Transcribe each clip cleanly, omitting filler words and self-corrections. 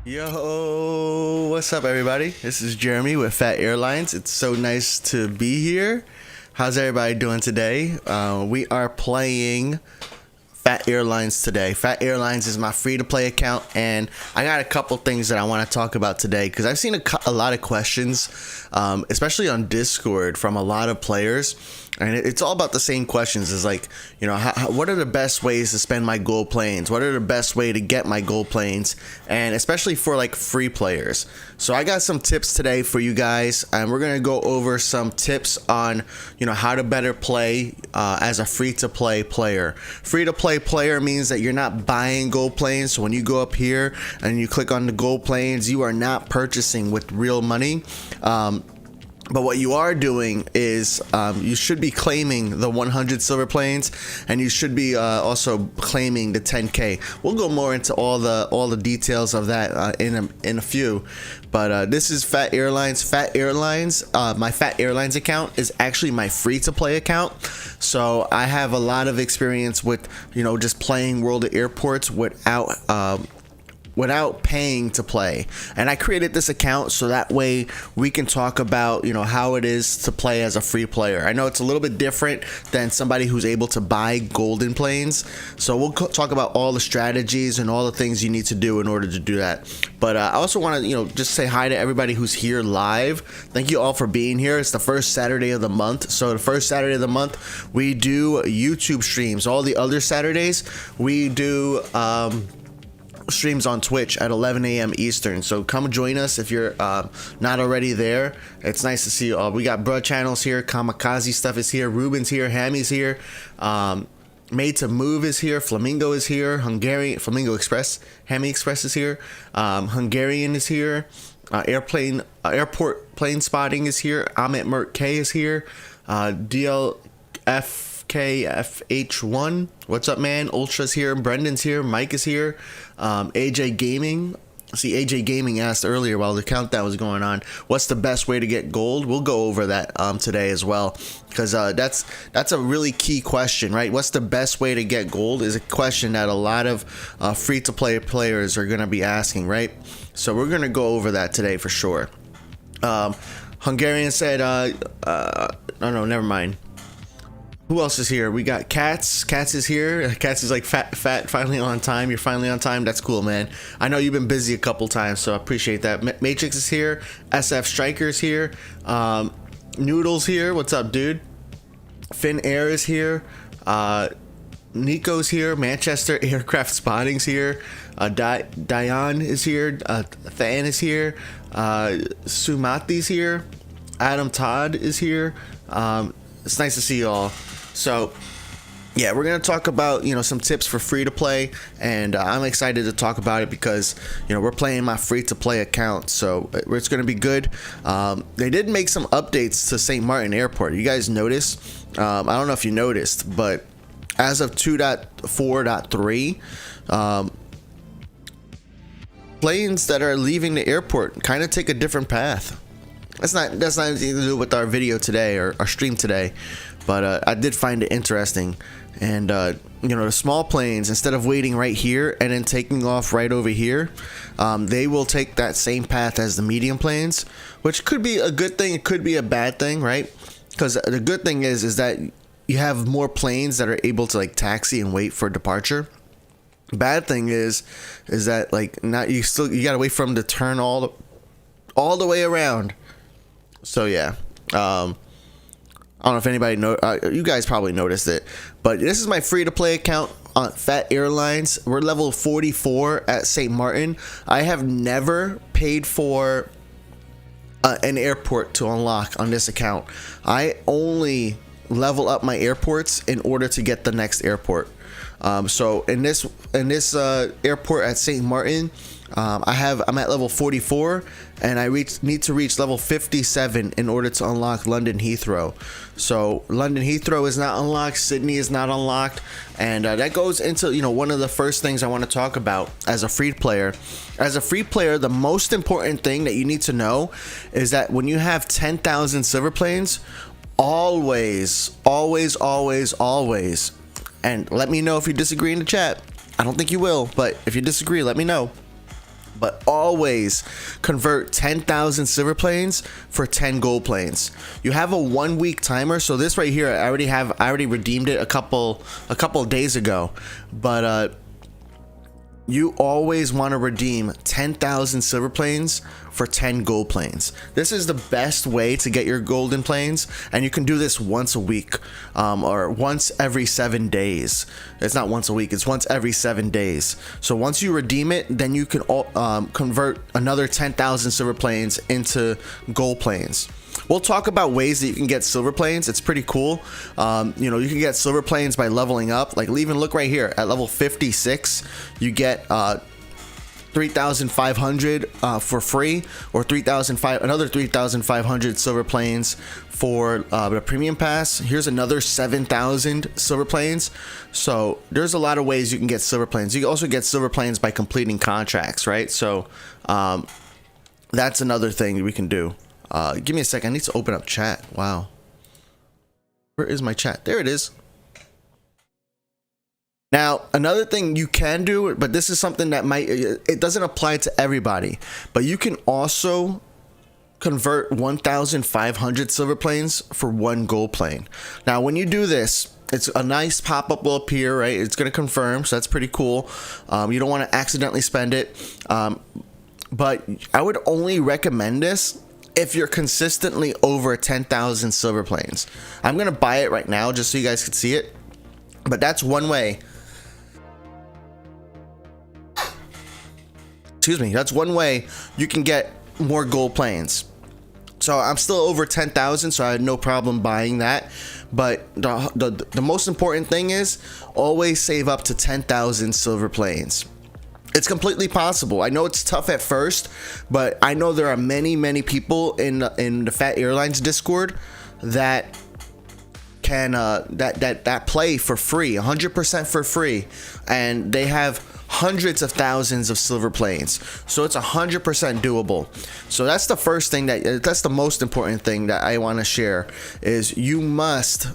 Yo, what's up, everybody? This is Jeremy with Phat Airlines. It's so nice to be here. How's everybody doing today? We are playing Phat Airlines today. Phat Airlines is my free-to-play account, and I got a couple things that I want to talk about today because I've seen a lot of questions, especially on Discord, from a lot of players. And it's all about the same questions. It's like, you know, what are the best ways to spend my gold planes? What are the best way to get my gold planes? And especially for like free players. So I got some tips today for you guys, and we're gonna go over some tips on, you know, how to better play as a free-to-play player. Free-to-play player means that you're not buying gold planes. So when you go up here and you click on the gold planes, you are not purchasing with real money. But what you are doing is you should be claiming the 100 silver planes, and you should be also claiming the 10K. We'll go more into all the details of that in a few. But this is Phat Airlines. Phat Airlines, my Phat Airlines account is actually my free-to-play account. So I have a lot of experience with, you know, just playing World of Airports without paying to play. And I created this account so that way we can talk about, you know, how it is to play as a free player. I know it's a little bit different than somebody who's able to buy golden planes, so we'll talk about all the strategies and all the things you need to do in order to do that. But I also want to, you know, just say hi to everybody who's here live. Thank you all for being here. It's the first Saturday of the month, so the first Saturday of the month we do YouTube streams. All the other Saturdays we do streams on Twitch at 11 a.m. Eastern. So come join us if you're not already there. It's nice to see you all. We got Bruh Channels here, Kamikaze Stuff is here, Ruben's here, Hammy's here, Made to Move is here, Flamingo is here, Flamingo Express, Hammy Express is here, Hungarian is here, Airport Plane Spotting is here, Amit Mert K is here, DLFKFH1, what's up, man? Ultra's here, Brendan's here, Mike is here, AJ Gaming. See, AJ Gaming asked earlier while the countdown was going on, what's the best way to get gold? We'll go over that today as well, because that's a really key question, right? What's the best way to get gold is a question that a lot of free-to-play players are going to be asking, right? So we're going to go over that today for sure. Hungarian said, oh no, never mind. Who else is here? We got Cats. Cats is here. Cats is like Phat finally on time. You're finally on time. That's cool, man. I know you've been busy a couple times, so I appreciate that. Matrix is here. SF Striker's here. Noodles here. What's up, dude? Finn Air is here. Nico's here. Manchester Aircraft Spotting's here. Diane is here. Than is here. Sumati's here. Adam Todd is here. It's nice to see you all. So yeah, we're gonna talk about, you know, some tips for free to play, and I'm excited to talk about it because, you know, we're playing my free to play account, so it's gonna be good. They did make some updates to St. Martin Airport. You guys noticed? I don't know if you noticed, but as of 2.4.3, planes that are leaving the airport kind of take a different path. That's not anything to do with our video today or our stream today, but I did find it interesting. And you know, the small planes, instead of waiting right here and then taking off right over here, they will take that same path as the medium planes, which could be a good thing. It could be a bad thing, right? Because the good thing is that you have more planes that are able to like taxi and wait for departure. Bad thing is that like now you gotta wait for them to turn all the way around. So yeah, I don't know if anybody you guys probably noticed it, but this is my free-to-play account on Phat Airlines. We're level 44 at St. Martin. I have never paid for an airport to unlock on this account. I only level up my airports in order to get the next airport. So in this airport at St. Martin, I'm at level 44, and I need to reach level 57 in order to unlock London Heathrow. So London Heathrow is not unlocked, Sydney is not unlocked, and that goes into, you know, one of the first things I want to talk about as a free player. As a free player, the most important thing that you need to know is that when you have 10,000 silver planes, always, and let me know if you disagree in the chat. I don't think you will, but if you disagree, let me know. but always convert 10,000 silver planes for 10 gold planes. You have a 1 week timer. So this right here, I already redeemed it a couple of days ago, but you always want to redeem 10,000 silver planes for 10 gold planes. This is the best way to get your golden planes, and you can do this once a week, or once every 7 days. It's not once a week, it's once every 7 days. So once you redeem it, then you can convert another 10,000 silver planes into gold planes. We'll talk about ways that you can get silver planes. It's pretty cool. You know, you can get silver planes by leveling up. Like, even look right here at level 56, you get 3,500 for free, or another 3,500 silver planes for the premium pass. Here's another 7,000 silver planes. So there's a lot of ways you can get silver planes. You can also get silver planes by completing contracts, right? So that's another thing we can do. Give me a second. I need to open up chat. Wow. Where is my chat? There it is. Now, another thing you can do, but this is something that it doesn't apply to everybody, but you can also convert 1,500 silver planes for 1 gold plane. Now, when you do this, it's a nice pop-up will appear, right? It's going to confirm, so that's pretty cool. You don't want to accidentally spend it, but I would only recommend this if you're consistently over 10,000 silver planes. I'm going to buy it right now just so you guys can see it, but that's one way. Excuse me, that's one way you can get more gold planes. So I'm still over 10,000, so I had no problem buying that. But the most important thing is always save up to 10,000 silver planes. It's completely possible. I know it's tough at first, but I know there are many people in the Phat Airlines Discord that can that play for free, 100% for free, and they have hundreds of thousands of silver planes. So it's 100% doable. So that's the first thing that's the most important thing that I want to share is you must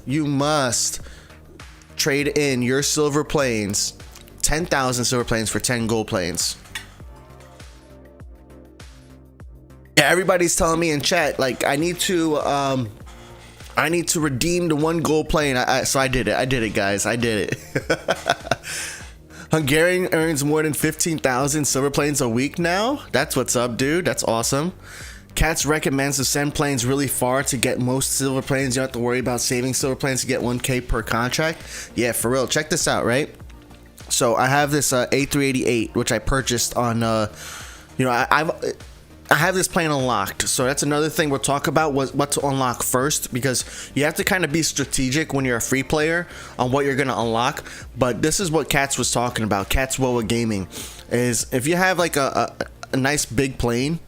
trade in your silver planes, 10,000 silver planes for 10 gold planes. Yeah, everybody's telling me in chat like I need to redeem the 1 gold plane. So I did it, guys. I did it. Hungarian earns more than 15,000 silver planes a week now. That's what's up, dude. That's awesome. Cats recommends to send planes really far to get most silver planes. You don't have to worry about saving silver planes to get 1K per contract. Yeah, for real. Check this out, right? So I have this A388, which I purchased on, I have this plane unlocked. So that's another thing we'll talk about, what to unlock first, because you have to kind of be strategic when you're a free player on what you're going to unlock. But this is what Cats was talking about. Cats Woa Gaming is if you have like a nice big plane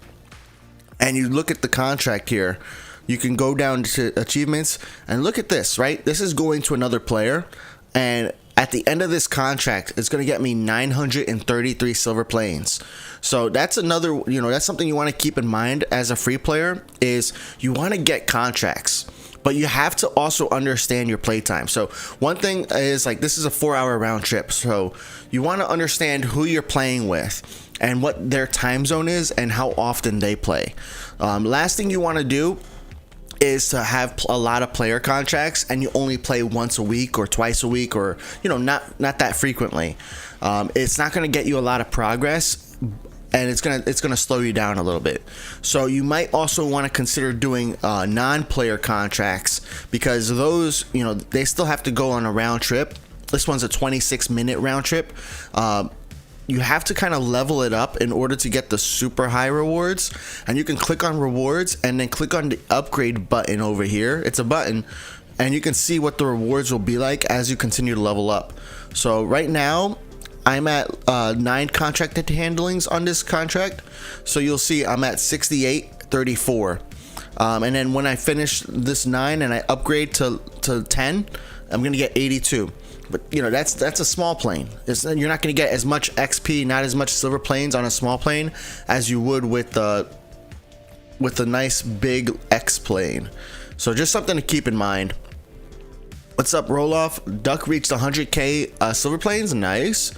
and you look at the contract here, you can go down to achievements and look at this, right? This is going to another player, and at the end of this contract, it's going to get me 933 silver planes. So that's another, that's something you want to keep in mind as a free player is you want to get contracts, but you have to also understand your playtime. So one thing is like, this is a 4-hour round trip. So you want to understand who you're playing with and what their time zone is and how often they play. Last thing you want to do is to have a lot of player contracts and you only play once a week or twice a week, or not that frequently. It's not going to get you a lot of progress, and it's gonna slow you down a little bit. So you might also want to consider doing non-player contracts, because those they still have to go on a round trip. This one's a 26-minute round trip. You have to kind of level it up in order to get the super high rewards, and you can click on rewards and then click on the upgrade button over here. It's a button, and you can see what the rewards will be like as you continue to level up. So right now I'm at 9 contracted handlings on this contract, so you'll see I'm at 6834, and then when I finish this 9 and I upgrade to 10, I'm gonna get 82. But that's a small plane. You're not going to get as much XP, not as much silver planes on a small plane as you would with a nice big X plane. So just something to keep in mind. What's up, Roloff? Duck reached 100K silver planes. Nice.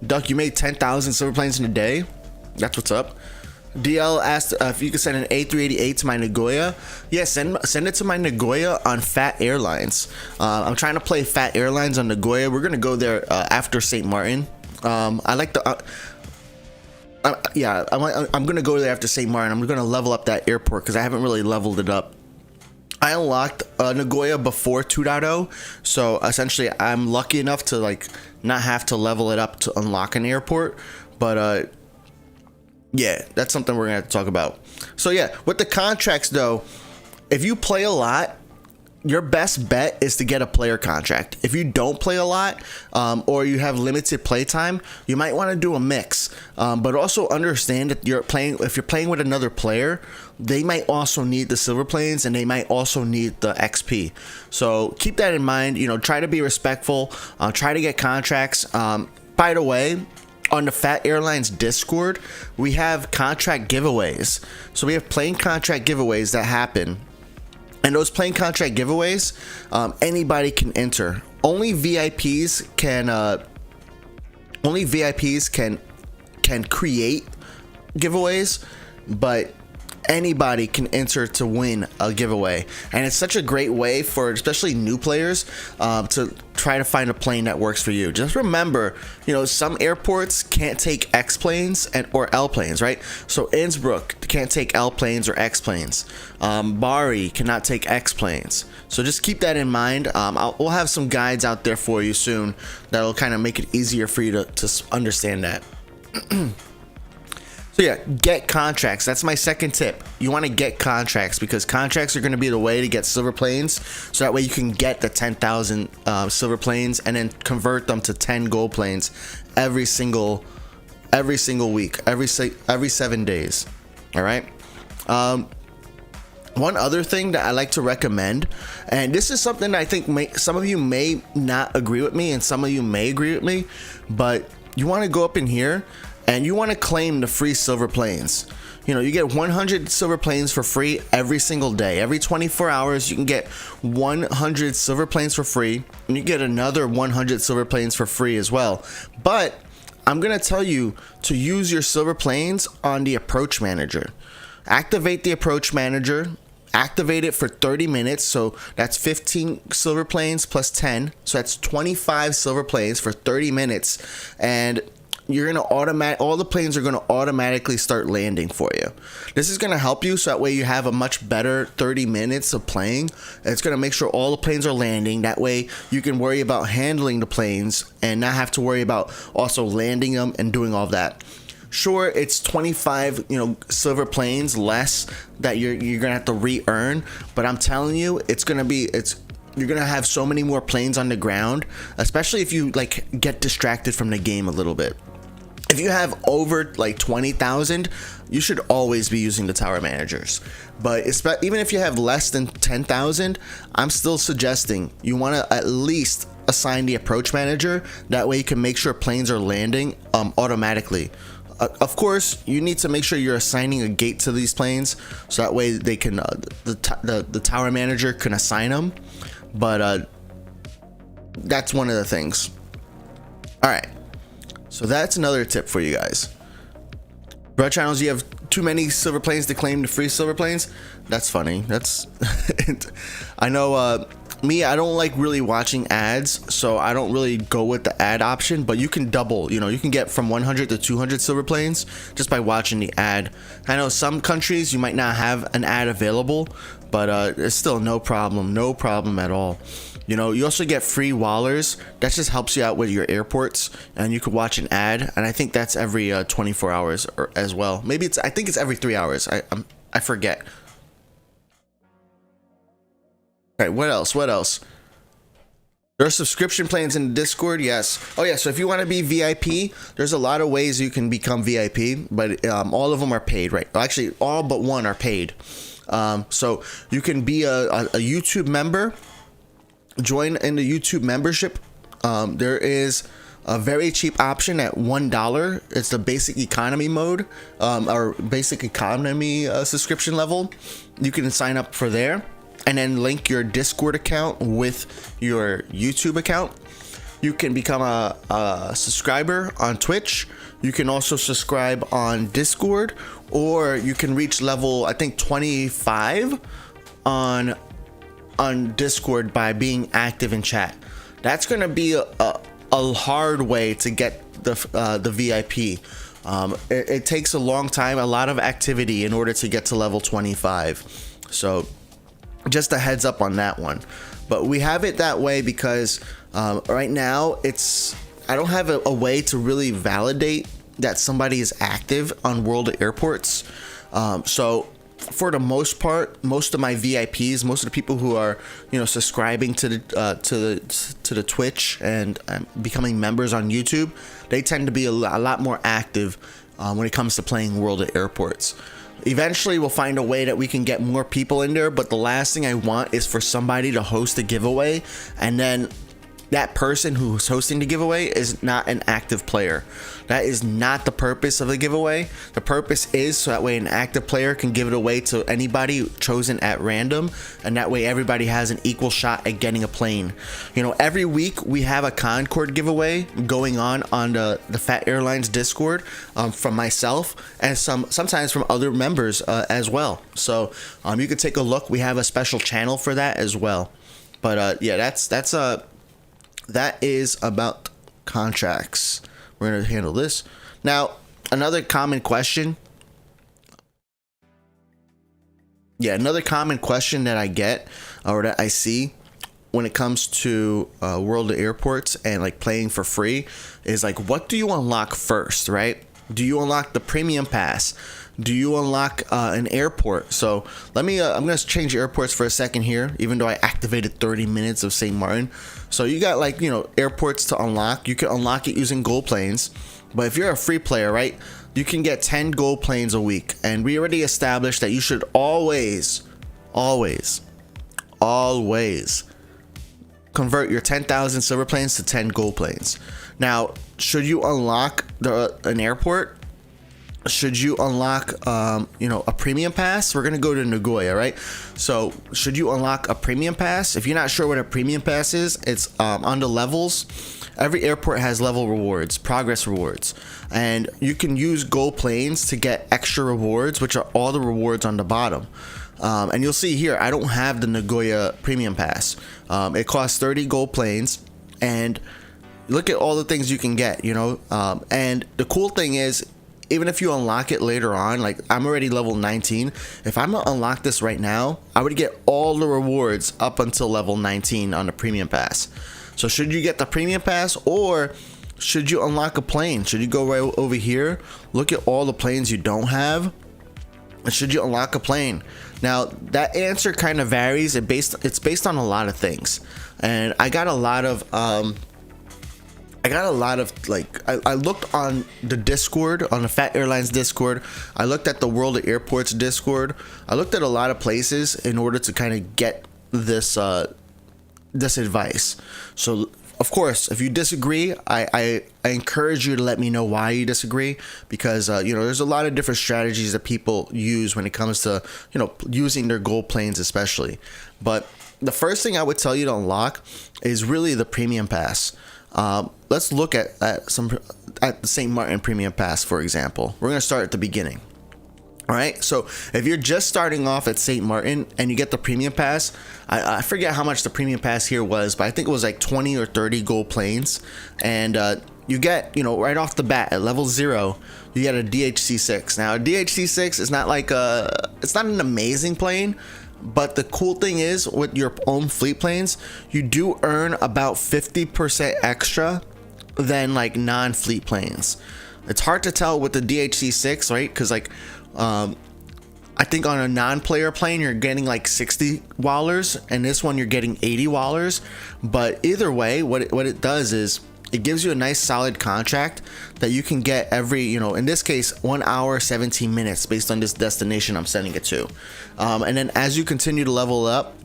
Duck, you made 10,000 silver planes in a day. That's what's up. DL asked if you could send an A388 to my Nagoya. Yeah, send it to my Nagoya on Phat Airlines. I'm trying to play Phat Airlines on Nagoya. We're gonna go there after St. Martin. I like the yeah, I'm gonna go there after St. Martin. I'm gonna level up that airport because I haven't really leveled it up. I unlocked Nagoya before 2.0, so essentially I'm lucky enough to like not have to level it up to unlock an airport. But yeah, that's something we're gonna have to talk about. So yeah, with the contracts though, if you play a lot, your best bet is to get a player contract. If you don't play a lot, or you have limited play time, you might want to do a mix. But also understand that if you're playing with another player, they might also need the silver planes and they might also need the XP. So keep that in mind. You know, try to be respectful. Try to get contracts. By the way, on the Phat Airlines Discord, we have contract giveaways. So we have plane contract giveaways that happen. And those plane contract giveaways, anybody can enter. Only VIPs can create giveaways, but anybody can enter to win a giveaway. And it's such a great way for especially new players to try to find a plane that works for you. Just remember, you know, some airports can't take X planes or L planes, right? So Innsbruck can't take L planes or X planes. Bari cannot take X planes. So just keep that in mind. We'll have some guides out there for you soon that'll kind of make it easier for you to understand that. So yeah, get contracts. That's my second tip. You want to get contracts because contracts are going to be the way to get silver planes. So that way you can get the 10,000 silver planes and then convert them to 10 gold planes every single week, every 7 days. All right. One other thing that I like to recommend, and this is something that I think some of you may not agree with me and some of you may agree with me, but you want to go up in here and you want to claim the free silver planes. You know, you get 100 silver planes for free every single day. Every 24 hours, you can get 100 silver planes for free, and you get another 100 silver planes for free as well. But I'm going to tell you to use your silver planes on the approach manager. Activate the approach manager. Activate it for 30 minutes. So that's 15 silver planes plus 10. So that's 25 silver planes for 30 minutes. And you're going to all the planes are going to automatically start landing for you. This is going to help you so that way you have a much better 30 minutes of playing. It's going to make sure all the planes are landing. That way you can worry about handling the planes and not have to worry about also landing them and doing all that. Sure, it's 25, silver planes less that you're going to have to re-earn, but I'm telling you, you're going to have so many more planes on the ground, especially if you get distracted from the game a little bit. If you have over 20,000, you should always be using the tower managers. But even if you have less than 10,000, I'm still suggesting you want to at least assign the approach manager. That way you can make sure planes are landing automatically. Of course, you need to make sure you're assigning a gate to these planes, so that way they can the tower manager can assign them. But that's one of the things. All right. So that's another tip for you guys. Red channels, you have too many silver planes to claim the free silver planes. That's funny. That's I know me, I don't like really watching ads, so I don't really go with the ad option, but you can double, you can get from 100 to 200 silver planes just by watching the ad. I know some countries you might not have an ad available, but it's still no problem at all. You also get free wallers. That just helps you out with your airports, and you could watch an ad, and I think that's every 24 hours as well. Maybe I think it's every 3 hours. I forget. All right, what else? There are subscription plans in the Discord, yes. Oh yeah, so if you want to be VIP, there's a lot of ways you can become VIP, but all of them are paid, right? Actually, all but one are paid. So you can be a YouTube member. Join in the YouTube membership. There is a very cheap option at $1. It's the basic economy mode, or basic economy subscription level. You can sign up for there and then link your Discord account with your YouTube account. you can become a subscriber on Twitch. You can also subscribe on Discord, or you can reach level, I think, 25 on Discord by being active in chat. That's gonna be a hard way to get the VIP. It takes a long time, a lot of activity in order to get to level 25. So just a heads up on that one. But we have it that way because right now I don't have a way to really validate that somebody is active on World of Airports. So for the most part, most of my VIPs, most of the people who are, you know, subscribing to the Twitch and becoming members on YouTube, they tend to be a lot more active when it comes to playing World of Airports. Eventually we'll find a way that we can get more people in there, but the last thing I want is for somebody to host a giveaway and then that person who's hosting the giveaway is not an active player. That is not the purpose of the giveaway. The purpose is so that way an active player can give it away to anybody chosen at random, and that way everybody has an equal shot at getting a plane. You know, every week we have a Concorde giveaway going on the Phat Airlines Discord from myself and sometimes from other members as well. So you can take a look. We have a special channel for that as well. But yeah, that is about contracts. We're going to handle this. Now, another common question. Yeah, another common question that I get or that I see when it comes to World of Airports and like playing for free is like, what do you unlock first, right? Do you unlock the premium pass? Do you unlock an airport? So let me, I'm going to change airports for a second here, even though I activated 30 minutes of St. Martin. So you got like, you know, airports to unlock. You can unlock it using gold planes. But if you're a free player, right, you can get 10 gold planes a week. And we already established that you should always convert your 10,000 silver planes to 10 gold planes. Now, should you unlock an airport? Should you unlock you know, a premium pass? We're gonna go to Nagoya, right? So should you unlock a premium pass? If you're not sure what a premium pass is, it's on the levels. Every airport has level rewards, progress rewards, and you can use gold planes to get extra rewards, which are all the rewards on the bottom. And you'll see here, I don't have the Nagoya premium pass. It costs 30 gold planes, and look at all the things you can get, you know. And the cool thing is, even if you unlock it later on, like I'm already level 19, if I'm gonna unlock this right now, I would get all the rewards up until level 19 on the premium pass. So should you get the premium pass, or should you unlock a plane? Should you go right over here, look at all the planes you don't have, and should you unlock a plane? Now that answer kind of varies. It's based on a lot of things, and I got a lot of like, I looked on the Discord, on the Phat Airlines Discord. I looked at the World of Airports Discord. I looked at a lot of places in order to kind of get this this advice. So of course, if you disagree, I encourage you to let me know why you disagree, because you know, there's a lot of different strategies that people use when it comes to, you know, using their gold planes especially. But the first thing I would tell you to unlock is really the premium pass. Let's look at the St. Martin premium pass, for example. We're going to start at the beginning. All right. So if you're just starting off at St. Martin and you get the premium pass, I forget how much the premium pass here was, but I think it was like 20 or 30 gold planes. And you get, you know, right off the bat at level 0, you get a DHC-6. Now, a DHC-6 is not like it's not an amazing plane. But the cool thing is, with your own fleet planes, you do earn about 50% extra than like non-fleet planes. It's hard to tell with the DHC-6, right? Because like, I think on a non-player plane, you're getting like 60 wallers, and this one you're getting 80 wallers. But either way, what it does is, it gives you a nice solid contract that you can get every, you know, in this case, 1 hour, 17 minutes based on this destination I'm sending it to. And then as you continue to level up,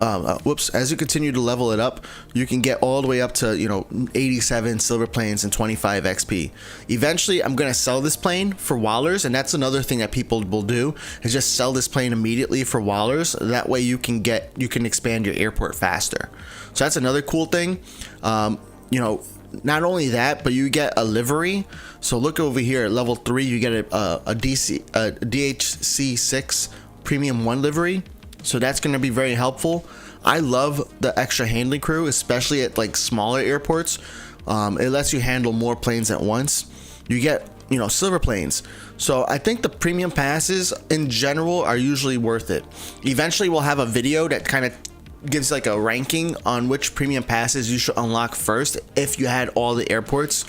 as you continue to level it up, you can get all the way up to, you know, 87 silver planes and 25 XP. Eventually, I'm gonna sell this plane for wallers, and that's another thing that people will do, is just sell this plane immediately for wallers. That way you can expand your airport faster. So that's another cool thing. You know, not only that, but you get a livery. So look over here at level 3, you get a DHC6 Premium 1 livery. So that's going to be very helpful. I love the extra handling crew, especially at like smaller airports. It lets you handle more planes at once. You get, you know, silver planes. So I think the premium passes in general are usually worth it. Eventually we'll have a video that kind of gives like a ranking on which premium passes you should unlock first if you had all the airports.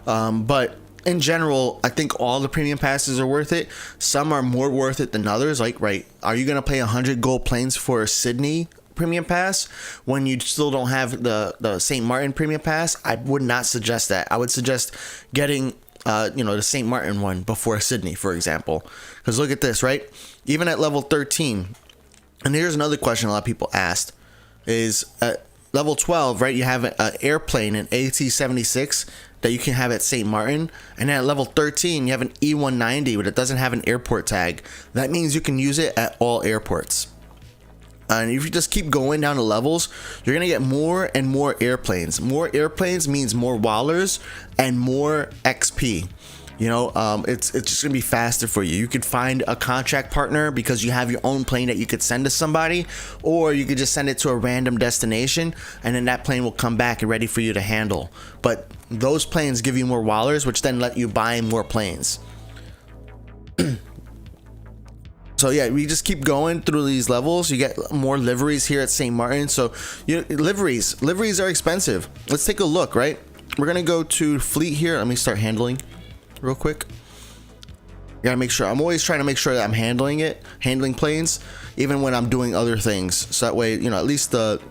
But in general, I think all the premium passes are worth it. Some are more worth it than others. Like, right, are you gonna pay 100 gold planes for a Sydney premium pass when you still don't have the St. Martin premium pass? I would not suggest that. I would suggest getting you know, the St. Martin one before Sydney, for example. Because look at this, right? Even at level 13, and here's another question a lot of people asked, is at level 12, right, you have an airplane, an AT-76 that you can have at St. Martin, and then at level 13 you have an E-190 but it doesn't have an airport tag. That means you can use it at all airports. And if you just keep going down the levels, you're gonna get more and more airplanes. More airplanes means more wallers and more XP. You know, it's just gonna be faster for you. You could find a contract partner because you have your own plane that you could send to somebody, or you could just send it to a random destination and then that plane will come back and ready for you to handle. But those planes give you more wallers, which then let you buy more planes. So yeah, we just keep going through these levels. You get more liveries here at St. Martin. So liveries are expensive. Let's take a look, right? We're gonna go to fleet here. Let me start handling real quick. Gotta make sure, I'm always trying to make sure that I'm handling planes, even when I'm doing other things. So that way, you know, at least the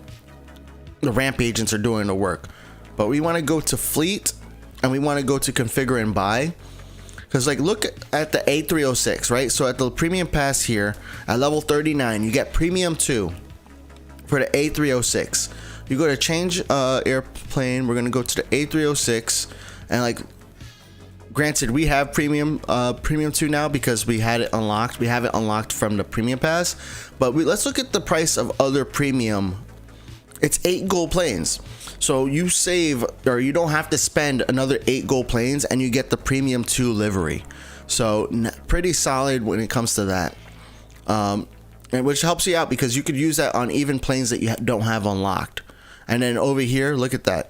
ramp agents are doing the work. But we want to go to fleet and we want to go to configure and buy. Because like, look at the A306, right? So at the premium pass here at level 39, you get premium 2 for the A306. You go to change airplane. We're gonna go to the A306, and like, granted, we have premium 2 now because we had it unlocked. We have it unlocked from the premium pass, but let's look at the price of other premium. It's 8 gold planes. So you save, or you don't have to spend another 8 gold planes and you get the premium 2 livery. So pretty solid when it comes to that. And which helps you out because you could use that on even planes that you don't have unlocked. And then over here, look at that.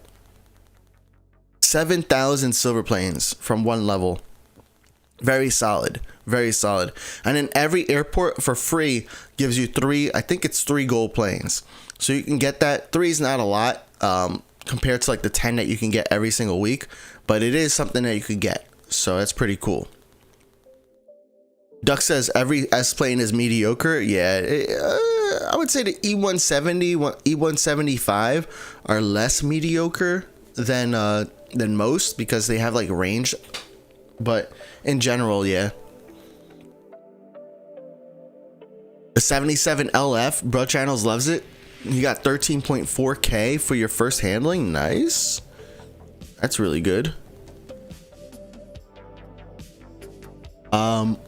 7,000 silver planes from one level. Very solid, very solid. And then every airport for free gives you 3, I think it's 3 gold planes. So you can get that. 3 is not a lot compared to like the 10 that you can get every single week, but it is something that you could get. So that's pretty cool. Duck says every S plane is mediocre. Yeah, I would say the E170, E175 are less mediocre than most because they have like range, but in general, yeah. The 77 LF, Bro Channels loves it. You got 13.4K for your first handling. Nice. That's really good. On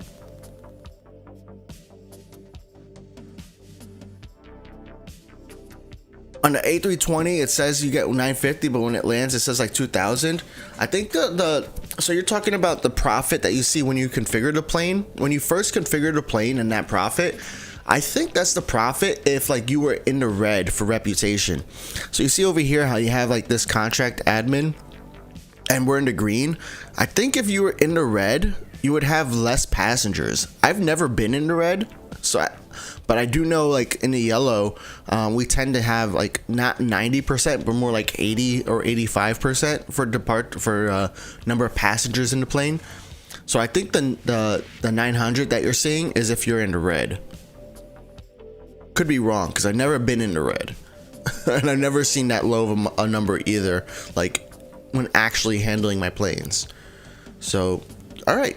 the A320, it says you get 950, but when it lands, it says like 2,000. I think so you're talking about the profit that you see when you configure the plane. When you first configure the plane and that profit, I think that's the profit if like you were in the red for reputation. So you see over here how you have like this contract admin and we're in the green. I think if you were in the red, you would have less passengers. I've never been in the red, but I do know like in the yellow, we tend to have like not 90%, but more like 80 or 85% for number of passengers in the plane. So I think the 900 that you're seeing is if you're in the red. Could be wrong because I've never been in the red and I've never seen that low of a number either, like when actually handling my planes. So all right,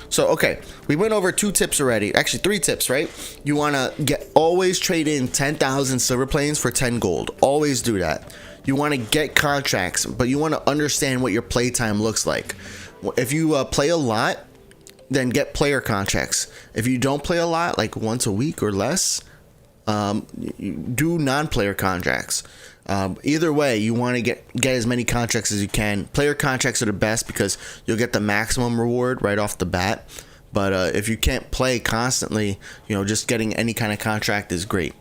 So okay, we went over 2 tips already. Actually 3 tips, right? You want to always trade in 10,000 silver planes for 10 gold. Always do that. You want to get contracts, but you want to understand what your playtime looks like. If you play a lot, then get player contracts. If you don't play a lot, like once a week or less, do non-player contracts. Either way, you want to get as many contracts as you can. Player contracts are the best because you'll get the maximum reward right off the bat. But if you can't play constantly, just getting any kind of contract is great.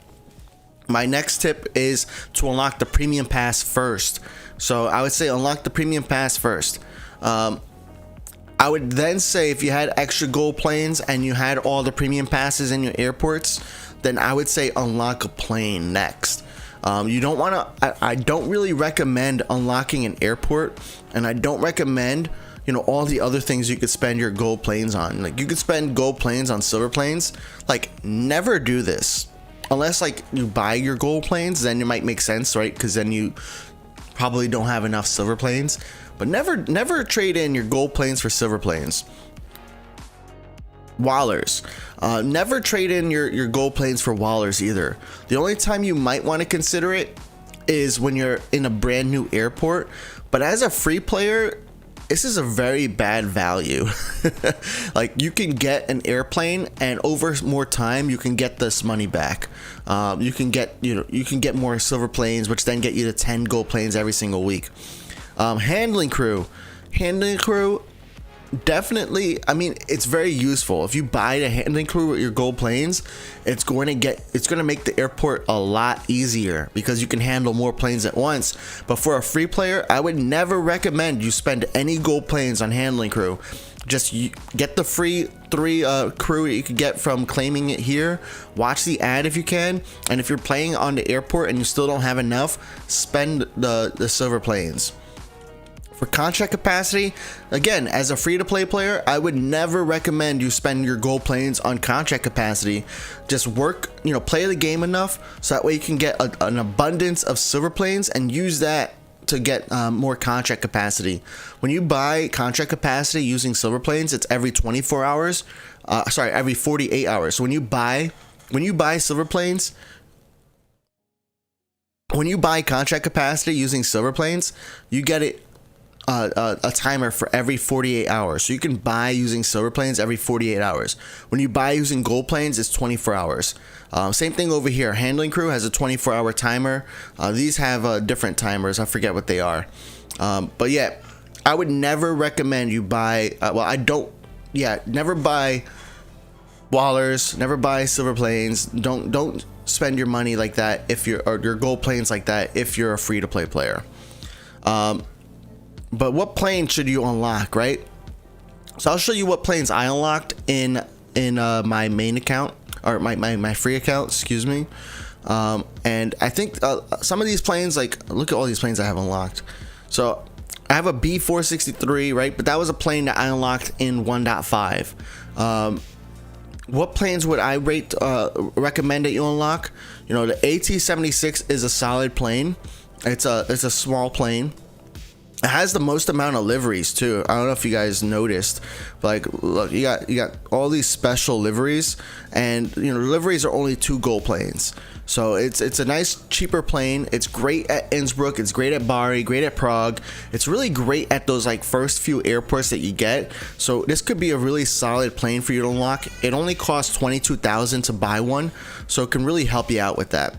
My next tip is to unlock the premium pass first. So I would say unlock the premium pass first. I would then say if you had extra gold planes and you had all the premium passes in your airports, then I would say unlock a plane next. You don't want to, I don't really recommend unlocking an airport, and I don't recommend, all the other things you could spend your gold planes on. Like you could spend gold planes on silver planes. Like never do this. Unless like you buy your gold planes, then it might make sense, right? Because then you probably don't have enough silver planes. But never trade in your gold planes for silver planes. Wallers. Never trade in your gold planes for Wallers either. The only time you might want to consider it is when you're in a brand new airport. But as a free player, this is a very bad value. Like you can get an airplane, and over more time you can get this money back. You can get more silver planes, which then get you to 10 gold planes every single week. Handling crew, definitely. I mean, it's very useful. If you buy the handling crew with your gold planes, it's going to make the airport a lot easier because you can handle more planes at once. But for a free player, I would never recommend you spend any gold planes on handling crew. Just get the free 3 crew that you could get from claiming it here. Watch the ad if you can, and if you're playing on the airport and you still don't have enough, spend the silver planes. For contract capacity, again, as a free-to-play player, I would never recommend you spend your gold planes on contract capacity. Just work, play the game enough so that way you can get an abundance of silver planes and use that to get more contract capacity. When you buy contract capacity using silver planes, it's every 24 hours. Every 48 hours. So when you buy silver planes, when you buy contract capacity using silver planes, you get it. A timer for every 48 hours. So you can buy using silver planes every 48 hours. When you buy using gold planes, it's 24 hours. Same thing over here. Handling crew has a 24-hour timer. These have different timers. I forget what they are. But yeah, I would never recommend you buy. Never buy Wallers. Never buy silver planes. Don't spend your money like that or your gold planes like that if you're a free-to-play player. But what plane should you unlock, right? So I'll show you what planes I unlocked in my main account, or my free account, excuse me. And I think some of these planes, like look at all these planes I have unlocked. So I have a B463, right? But that was a plane that I unlocked in 1.5. What planes would I recommend that you unlock? The AT-76 is a solid plane. It's a small plane. It has the most amount of liveries too. I don't know if you guys noticed, but like, look, you got all these special liveries, and liveries are only 2 gold planes. So it's a nice cheaper plane. It's great at Innsbruck. It's great at Bari. Great at Prague. It's really great at those like first few airports that you get. So this could be a really solid plane for you to unlock. It only costs 22,000 to buy one, so it can really help you out with that.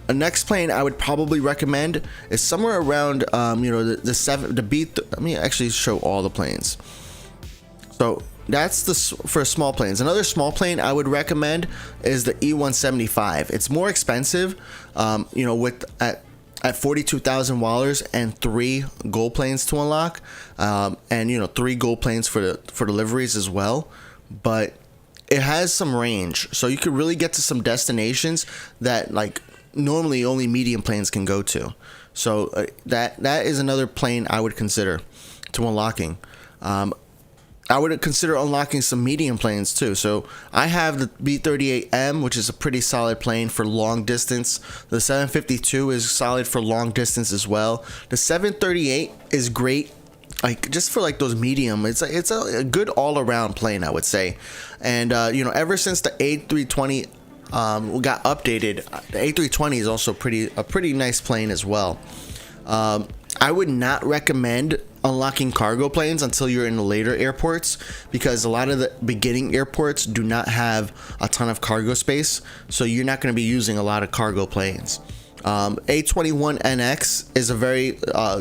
A next plane I would probably recommend is somewhere around, the B. Let me actually show all the planes. So that's for small planes. Another small plane I would recommend is the E175. It's more expensive, at 42,000 Wallers and 3 gold planes to unlock, and 3 gold planes for the liveries as well. But it has some range, so you could really get to some destinations that like normally only medium planes can go to. So that is another plane I would consider to unlocking. I would consider unlocking some medium planes too. So I have the B-38M, which is a pretty solid plane for long distance. The 752 is solid for long distance as well. The 738 is great like just for like those medium, it's a good all around plane, I would say. And you know, ever since the A320 got updated, the A320 is also a pretty nice plane as well. I would not recommend unlocking cargo planes until you're in the later airports, because a lot of the beginning airports do not have a ton of cargo space, so you're not going to be using a lot of cargo planes. A21NX is a very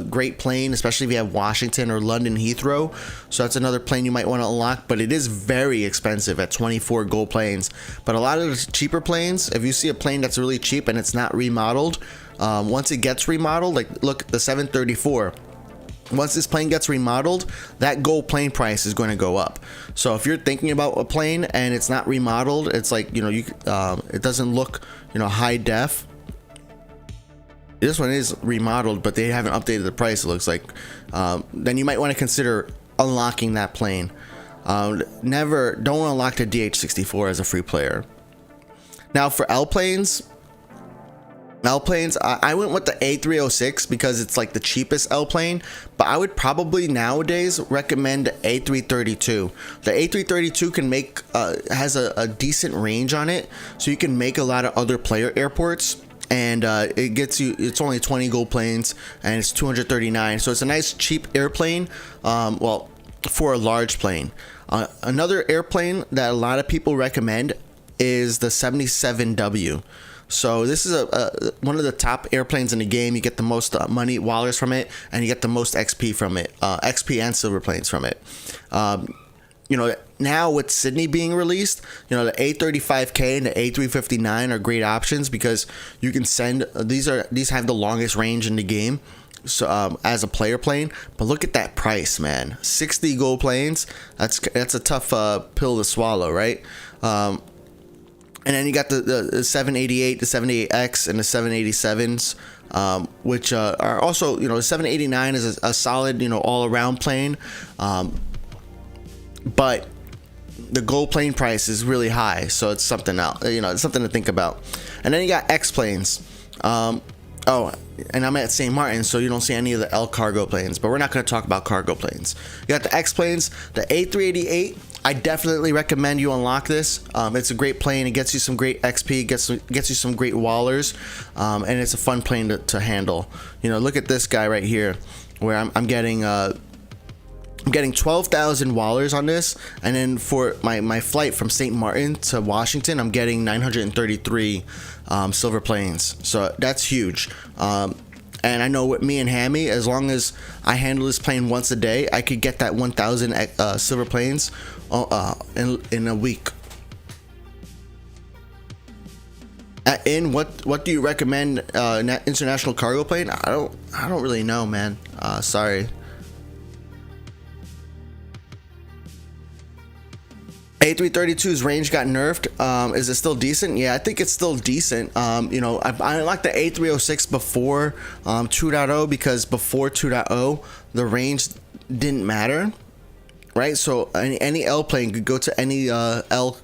great plane, especially if you have Washington or London Heathrow. So that's another plane you might want to unlock, but it is very expensive at 24 gold planes. But a lot of the cheaper planes, if you see a plane that's really cheap and it's not remodeled, once it gets remodeled, like look, the 734. Once this plane gets remodeled, that gold plane price is going to go up. So if you're thinking about a plane and it's not remodeled, it's like, you know, it doesn't look, you know, high def. This one is remodeled, but they haven't updated the price, it looks like. Then you might want to consider unlocking that plane. Don't unlock the DH64 as a free player. Now for L planes, I went with the A306 because it's like the cheapest L plane, but I would probably nowadays recommend the A332. The A332 can make has a decent range on it, so you can make a lot of other player airports. And it gets you, it's only 20 gold planes and it's 239, so it's a nice cheap airplane, well, for a large plane. Another airplane that a lot of people recommend is the 77W. So this is one of the top airplanes in the game. You get the most money wallers from it, and you get the most XP from it, XP and silver planes from it. You know, now with Sydney being released, you know, the A35K and the A359 are great options because you can send these have the longest range in the game, so as a player plane. But look at that price, man. 60 gold planes, that's a tough pill to swallow, right? And then you got the 788, the 78X, and the 787s, which are also, you know, the 789 is a solid, you know, all around plane. But the gold plane price is really high, so it's something else, you know, it's something to think about. And then you got X planes. Oh, and I'm at St. Martin, so you don't see any of the L cargo planes, but we're not going to talk about cargo planes. You got the X planes, the A388. I definitely recommend you unlock this. It's a great plane. It gets you some great XP, gets you some great wallers, and it's a fun plane to handle. You know, look at this guy right here, where I'm getting 12,000 wallers on this, and then for my flight from St. Martin to Washington, I'm getting 933 silver planes. So that's huge. And I know with me and Hammy, as long as I handle this plane once a day, I could get that 1,000 silver planes in a week. What do you recommend international cargo plane? I don't really know, man. Sorry. A332's range got nerfed. Is it still decent? Yeah, I think it's still decent. You know, I like the A306 before 2.0, because before 2.0 the range didn't matter, right? So any L plane could go to any L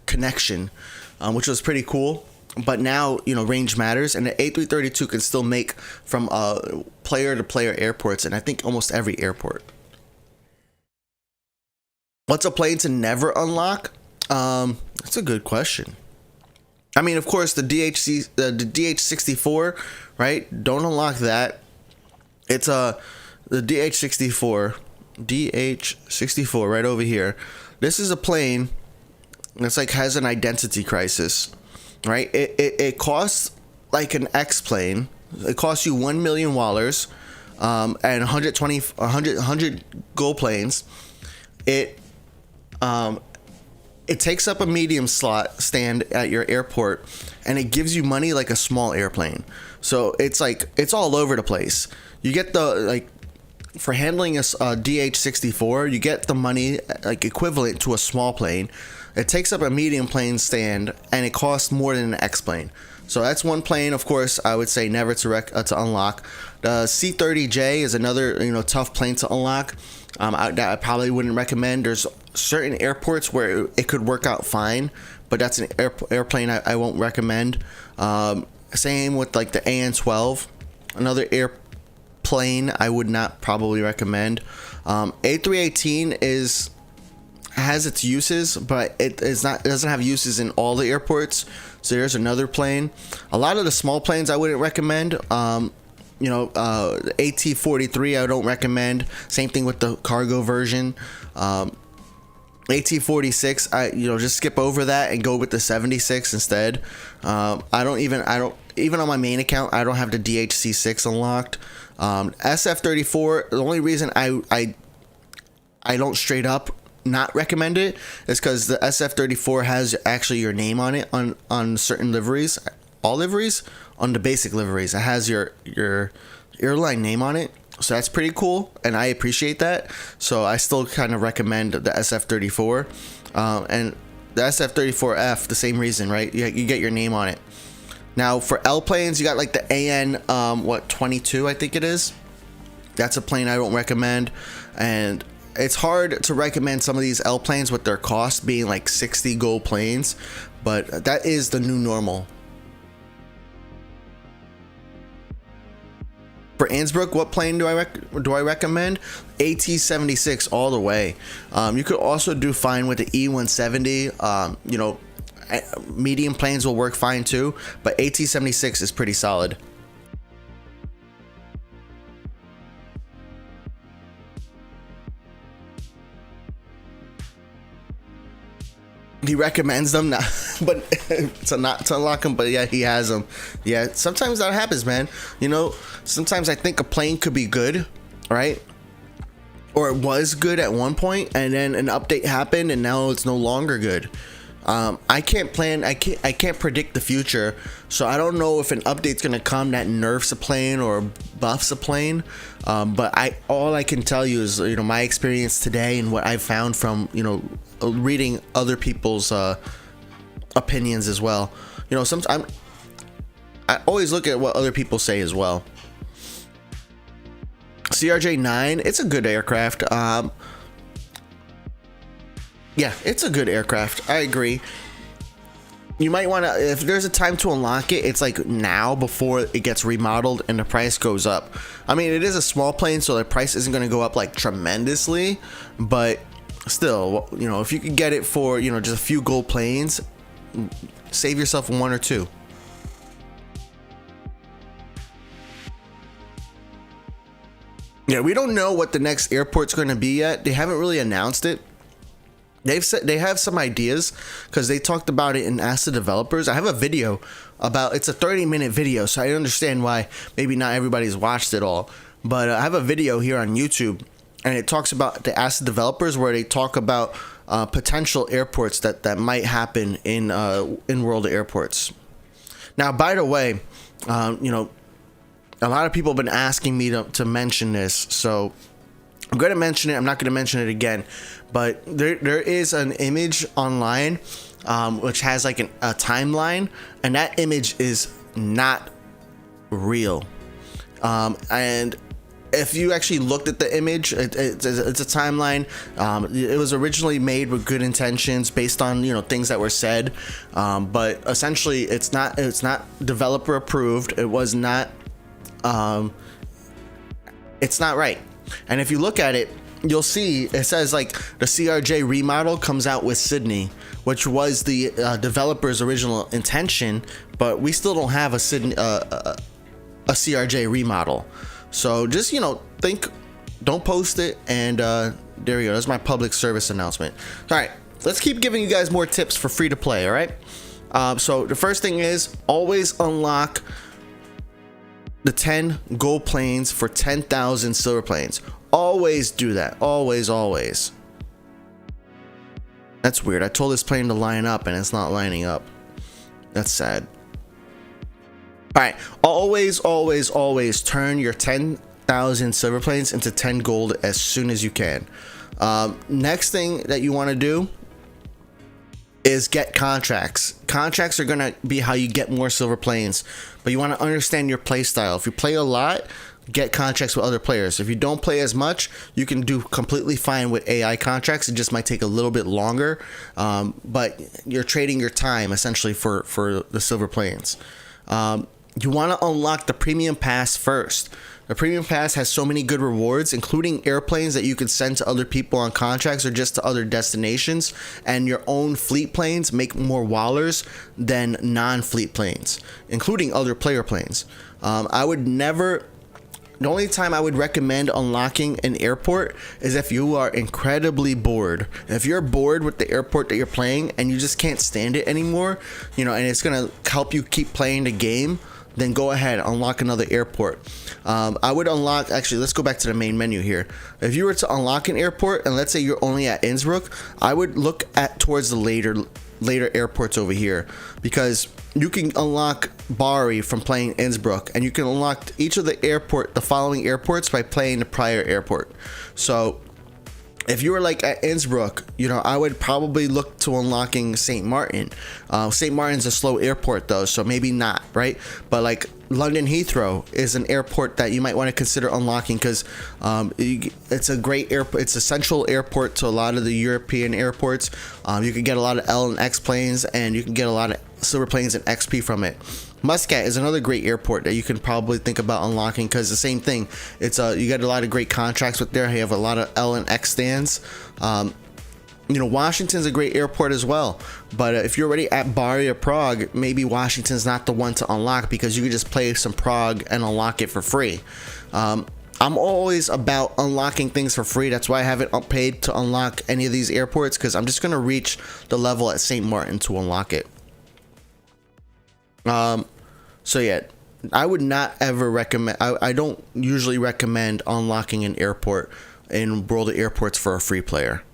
connection, which was pretty cool. But now, you know, range matters, and the A332 can still make from player to player airports, and I think almost every airport. What's a plane to never unlock? That's a good question. I mean, of course, the DH64, right? Don't unlock that. It's the DH64 right over here. This is a plane that's like has an identity crisis, right? It costs like an X plane. It costs you 1 million wallers, and 100 gold planes. It takes up a medium slot stand at your airport, and it gives you money like a small airplane. So it's like, it's all over the place. You get the, like, for handling a DH64, you get the money like equivalent to a small plane. It takes up a medium plane stand, and it costs more than an X plane. So that's one plane, of course, I would say never to unlock. The C30J is another, you know, tough plane to unlock. That I probably wouldn't recommend. There's certain airports where it could work out fine, but that's an airplane I won't recommend. Same with like the AN12, another plane I would not probably recommend. A318 has its uses, but it doesn't have uses in all the airports. So there's another plane. A lot of the small planes I wouldn't recommend. AT-43 I don't recommend. Same thing with the cargo version. AT-46 just skip over that and go with the 76 instead. I don't even on my main account I don't have the DHC6 unlocked. SF-34, the only reason I don't straight up not recommend it is because the SF-34 has actually your name on it on certain liveries. All liveries, on the basic liveries, it has your airline name on it, so that's pretty cool, and I appreciate that. So I still kind of recommend the SF-34, and the SF-34F, the same reason, right? You get your name on it. Now for L planes, you got like the AN 22, I think it is. That's a plane I don't recommend, and it's hard to recommend some of these L planes with their cost being like 60 gold planes, but that is the new normal. For Innsbruck, what plane do I recommend? AT-76 all the way. You could also do fine with the E-170. Medium planes will work fine too, but AT-76 is pretty solid. He recommends them, not, but to unlock them. But yeah, he has them. Yeah, sometimes that happens, man. Sometimes I think a plane could be good, right? Or it was good at one point, and then an update happened, and now it's no longer good. I can't predict the future, so I don't know if an update's gonna come that nerfs a plane or buffs a plane. But all I can tell you is my experience today and what I've found from reading other people's opinions as well. Sometimes I always look at what other people say as well. CRJ-9, it's a good aircraft. Yeah, it's a good aircraft. I agree. You might want to, if there's a time to unlock it, it's like now before it gets remodeled and the price goes up. I mean, it is a small plane, so the price isn't going to go up like tremendously, but still, if you could get it for, just a few gold planes, save yourself one or two. Yeah, we don't know what the next airport's going to be yet. They haven't really announced it. They've said they have some ideas because they talked about it in Ask the Developers. I have a video about, it's a 30-minute video, so I understand why maybe not everybody's watched it all. But I have a video here on YouTube, and it talks about the Ask the Developers, where they talk about potential airports that might happen in world airports. Now, by the way, a lot of people have been asking me to mention this, so I'm going to mention it. I'm not going to mention it again, but there is an image online which has like a timeline, and that image is not real. And if you actually looked at the image, it's a timeline. It was originally made with good intentions based on things that were said, but essentially it's not developer approved. It was not. It's not right. And if you look at it, you'll see it says like the CRJ remodel comes out with Sydney, which was the developer's original intention, but we still don't have a CRJ remodel. So just think, don't post it, and there you go. That's my public service announcement. All right, let's keep giving you guys more tips for free to play. All right. So the first thing is always unlock the 10 gold planes for 10,000 silver planes. Always do that. Always. That's weird. I told this plane to line up and it's not lining up. That's sad. All right. Always turn your 10,000 silver planes into 10 gold as soon as you can. Next thing that you want to do is get contracts. Contracts are going to be how you get more silver planes, but you want to understand your play style. If you play a lot, get contracts with other players. If you don't play as much, you can do completely fine with AI contracts. It just might take a little bit longer, but you're trading your time essentially for the silver planes. You want to unlock the premium pass first. The premium pass has so many good rewards, including airplanes that you can send to other people on contracts or just to other destinations, and your own fleet planes make more wallers than non-fleet planes, including other player planes. I would never... The only time I would recommend unlocking an airport is if you are incredibly bored. If you're bored with the airport that you're playing and you just can't stand it anymore, you know, and it's gonna help you keep playing the game, then go ahead, unlock another airport. I would unlock, actually, let's go back to the main menu here. If you were to unlock an airport, and let's say you're only at Innsbruck, I would look at towards the later airports over here, because you can unlock Bari from playing Innsbruck, and you can unlock each of the following airports by playing the prior airport. So if you were like at Innsbruck, you know, I would probably look to unlocking St. Martin. St. Martin's a slow airport though, so maybe not, right? But like London Heathrow is an airport that you might want to consider unlocking, because it's a great airport. It's a central airport to a lot of the European airports. You can get a lot of L and X planes, and you can get a lot of silver planes and XP from it. Muscat is another great airport that you can probably think about unlocking, because the same thing. It's you get a lot of great contracts with there. You have a lot of L and X stands. You know, Washington's a great airport as well, but if you're already at Bari or Prague, maybe Washington's not the one to unlock, because you can just play some Prague and unlock it for free. I'm always about unlocking things for free. That's why I haven't paid to unlock any of these airports, because I'm just going to reach the level at St. Martin to unlock it. So yeah, I would not ever recommend, I don't usually recommend unlocking an airport in World of Airports for a free player.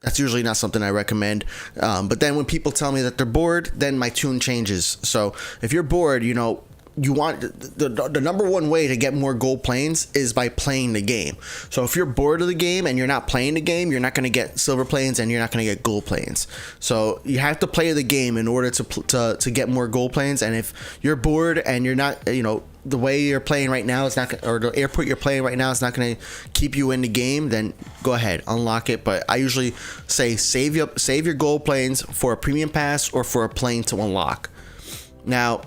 That's usually not something I recommend. But then when people tell me that they're bored, then my tune changes. So if you're bored, you know, you want the number one way to get more gold planes is by playing the game. So if you're bored of the game and you're not playing the game, you're not going to get silver planes and you're not going to get gold planes. So you have to play the game in order to get more gold planes. And if you're bored and you're not, you know, the way you're playing right now is not, or the airport you're playing right now is not going to keep you in the game, then go ahead, unlock it. But I usually say save your gold planes for a premium pass or for a plane to unlock. Now,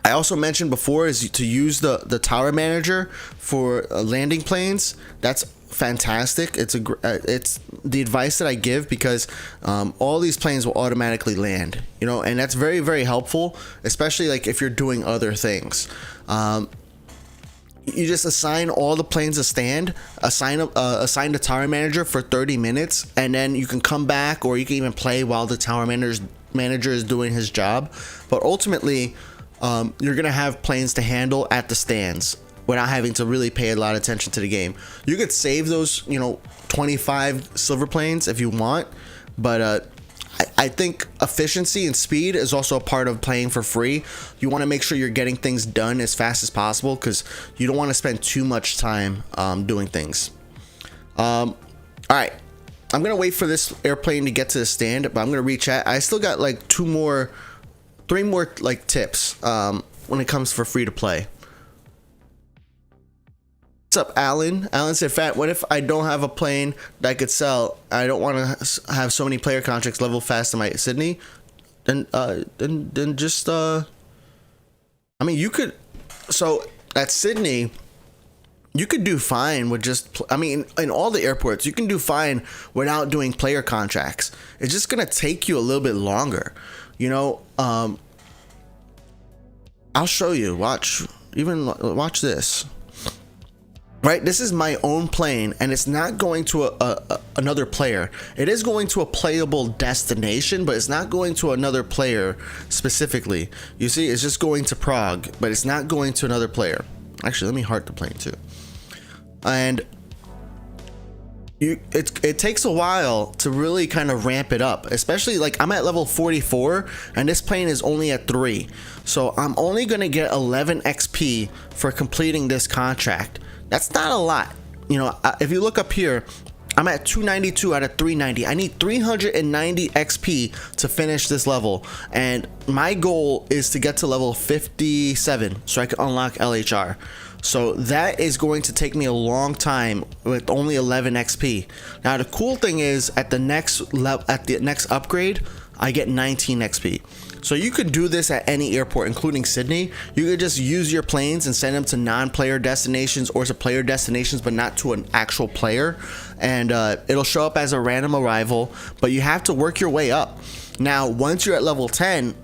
I also mentioned before is to use the tower manager for landing planes. That's fantastic. It's the advice that I give, because all these planes will automatically land, you know, and that's very, very helpful, especially like if you're doing other things. You just assign all the planes a stand, assign the tower manager for 30 minutes, and then you can come back, or you can even play while the tower manager is doing his job. But ultimately, you're gonna have planes to handle at the stands without having to really pay a lot of attention to the game. You could save those, you know, 25 silver planes if you want, but I think efficiency and speed is also a part of playing for free. You want to make sure you're getting things done as fast as possible, because you don't want to spend too much time doing things. All right, I'm gonna wait for this airplane to get to the stand, but I'm gonna reach out. I still got like three more like tips when it comes for free to play. What's up, Alan? Alan said, Phat, what if I don't have a plane that I could sell? I don't want to have so many player contracts level fast in my Sydney. Then just I mean, you could. So at Sydney, you could do fine with just. I mean, in all the airports, you can do fine without doing player contracts. It's just gonna take you a little bit longer. You know, I'll show you. Watch this. Right, this is my own plane, and it's not going to another player. It is going to a playable destination, but it's not going to another player specifically. You see, it's just going to Prague, but it's not going to another player. Actually, let me heart the plane too. And it takes a while to really kind of ramp it up, especially like I'm at level 44 and this plane is only at 3. So I'm only going to get 11 XP for completing this contract. That's not a lot. You know, if you look up here, I'm at 292 out of 390. I need 390 XP to finish this level, and my goal is to get to level 57 so I can unlock LHR. So that is going to take me a long time with only 11 XP. Now the cool thing is at the next upgrade, I get 19 XP. So you could do this at any airport, including Sydney. You could just use your planes and send them to non-player destinations or to player destinations, but not to an actual player. And it'll show up as a random arrival, but you have to work your way up. Now, once you're at level 10,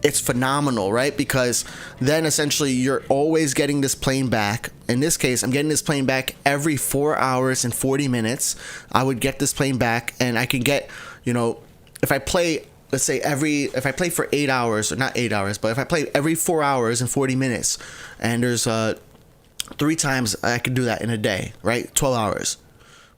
it's phenomenal, right? Because then essentially you're always getting this plane back. In this case, I'm getting this plane back every 4 hours and 40 minutes. I would get this plane back, and I can get, you know, if I play, let's say if I play for 8 hours, or not 8 hours, but if I play every 4 hours and 40 minutes, and there's 3 times I could do that in a day, right? 12 hours,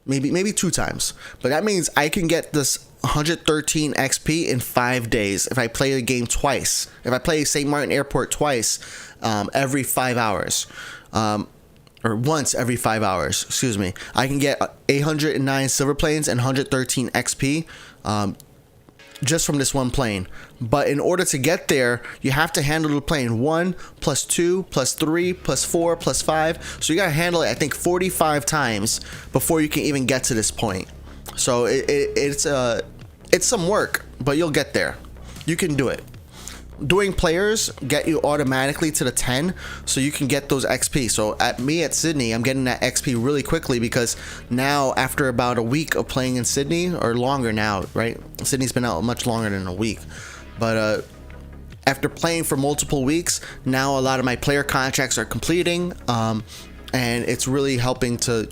maybe 2 times, but that means I can get this 113 XP in 5 days if I play the game twice. If I play St. Martin Airport twice, every 5 hours, or once every 5 hours, excuse me, I can get 809 silver planes and 113 XP just from this one plane. But in order to get there, you have to handle the plane 1 plus 2 plus 3 plus 4 plus 5. So you gotta handle it, I think, 45 times before you can even get to this point. So it's some work, but you'll get there. You can do it. Doing players get you automatically to the 10, so you can get those XP. So at Sydney, I'm getting that XP really quickly because now, after about a week of playing in Sydney, or longer now, right? Sydney's been out much longer than a week, but after playing for multiple weeks, now a lot of my player contracts are completing, and it's really helping to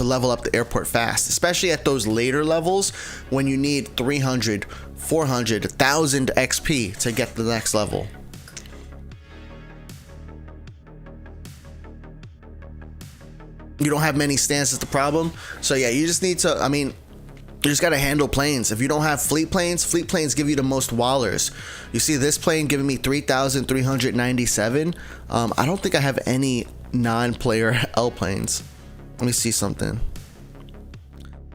level up the airport fast, especially at those later levels when you need 300, 400, 1000 XP to get the next level. You don't have many stands is the problem. So yeah, you just need to, you just got to handle planes. If you don't have fleet planes give you the most wallers. You see this plane giving me 3,397. I don't think I have any non-player L planes. Let me see something.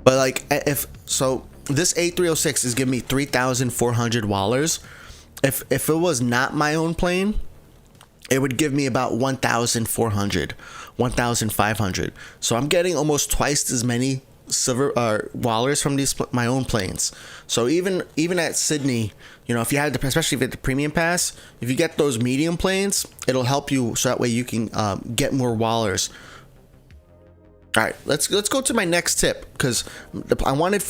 But like, if so, this A306 is giving me 3,400 wallers. If it was not my own plane, it would give me about 1,400, 1,500. So I'm getting almost twice as many silver wallers from these my own planes. So even at Sydney, you know, if you had especially if you had the premium pass, if you get those medium planes, it'll help you, so that way you can get more wallers. All right, let's go to my next tip, because I wanted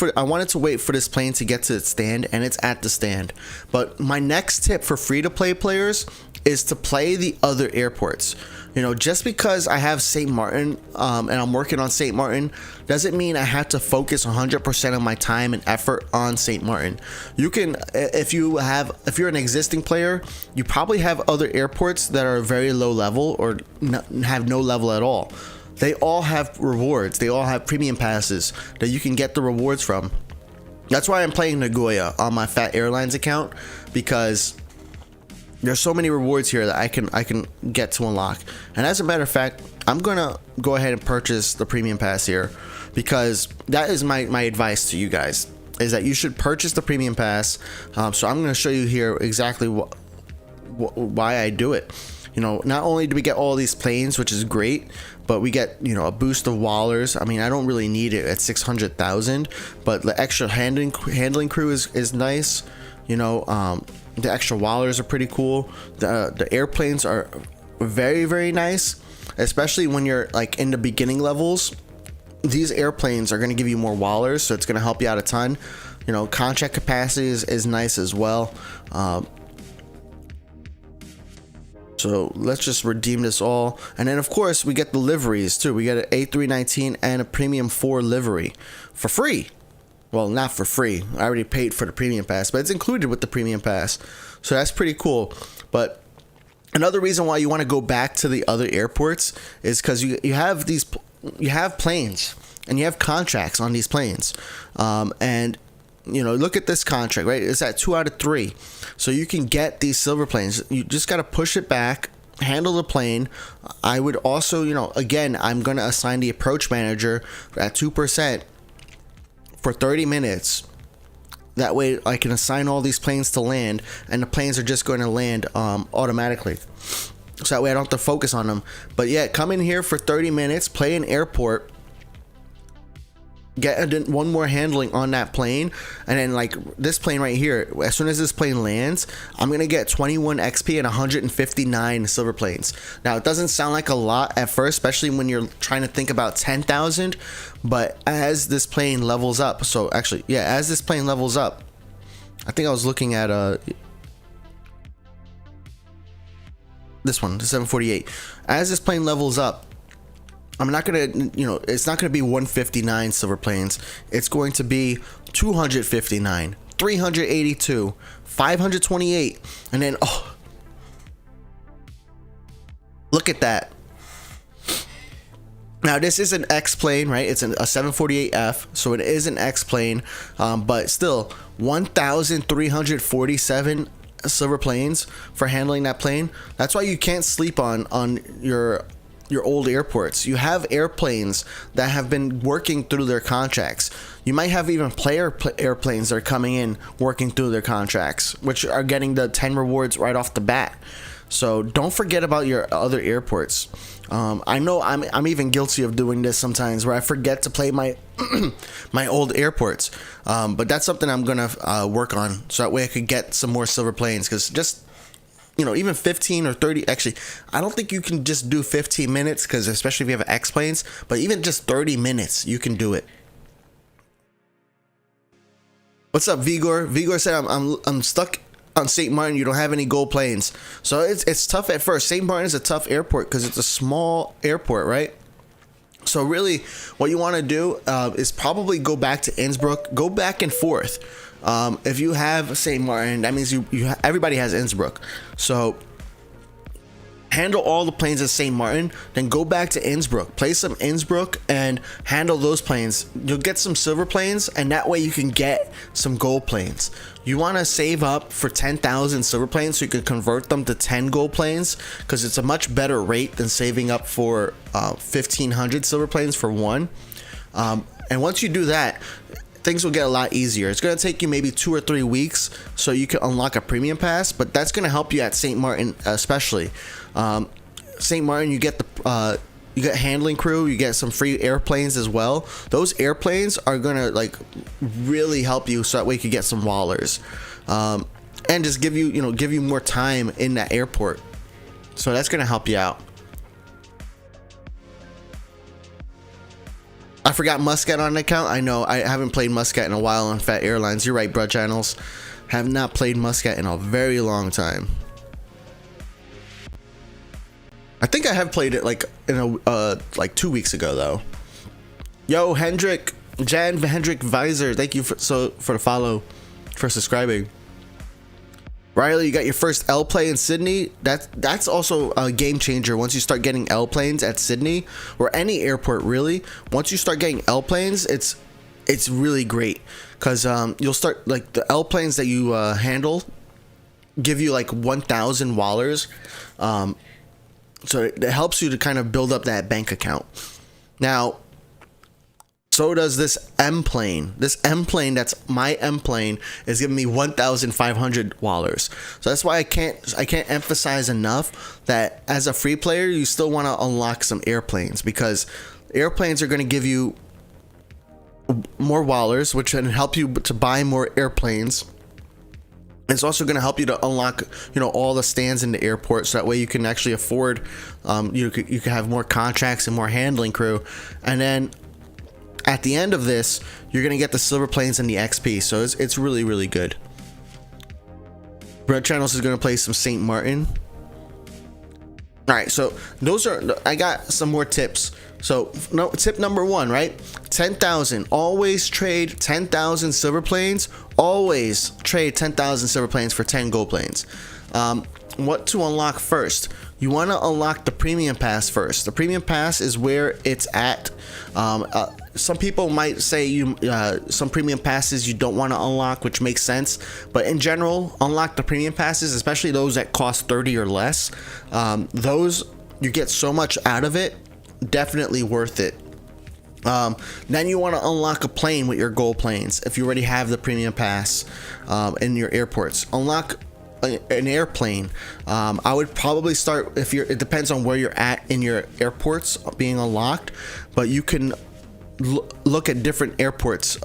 to wait for this plane to get to its stand, and it's at the stand. But my next tip for free-to-play players is to play the other airports. You know, just because I have St. Martin and I'm working on St. Martin doesn't mean I have to focus 100% of my time and effort on St. Martin. You can, if you're an existing player, you probably have other airports that are very low level or have no level at all. They all have rewards. They all have premium passes that you can get the rewards from. That's why I'm playing Nagoya on my Phat Airlines account, because there's so many rewards here that I can get to unlock. And as a matter of fact, I'm gonna go ahead and purchase the premium pass here, because that is my advice to you guys, is that you should purchase the premium pass. So I'm gonna show you here exactly why I do it. You know, not only do we get all these planes, which is great, but we get, you know, a boost of wallers. I mean, I don't really need it at 600,000, but the extra handling crew is nice. You know, the extra wallers are pretty cool. The airplanes are very, very nice, especially when you're like in the beginning levels. These airplanes are going to give you more wallers, so it's going to help you out a ton. You know, contract capacity is nice as well. So let's just redeem this all. And then of course we get the liveries too. We get an A319 and a Premium 4 livery for free. Well, not for free. I already paid for the premium pass, but it's included with the premium pass. So that's pretty cool. But another reason why you want to go back to the other airports is because you have planes and you have contracts on these planes. And you know, look at this contract, right? It's at 2 out of 3. So you can get these silver planes. You just got to push it back, handle the plane. I would also, you know, again, I'm going to assign the approach manager at 2% for 30 minutes. That way I can assign all these planes to land, and the planes are just going to land automatically. So that way I don't have to focus on them. But yeah, come in here for 30 minutes, play an airport, get one more handling on that plane, and then like this plane right here, as soon as this plane lands, I'm gonna get 21 XP and 159 silver planes. Now it doesn't sound like a lot at first, especially when you're trying to think about 10,000, but as this plane levels up, so actually yeah, as this plane levels up, I think I was looking at this one, the 748. As this plane levels up, I'm not gonna, it's not gonna be 159 silver planes. It's going to be 259, 382, 528, and then look at that. Now this is an X plane, right? It's a 748F, so it is an X plane, but still 1,347 silver planes for handling that plane. That's why you can't sleep on your old airports. You have airplanes that have been working through their contracts. You might have even airplanes that are coming in working through their contracts, which are getting the 10 rewards right off the bat. So don't forget about your other airports. I know I'm even guilty of doing this sometimes, where I forget to play my my old airports, but that's something I'm gonna work on, so that way I could get some more silver planes. Because just even 15 or 30, actually I don't think you can just do 15 minutes, because especially if you have X planes, but even just 30 minutes you can do it. What's up, Vigor? Vigor said I'm stuck on St. Martin. You don't have any gold planes, so it's tough at first. St. Martin is a tough airport because it's a small airport, right? So really what you want to do is probably go back to Innsbruck, go back and forth. If you have St. Martin, that means everybody has Innsbruck. So handle all the planes at St. Martin, then go back to Innsbruck, play some Innsbruck and handle those planes. You'll get some silver planes, and that way you can get some gold planes. You want to save up for 10,000 silver planes so you can convert them to 10 gold planes, because it's a much better rate than saving up for 1,500 silver planes for one. And once you do that, things will get a lot easier. It's going to take you maybe 2 or 3 weeks so you can unlock a premium pass, but that's going to help you at St. Martin especially. St. Martin, you get you get handling crew, you get some free airplanes as well. Those airplanes are going to like really help you, so that way you can get some wallers, and just give you more time in that airport. So that's going to help you out. I forgot Muscat on the account. I know I haven't played Muscat in a while on Phat Airlines. You're right, bro. Channels have not played Muscat in a very long time. I think I have played it like in like 2 weeks ago though. Yo, Jan Hendrick Visor, thank you for the follow, for subscribing. Riley, you got your first L play in Sydney. That's also a game changer. Once you start getting L planes at Sydney or any airport really, once you start getting L planes, it's really great, because you'll start like the L planes that you handle give you like 1,000 wallers. So it helps you to kind of build up that bank account. Now, so does this M plane. This M plane, that's my M plane, is giving me 1,500 wallers. So that's why I can't emphasize enough that as a free player, you still want to unlock some airplanes, because airplanes are going to give you more wallers, which can help you to buy more airplanes. It's also going to help you to unlock, all the stands in the airport, so that way you can actually afford, you can have more contracts and more handling crew. And then at the end of this, you're going to get the silver planes and the XP. So it's really, really good. Bread Channels is going to play some St. Martin. All right, so I got some more tips. So tip number 1, right? 10,000. Always trade 10,000 silver planes. Always trade 10,000 silver planes for 10 gold planes. What to unlock first? You want to unlock the premium pass first. The premium pass is where it's at. Some people might say some premium passes you don't want to unlock, which makes sense, but in general, unlock the premium passes, especially those that cost 30 or less. Those, you get so much out of it, definitely worth it. Then you want to unlock a plane with your gold planes. If you already have the premium pass in your airports, unlock an airplane. I would probably start, it depends on where you're at in your airports being unlocked, but you can look at different airports,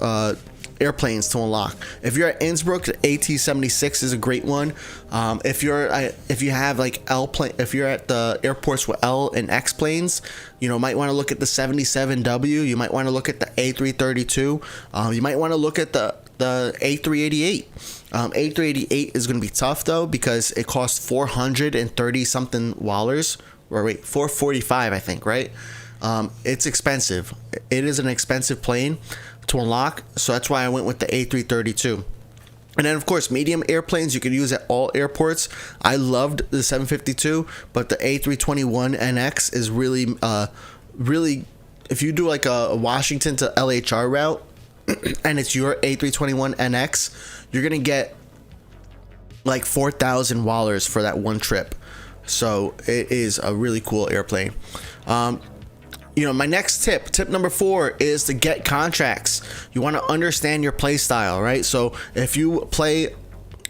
airplanes to unlock. If you're at Innsbruck, the AT-76 is a great one. If you have like L plane, if you're at the airports with L and X planes, you know, might want to look at the 77W. You might want to look at the A332. You might want to look at the A388. A388 is going to be tough though, because it costs $430 something dollars, or wait, $445 I think, right? It's expensive. It is an expensive plane to unlock, so that's why I went with the A332. And then of course, medium airplanes you can use at all airports. I loved the 752, but the A321NX is really really, if you do like a Washington to LHR route and it's your A321NX, you're gonna get like $4,000 for that one trip. So it is a really cool airplane. You know, my next tip number 4 is to get contracts. You want to understand your play style, right? So if you play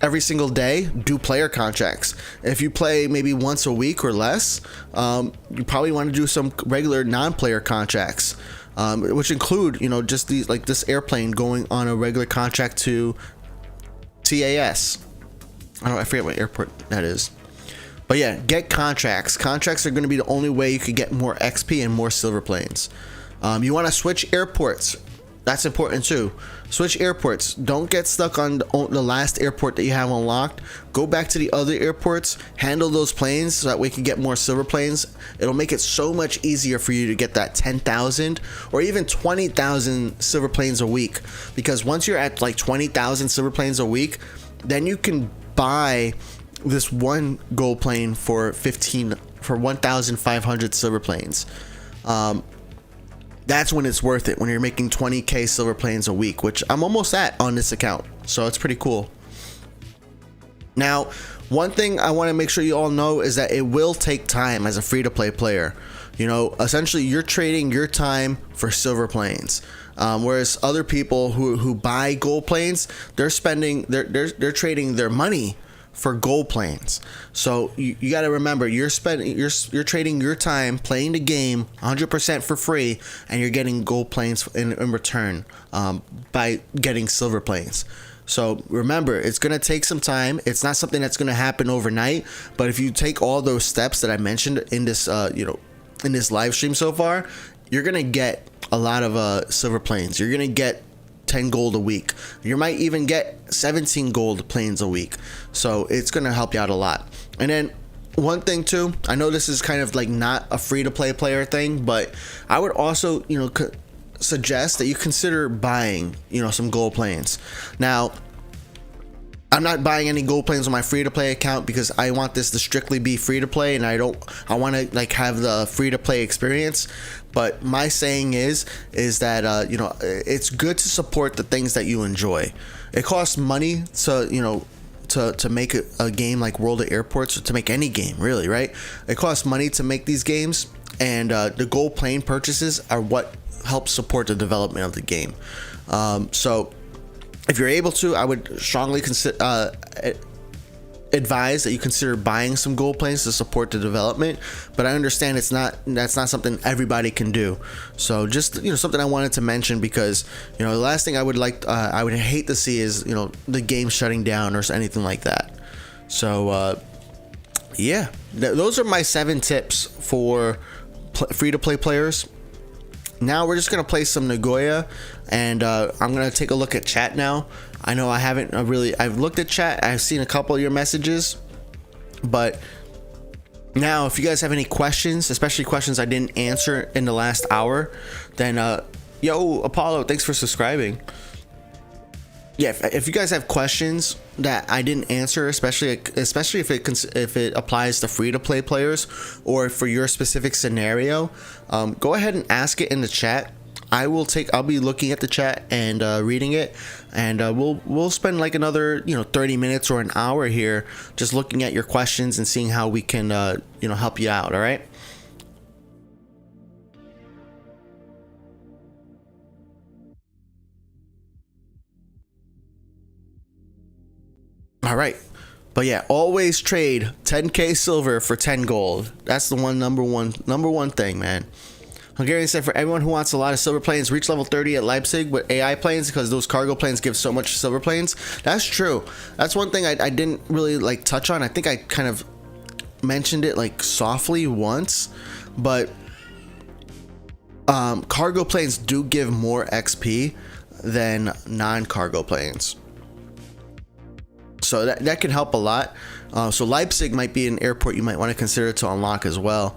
every single day, do player contracts. If you play maybe once a week or less, you probably want to do some regular non-player contracts, which include, you know, just these, like this airplane going on a regular contract to TAS. I forget what airport that is. But yeah, get contracts. Contracts are going to be the only way you could get more XP and more silver planes. You want to switch airports. That's important too. Switch airports. Don't get stuck on the last airport that you have unlocked. Go back to the other airports. Handle those planes so that way you can get more silver planes. It'll make it so much easier for you to get that 10,000 or even 20,000 silver planes a week. Because once you're at like 20,000 silver planes a week, then you can buy this one gold plane for 1,500 silver planes. That's when it's worth it, when you're making 20k silver planes a week, which I'm almost at on this account, so it's pretty cool. Now, one thing I want to make sure you all know is that it will take time as a free-to-play player. You know, essentially you're trading your time for silver planes. Whereas other people who buy gold planes, they're trading their money for gold planes. So you got to remember, you're trading your time playing the game 100% for free, and you're getting gold planes in return by getting silver planes. So remember, it's going to take some time. It's not something that's going to happen overnight, but if you take all those steps that I mentioned in this in this live stream so far, you're going to get a lot of silver planes. You're going to get 10 gold a week. You might even get 17 gold planes a week. So it's going to help you out a lot. And then one thing too, I know this is kind of like not a free to play player thing, but I would also, you know, suggest that you consider buying, you know, some gold planes. Now, I'm not buying any gold planes on my free to play account because I want this to strictly be free to play, and I want to like have the free to play experience. But my saying is that you know, it's good to support the things that you enjoy. It costs money to, you know, to make a game like World of Airports, or to make any game really, right? It costs money to make these games, and the gold plane purchases are what helps support the development of the game. So if you're able to, I would strongly advise that you consider buying some gold planes to support the development. But I understand that's not something everybody can do. So just, you know, something I wanted to mention, because, you know, the last thing I would hate to see is, you know, the game shutting down or anything like that. So yeah, those are my 7 tips for free to play players. Now we're just gonna play some Nagoya, and I'm gonna take a look at chat now. I know I haven't I've looked at chat. I've seen a couple of your messages, but now if you guys have any questions, especially questions I didn't answer in the last hour, then yo Apollo, thanks for subscribing. Yeah, if you guys have questions that I didn't answer, especially if it applies to free to play players or for your specific scenario, go ahead and ask it in the chat. I'll be looking at the chat and reading it, and we'll spend like another 30 minutes or an hour here just looking at your questions and seeing how we can help you out. All right. All right. But yeah, always trade 10k silver for 10 gold. That's the number one thing, man. Hungarian said, for everyone who wants a lot of silver planes, reach level 30 at Leipzig with AI planes because those cargo planes give so much silver planes. That's true. That's one thing I didn't really like touch on. I think I kind of mentioned it like softly once, but cargo planes do give more XP than non-cargo planes. So that can help a lot. So Leipzig might be an airport you might want to consider to unlock as well.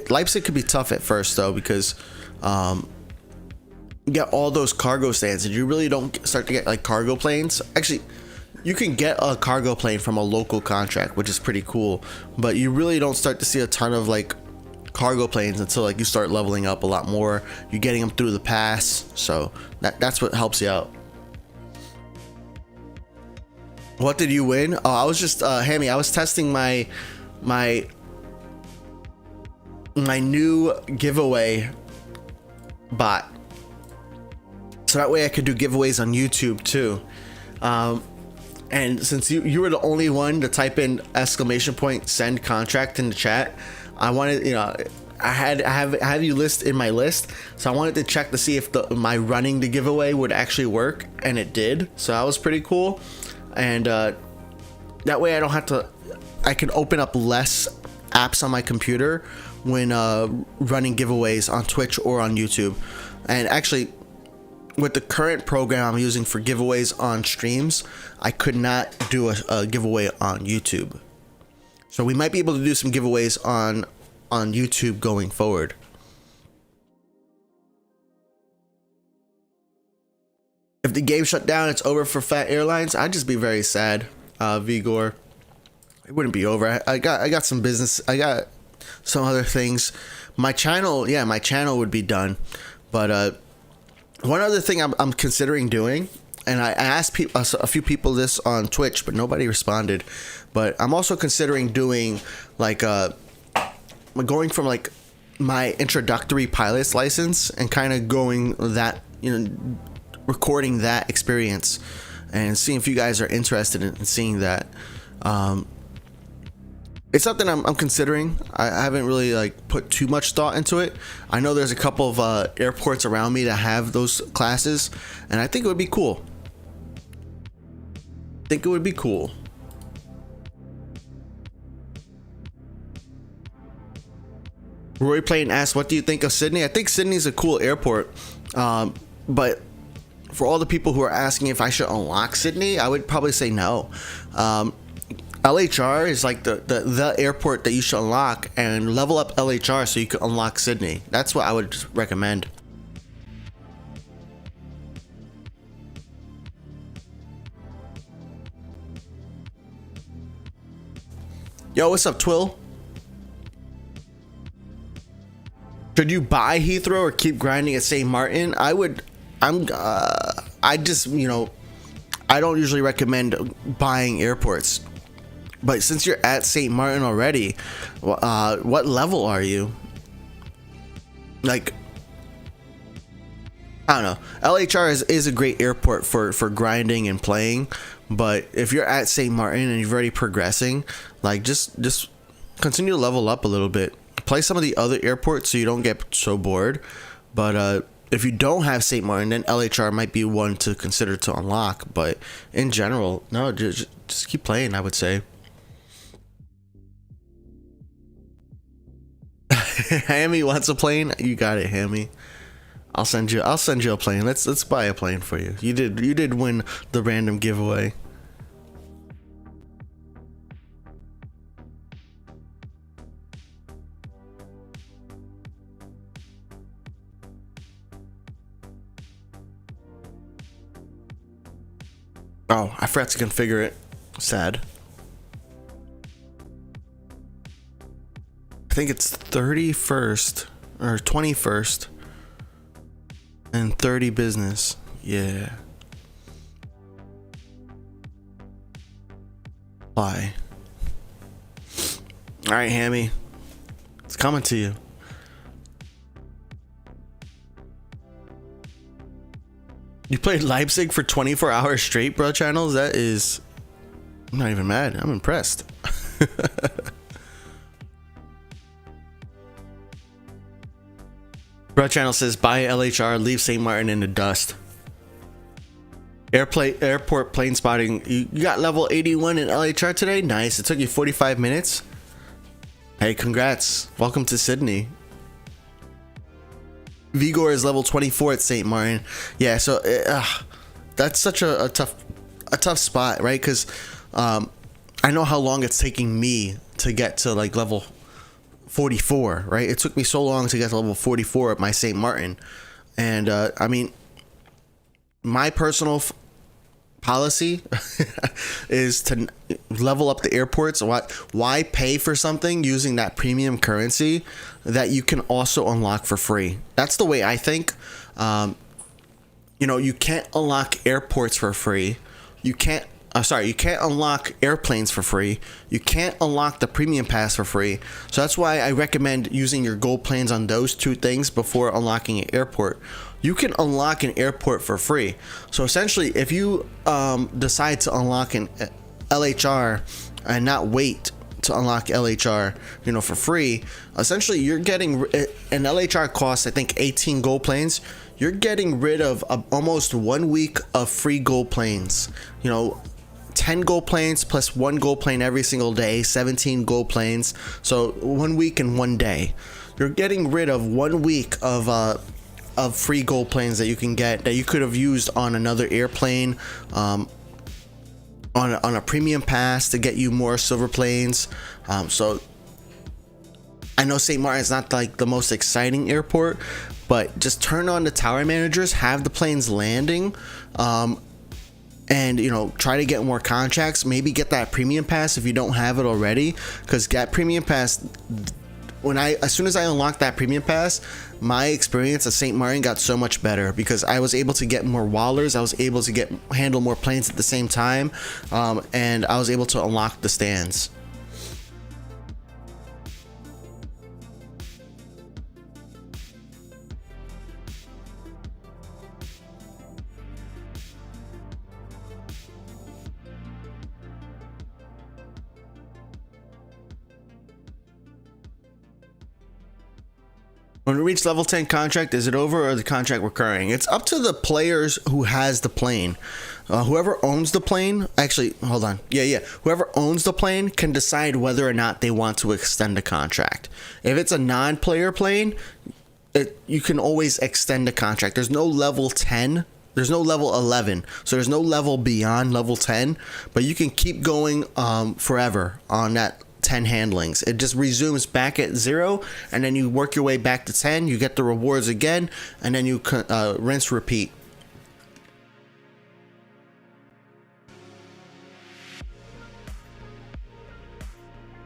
Leipzig could be tough at first though, because you get all those cargo stands and you really don't start to get like cargo planes. Actually, you can get a cargo plane from a local contract, which is pretty cool, but you really don't start to see a ton of like cargo planes until like you start leveling up a lot more. You're getting them through the pass, so that's what helps you out. What did you win? Oh, I was just Hammy, I was testing my new giveaway bot, so that way I could do giveaways on YouTube too. And since you were the only one to type in !send contract in the chat, I wanted, you know, I have you list in my list, so I wanted to check to see if my running the giveaway would actually work, and it did. So that was pretty cool. And that way I don't have to, I can open up less apps on my computer when running giveaways on Twitch or on YouTube. And actually, with the current program I'm using for giveaways on streams, I could not do a giveaway on YouTube. So we might be able to do some giveaways on YouTube going forward. If the game shut down, it's over for Phat Airlines. I'd just be very sad, Vigor. It wouldn't be over. I got some business. I got some other things. My channel would be done. But one other thing I'm considering doing, and I asked a few people this on Twitch, but nobody responded. But I'm also considering doing like going from like my introductory pilot's license and kind of going that, you know, recording that experience and seeing if you guys are interested in seeing that. It's something I'm considering. I haven't really like put too much thought into it. I know there's a couple of airports around me that have those classes, and I think it would be cool. Roy Plain asked, what do you think of Sydney? I think Sydney's a cool airport, but for all the people who are asking if I should unlock Sydney, I would probably say no. LHR is like the airport that you should unlock, and level up LHR so you can unlock Sydney. That's what I would recommend. Yo, what's up, Twill? Should you buy Heathrow or keep grinding at St. Martin? I just, you know, I don't usually recommend buying airports, but since you're at St. Martin already, what level are you? Like, I don't know. LHR is a great airport for grinding and playing, but if you're at St. Martin and you're already progressing, like just continue to level up a little bit. Play some of the other airports so you don't get so bored. But if you don't have St. Martin, then LHR might be one to consider to unlock. But in general, no, just keep playing, I would say. Hammy wants a plane. You got it, Hammy. I'll send you a plane. Let's buy a plane for you. You did win the random giveaway. Oh, I forgot to configure it. Sad. I think it's 31st or 21st and 30 business. Yeah. Why? All right, Hammy. It's coming to you. You played Leipzig for 24 hours straight, bro, channels? That is... I'm not even mad. I'm impressed. Red Channel says buy LHR, leave St. Martin in the dust. Airport plane spotting. You got level 81 in LHR today? Nice. It took you 45 minutes. Hey, congrats. Welcome to Sydney. Vigor is level 24 at St. Martin. Yeah, so that's such a tough spot, right? Because I know how long it's taking me to get to like level 44, right? It took me so long to get to level 44 at my St. Martin. And I mean, my personal policy is to level up the airports. Why pay for something using that premium currency that you can also unlock for free? That's the way I think. You know, you can't unlock airports for free. You can't unlock airplanes for free. You can't unlock the premium pass for free. So that's why I recommend using your gold planes on those two things before unlocking an airport. You can unlock an airport for free. So essentially, if you decide to unlock an LHR and not wait to unlock LHR, you know, for free, essentially you're getting an LHR costs, I think, 18 gold planes. You're getting rid of almost 1 week of free gold planes. You know, 10 gold planes plus 1 gold plane every single day, 17 gold planes. So 1 week and 1 day. You're getting rid of 1 week of free gold planes that you can get that you could have used on another airplane, on a premium pass to get you more silver planes. So I know St. Martin's not like the most exciting airport, but just turn on the tower managers, have the planes landing, and you know, try to get more contracts. Maybe get that premium pass if you don't have it already, because that premium pass, as soon as I unlocked that premium pass, my experience at St. Martin got so much better because I was able to get more wallers. I was able to handle more planes at the same time, and I was able to unlock the stands. When we reach level 10 contract, is it over or the contract recurring? It's up to the players who has the plane. Whoever owns the plane, actually, hold on. Yeah. Whoever owns the plane can decide whether or not they want to extend the contract. If it's a non-player plane, you can always extend the contract. There's no level 10. There's no level 11. So there's no level beyond level 10. But you can keep going forever on that 10 handlings. It just resumes back at 0, and then you work your way back to 10. You get the rewards again, and then you rinse repeat.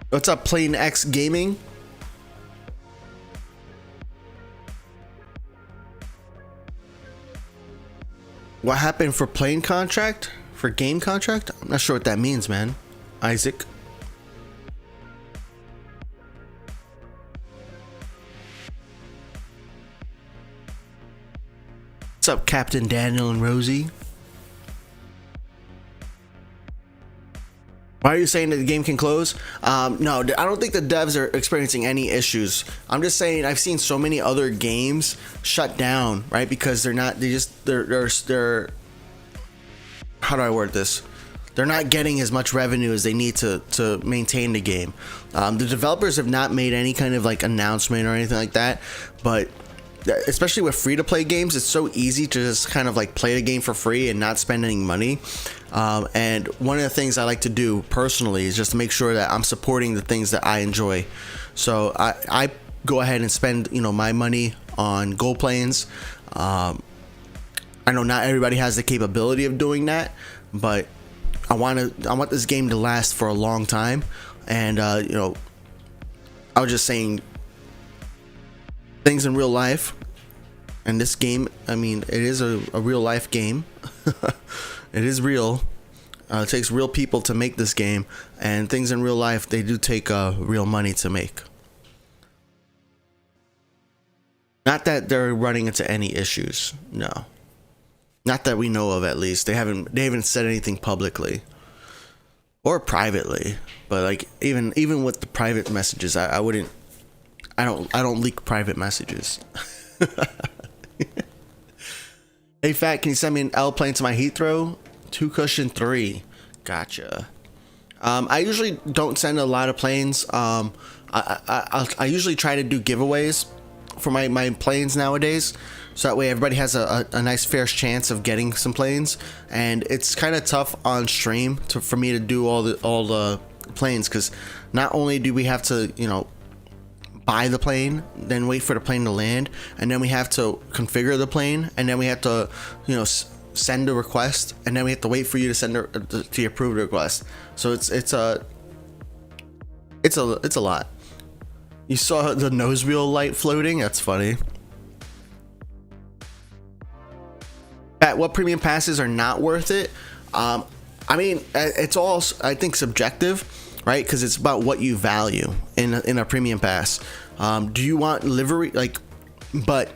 What's up, Plane X Gaming? What happened for plane contract? For game contract? I'm not sure what that means, man. Isaac. What's up, Captain Daniel and Rosie? Why are you saying that the game can close? No, I don't think the devs are experiencing any issues. I'm just saying I've seen so many other games shut down, right? Because they're how do I word this? They're not getting as much revenue as they need to maintain the game. The developers have not made any kind of like announcement or anything like that, but especially with free-to-play games, it's so easy to just kind of like play the game for free and not spend any money. And one of the things I like to do personally is just to make sure that I'm supporting the things that I enjoy. So I go ahead and spend, you know, my money on gold planes. I know not everybody has the capability of doing that, but I want this game to last for a long time. And you know, I was just saying, things in real life, and this game, I mean, it is a real life game. It is real. It takes real people to make this game, and things in real life, they do take real money to make. Not that they're running into any issues, no. Not that we know of, at least. They haven't said anything publicly or privately, but like even with the private messages, I don't leak private messages. Hey Phat, can you send me an L plane to my Heathrow? 2 cushion 3. Gotcha. I usually don't send a lot of planes. I usually try to do giveaways for my planes nowadays, so that way everybody has a nice fair chance of getting some planes. And it's kind of tough on stream for me to do all the planes, because not only do we have to, you know, buy the plane, then wait for the plane to land, and then we have to configure the plane, and then we have to, you know, send a request, and then we have to wait for you to send to approve the request. So it's a lot. You saw the nose wheel light floating? That's funny. At what premium passes are not worth it? I mean, it's all, I think, subjective, right? Because it's about what you value in a premium pass. Do you want livery? But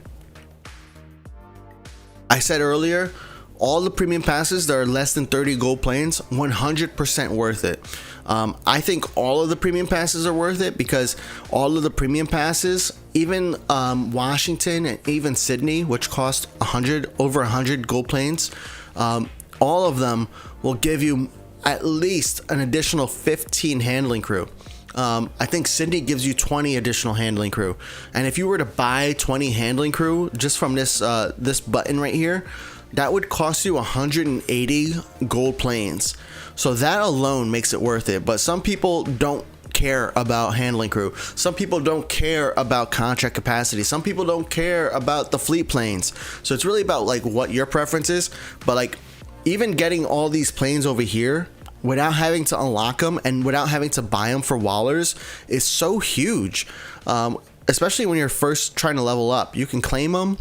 I said earlier, all the premium passes that are less than 30 gold planes, 100% worth it. I think all of the premium passes are worth it, because all of the premium passes, even Washington and even Sydney, which cost over 100 gold planes, all of them will give you at least an additional 15 handling crew. I think Sydney gives you 20 additional handling crew, and if you were to buy 20 handling crew just from this button right here, that would cost you 180 gold planes. So that alone makes it worth it. But some people don't care about handling crew. Some people don't care about contract capacity. Some people don't care about the fleet planes. So it's really about like what your preference is. But like, even getting all these planes over here without having to unlock them and without having to buy them for wallers is so huge. Especially when you're first trying to level up. You can claim them,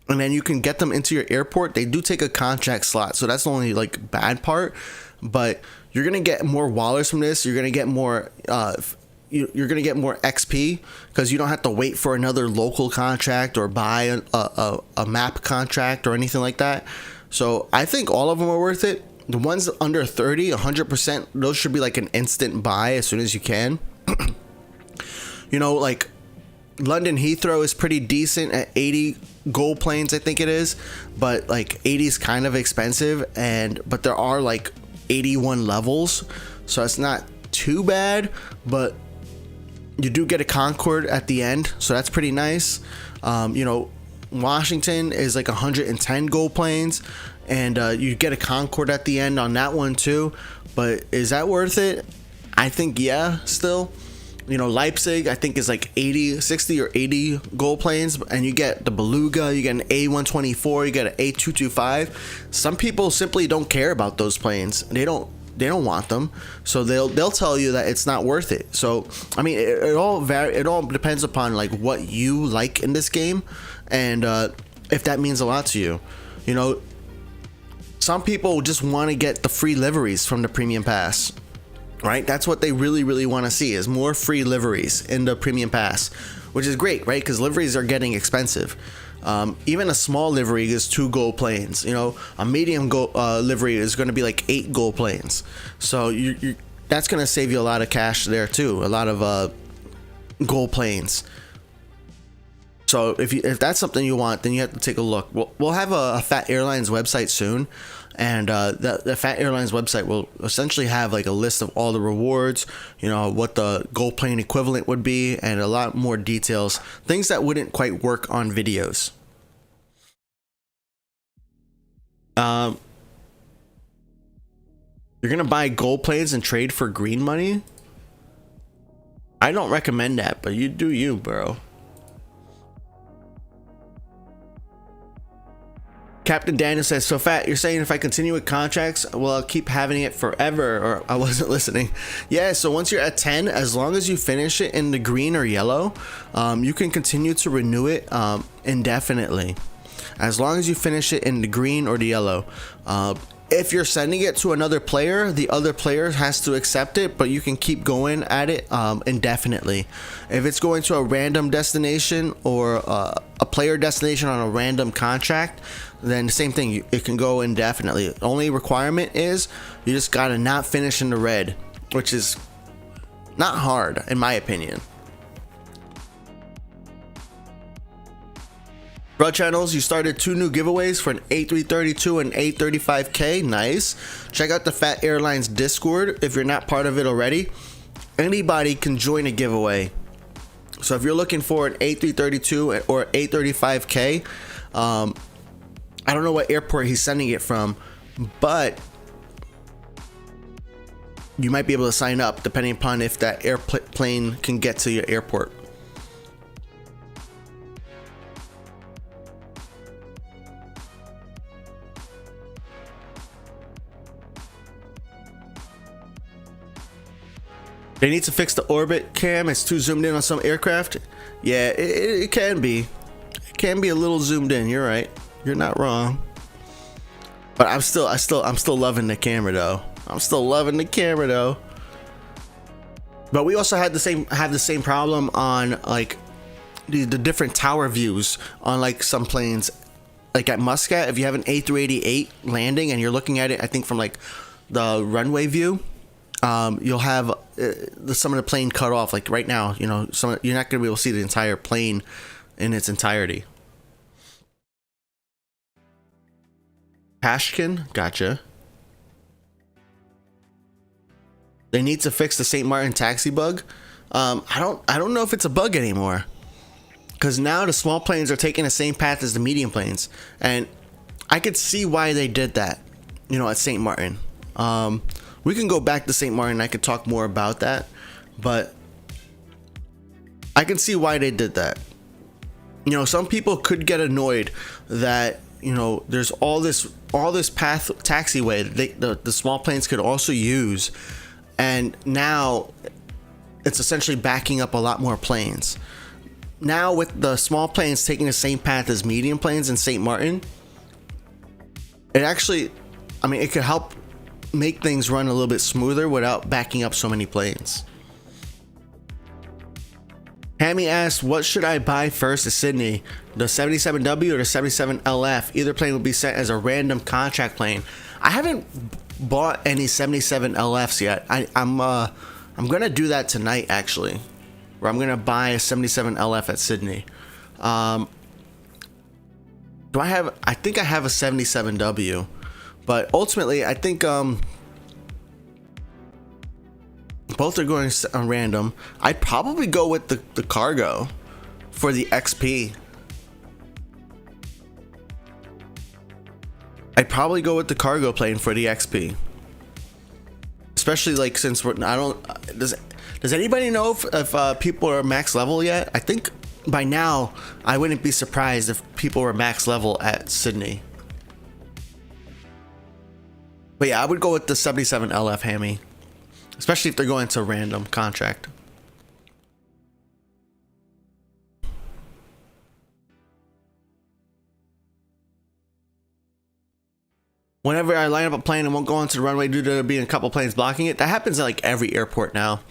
and then you can get them into your airport. They do take a contract slot, so that's the only like bad part. But you're gonna get more wallers from this. You're gonna get more. You're gonna get more XP, because you don't have to wait for another local contract or buy a map contract or anything like that. So I think all of them are worth it. The ones under 30, 100%, those should be like an instant buy as soon as you can. You know, like London Heathrow is pretty decent at 80 gold planes, I think it is, but like 80 is kind of expensive, but there are like 81 levels, so it's not too bad. But you do get a Concorde at the end, so that's pretty nice. You know, Washington is like 110 gold planes, and you get a Concorde at the end on that one too. But is that worth it? I think yeah, still. You know, Leipzig, I think, is like 60 or 80 gold planes, and you get the Beluga, you get an A124, you get an A225. Some people simply don't care about those planes. They don't want them, so they'll tell you that it's not worth it. So I mean, it all depends upon like what you like in this game, and if that means a lot to you. You know, some people just want to get the free liveries from the premium pass. Right, that's what they really want to see, is more free liveries in the premium pass, which is great, right? Because liveries are getting expensive. Even a small livery is 2 gold planes. You know, a medium livery is going to be like 8 gold planes. So that's going to save you a lot of cash there too, a lot of gold planes. So if that's something you want, then you have to take a look. We'll have a Phat Airlines website soon, and the Phat Airlines website will essentially have like a list of all the rewards, you know, what the gold plane equivalent would be, and a lot more details, things that wouldn't quite work on videos. You're gonna buy gold planes and trade for green money? I don't recommend that, but you do you, bro. Captain Daniel says, so Phat, you're saying if I continue with contracts, well, I'll keep having it forever? Or I wasn't listening. Yeah, so once you're at 10, as long as you finish it in the green or yellow, you can continue to renew it indefinitely. As long as you finish it in the green or the yellow. If you're sending it to another player, the other player has to accept it, but you can keep going at it indefinitely. If it's going to a random destination or a player destination on a random contract, then the same thing, it can go indefinitely. The only requirement is you just gotta not finish in the red, which is not hard in my opinion. Bro channels, you started 2 new giveaways for an A332 and A35K. Nice. Check out the Phat Airlines Discord if you're not part of it already. Anybody can join a giveaway. So if you're looking for an A332 or A35K, I don't know what airport he's sending it from, but you might be able to sign up depending upon if that airplane can get to your airport. They need to fix the orbit cam. It's too zoomed in on some aircraft. Yeah, it can be. It can be a little zoomed in. You're right. You're not wrong. But I'm still loving the camera though. I'm still loving the camera though. But we also had the same problem on like the different tower views on like some planes. Like at Muscat, if you have an A388 landing and you're looking at it, I think from like the runway view, you'll have some of the plane cut off. Like right now, you know, you're not going to be able to see the entire plane in its entirety. Pashkin, gotcha. They need to fix the St. Martin taxi bug. I don't know if it's a bug anymore, because now the small planes are taking the same path as the medium planes, and I could see why they did that. You know, at St. Martin. We can go back to St. Martin. I could talk more about that, but I can see why they did that. You know, some people could get annoyed that, you know, there's all this path taxiway the small planes could also use, and now it's essentially backing up a lot more planes. Now with the small planes taking the same path as medium planes in St. Martin, it actually, I mean, it could help make things run a little bit smoother without backing up so many planes. Hammy asked, what should I buy first to Sydney? The 77W or the 77LF? Either plane will be sent as a random contract plane. I haven't bought any 77LFs yet. I'm gonna do that tonight actually, where I'm gonna buy a 77LF at Sydney. I think I have a 77W, but ultimately I think both are going on random. I'd probably go with the cargo for the XP. I'd probably go with the cargo plane for the XP, especially like since does anybody know if people are max level yet? I think by now I wouldn't be surprised if people were max level at Sydney. But yeah, I would go with the 77LF Hammy, especially if they're going to random contract. Whenever I line up a plane and won't go onto the runway due to there being a couple planes blocking it, that happens at like every airport now,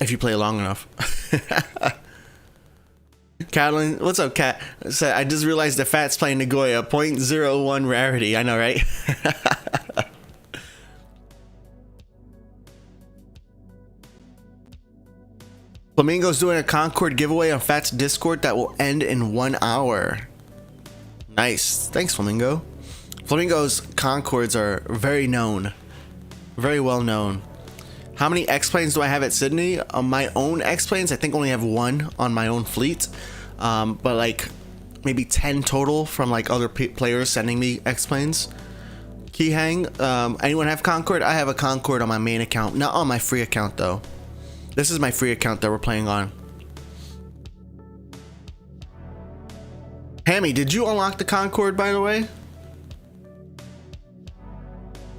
if you play long enough. Catalin, what's up, Cat? So I just realized the Phat's playing Nagoya, 0.01 rarity. I know, right? Flamingo's doing a Concorde giveaway on Phat's Discord that will end in 1 hour. Nice. Thanks, Flamingo. Flamingo's Concordes are very known. Very well known. How many X-Planes do I have at Sydney? My own X-Planes, I think only have 1 on my own fleet. But like maybe 10 total from like other players sending me X-Planes. Keyhang, anyone have Concorde? I have a Concorde on my main account. Not on my free account though. This is my free account that we're playing on. Hammy, did you unlock the Concorde, by the way?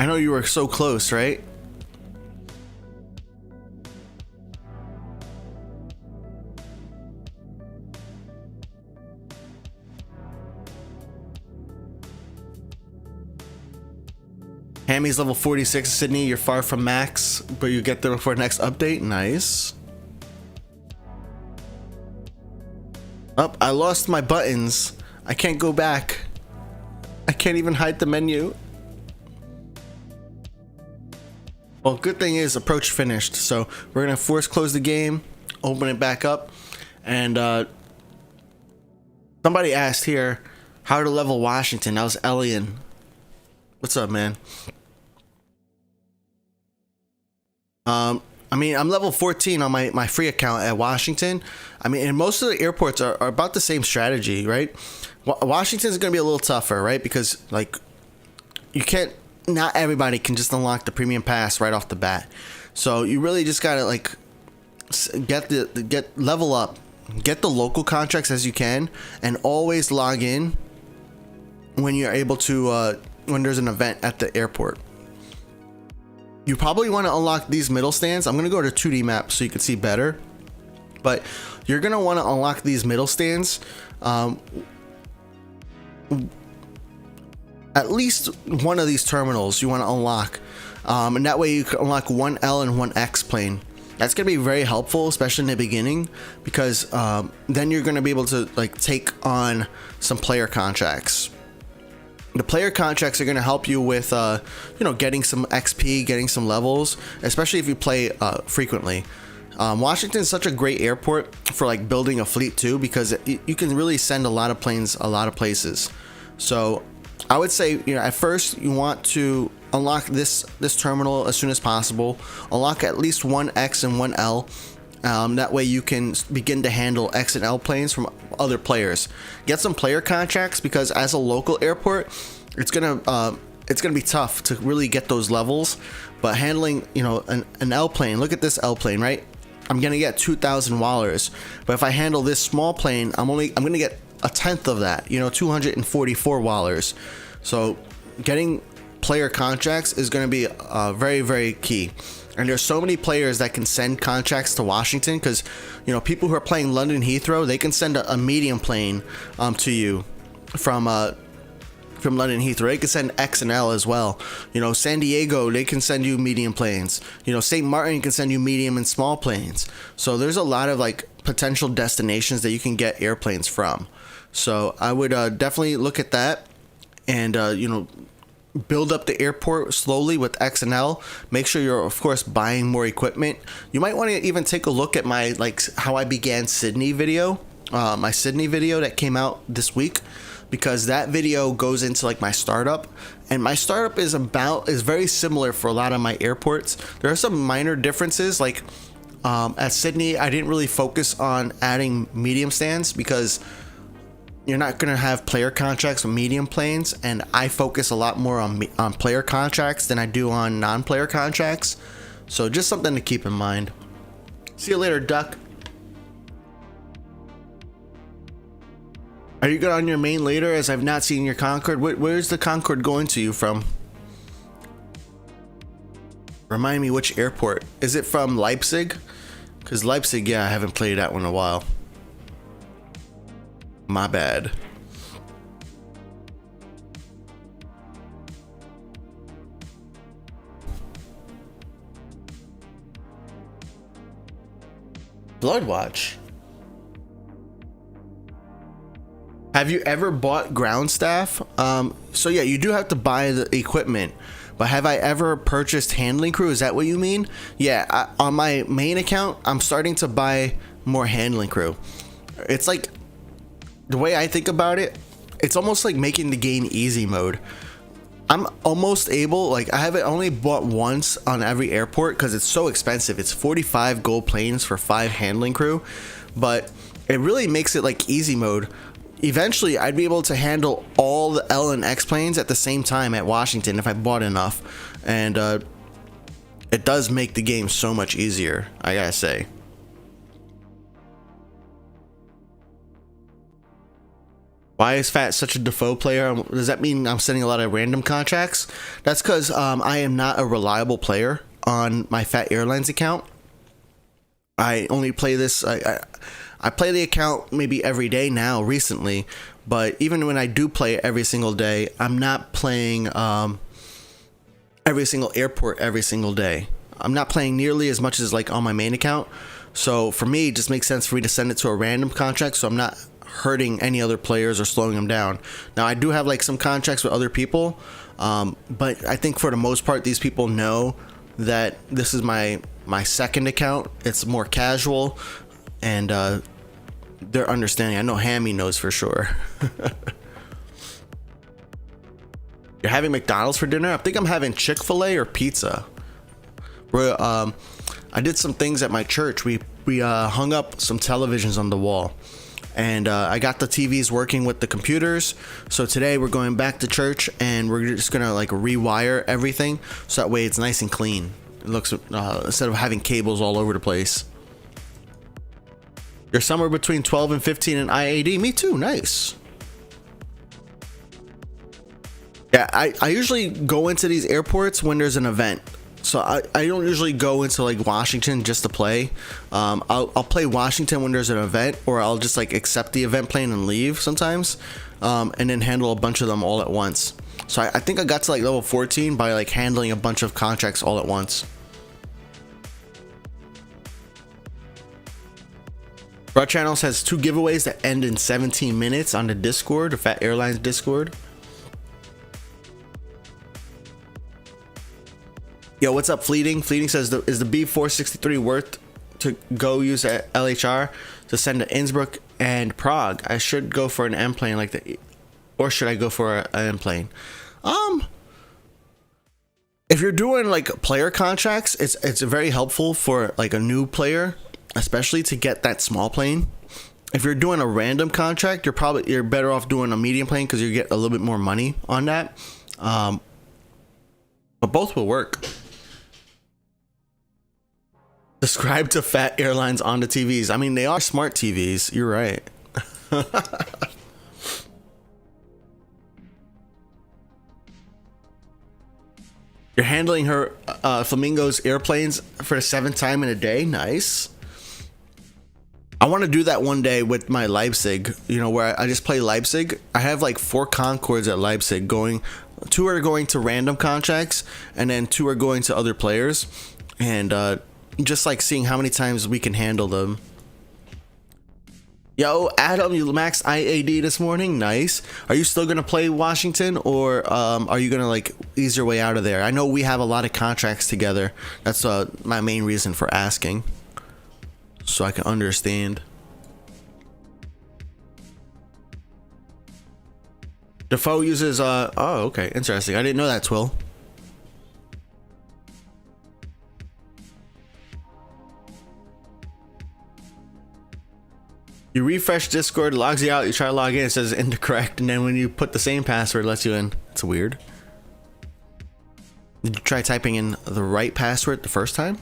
I know you were so close, right? Hammy's level 46, Sydney. You're far from max, but you get there before next update. Nice. Oh, I lost my buttons. I can't go back. I can't even hide the menu. Well, good thing is approach finished, so we're gonna force close the game, open it back up, and Somebody asked here how to level Washington. That was Elian. What's up, man? I mean, I'm level 14 on my free account at Washington. I mean, and most of the airports are about the same strategy, right? Washington's going to be a little tougher, right? Because, like, you can't, not everybody can just unlock the premium pass right off the bat. So you really just got to, like, get level up, get the local contracts as you can, and always log in when you're able to, when there's an event at the airport. You probably want to unlock these middle stands. I'm going to go to 2D map so you can see better. But you're going to want to unlock these middle stands. At least one of these terminals you want to unlock. And that way you can unlock one L and one X plane. That's going to be very helpful, especially in the beginning. Because then you're going to be able to like take on some player contracts. The player contracts are going to help you with, you know, getting some XP, getting some levels, especially if you play frequently. Washington is such a great airport for like building a fleet too, because you can really send a lot of planes a lot of places. So I would say, you know, at first you want to unlock this terminal as soon as possible. Unlock at least one X and one L. That way you can begin to handle X and L planes from other players. Get some player contracts, because as a local airport, it's gonna be tough to really get those levels. But handling, you know, an L plane, look at this L plane, right? I'm gonna get 2,000 wallers, but if I handle this small plane, I'm gonna get a tenth of that, you know, 244 wallers. So getting player contracts is gonna be very, very key. And there's so many players that can send contracts to Washington, because, you know, people who are playing London Heathrow, they can send a medium plane to you from London Heathrow. They can send X and L as well. You know, San Diego, they can send you medium planes. You know, St. Martin can send you medium and small planes. So there's a lot of like potential destinations that you can get airplanes from. So I would definitely look at that, and you know, build up the airport slowly with X and L. Make sure you're, of course, buying more equipment. You might want to even take a look at my like how I began Sydney video, my Sydney video that came out this week, because that video goes into like my startup, and my startup is very similar for a lot of my airports. There are some minor differences, like at Sydney I didn't really focus on adding medium stands, because you're not going to have player contracts with medium planes, and I focus a lot more on player contracts than I do on non-player contracts. So just something to keep in mind. See you later, Duck. Are you good on your main later, as I've not seen your Concorde? Where's the Concorde going to you from? Remind me which airport. Is it from Leipzig? Because Leipzig, yeah, I haven't played that one in a while. My bad. Bloodwatch. Have you ever bought ground staff? So yeah, you do have to buy the equipment. But have I ever purchased handling crew? Is that what you mean? Yeah, on my main account, I'm starting to buy more handling crew. It's like, the way I think about it, it's almost like making the game easy mode. I'm almost able, like, I haven't only bought once on every airport because it's so expensive. It's 45 gold planes for 5 handling crew, but it really makes it like easy mode. Eventually, I'd be able to handle all the L and X planes at the same time at Washington if I bought enough, and it does make the game so much easier, I gotta say. Why is Phat such a default player? Does that mean I'm sending a lot of random contracts? That's because I am not a reliable player on my Phat Airlines account. I only play this, I play the account maybe every day now recently, but even when I do play it every single day, I'm not playing every single airport every single day. I'm not playing nearly as much as like on my main account. So for me, it just makes sense for me to send it to a random contract, so I'm not hurting any other players or slowing them down. Now I do have like some contracts with other people, but I think for the most part these people know that this is my second account. It's more casual, and their understanding. I know Hammy knows for sure. You're having McDonald's for dinner? I think I'm having Chick-fil-A or pizza. I did some things at my church. We hung up some televisions on the wall, and I got the TVs working with the computers. So today we're going back to church, and we're just gonna like rewire everything so that way it's nice and clean. It looks instead of having cables all over the place. You're somewhere between 12 and 15 in IAD. Me too. Nice. Yeah, I usually go into these airports when there's an event. So I don't usually go into like Washington just to play. I'll play Washington when there's an event, or I'll just like accept the event plane and leave sometimes, and then handle a bunch of them all at once. So I think I got to like level 14 by like handling a bunch of contracts all at once. Broad Channels has 2 giveaways that end in 17 minutes on the Discord, the Phat Airlines Discord. Yo, what's up, Fleeting? Fleeting says, is the B463 worth to go use at LHR to send to Innsbruck and Prague? I should go for an M plane like that, or should I go for an M plane? If you're doing like player contracts, it's very helpful for like a new player, especially to get that small plane. If you're doing a random contract, you're better off doing a medium plane because you get a little bit more money on that. But both will work. Subscribe to Phat Airlines on the TVs. I mean, they are smart TVs. You're right. You're handling her Flamingo's airplanes for the 7th time in a day. Nice. I want to do that one day with my Leipzig, you know, where I just play Leipzig. I have like 4 Concords at Leipzig going. 2 are going to random contracts, and then 2 are going to other players. And just like seeing how many times we can handle them. Yo, Adam, you maxed IAD this morning. Nice. Are you still gonna play Washington, or are you gonna like ease your way out of there? I know we have a lot of contracts together. That's my main reason for asking, so I can understand. Defoe uses oh, okay, interesting. I didn't know that, Twill. You refresh Discord, logs you out, you try to log in, it says incorrect, and then when you put the same password, it lets you in. It's weird. Did you try typing in the right password the first time?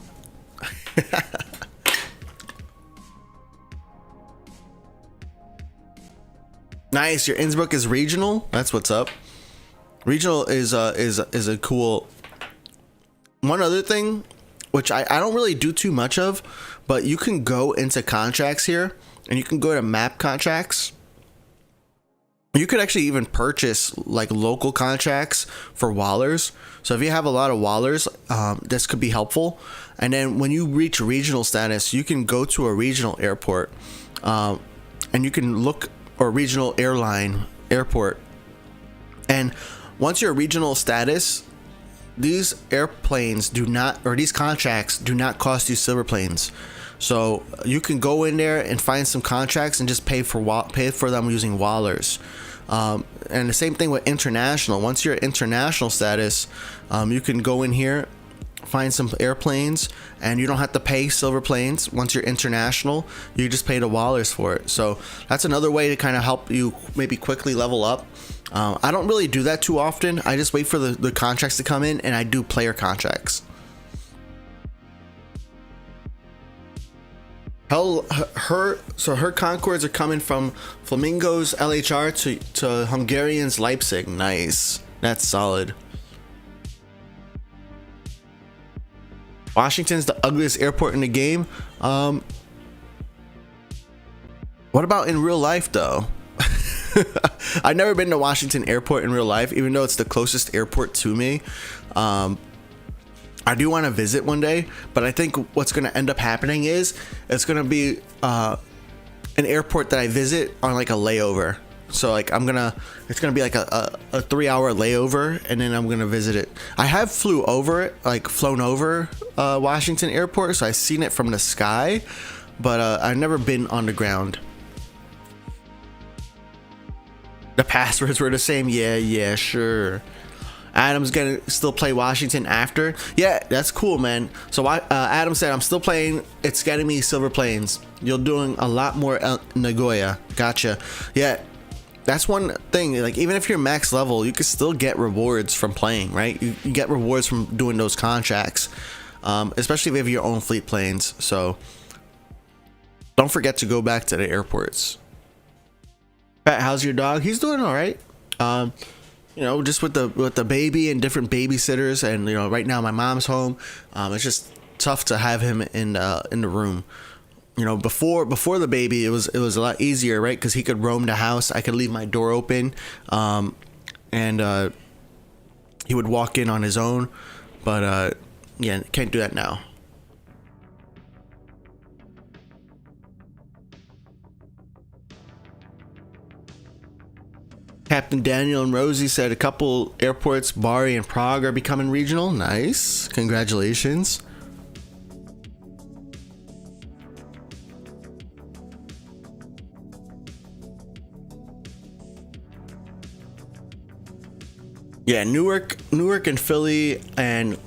Nice, your Innsbruck is regional. That's what's up. Regional is a cool. One other thing, which I don't really do too much of, but you can go into contracts here, and you can go to map contracts. You could actually even purchase like local contracts for Wallers. So if you have a lot of Wallers, this could be helpful. And then when you reach regional status, you can go to a regional airport, and you can look, or regional airline airport. And once you're regional status, these airplanes do not, or these contracts do not cost you silver planes. So you can go in there and find some contracts and just pay for them using Wallers. And the same thing with international. Once you're international status, you can go in here, find some airplanes, and you don't have to pay silver planes. Once you're international, you just pay the Wallers for it. So that's another way to kind of help you maybe quickly level up. I don't really do that too often. I just wait for the contracts to come in, and I do player contracts. Her Concords are coming from Flamingo's LHR to Hungarian's Leipzig. Nice. That's solid. Washington's the ugliest airport in the game. What about in real life though? I've never been to Washington Airport in real life, even though it's the closest airport to me. I do want to visit one day, but I think what's going to end up happening is it's going to be an airport that I visit on like a layover. So like it's going to be like a 3-hour layover, and then I'm going to visit it. I have flown over Washington Airport, so I've seen it from the sky, but I've never been on the ground. The passwords were the same. Yeah, sure. Adam's gonna still play Washington after. Yeah, that's cool, man. So Adam said, I'm still playing. It's getting me silver planes. You're doing a lot more Nagoya. Gotcha. Yeah, that's one thing. Like, even if you're max level, you can still get rewards from playing, right? You get rewards from doing those contracts, especially if you have your own fleet planes. So don't forget to go back to the airports. Pat, how's your dog? He's doing all right. You know, just with the baby and different babysitters, and you know, right now my mom's home. It's just tough to have him in the room. You know, before the baby, it was a lot easier, right? Because he could roam the house. I could leave my door open, and he would walk in on his own. But yeah, can't do that now. Captain Daniel and Rosie said a couple airports, Bari and Prague, are becoming regional. Nice. Congratulations. Yeah, Newark and Philly and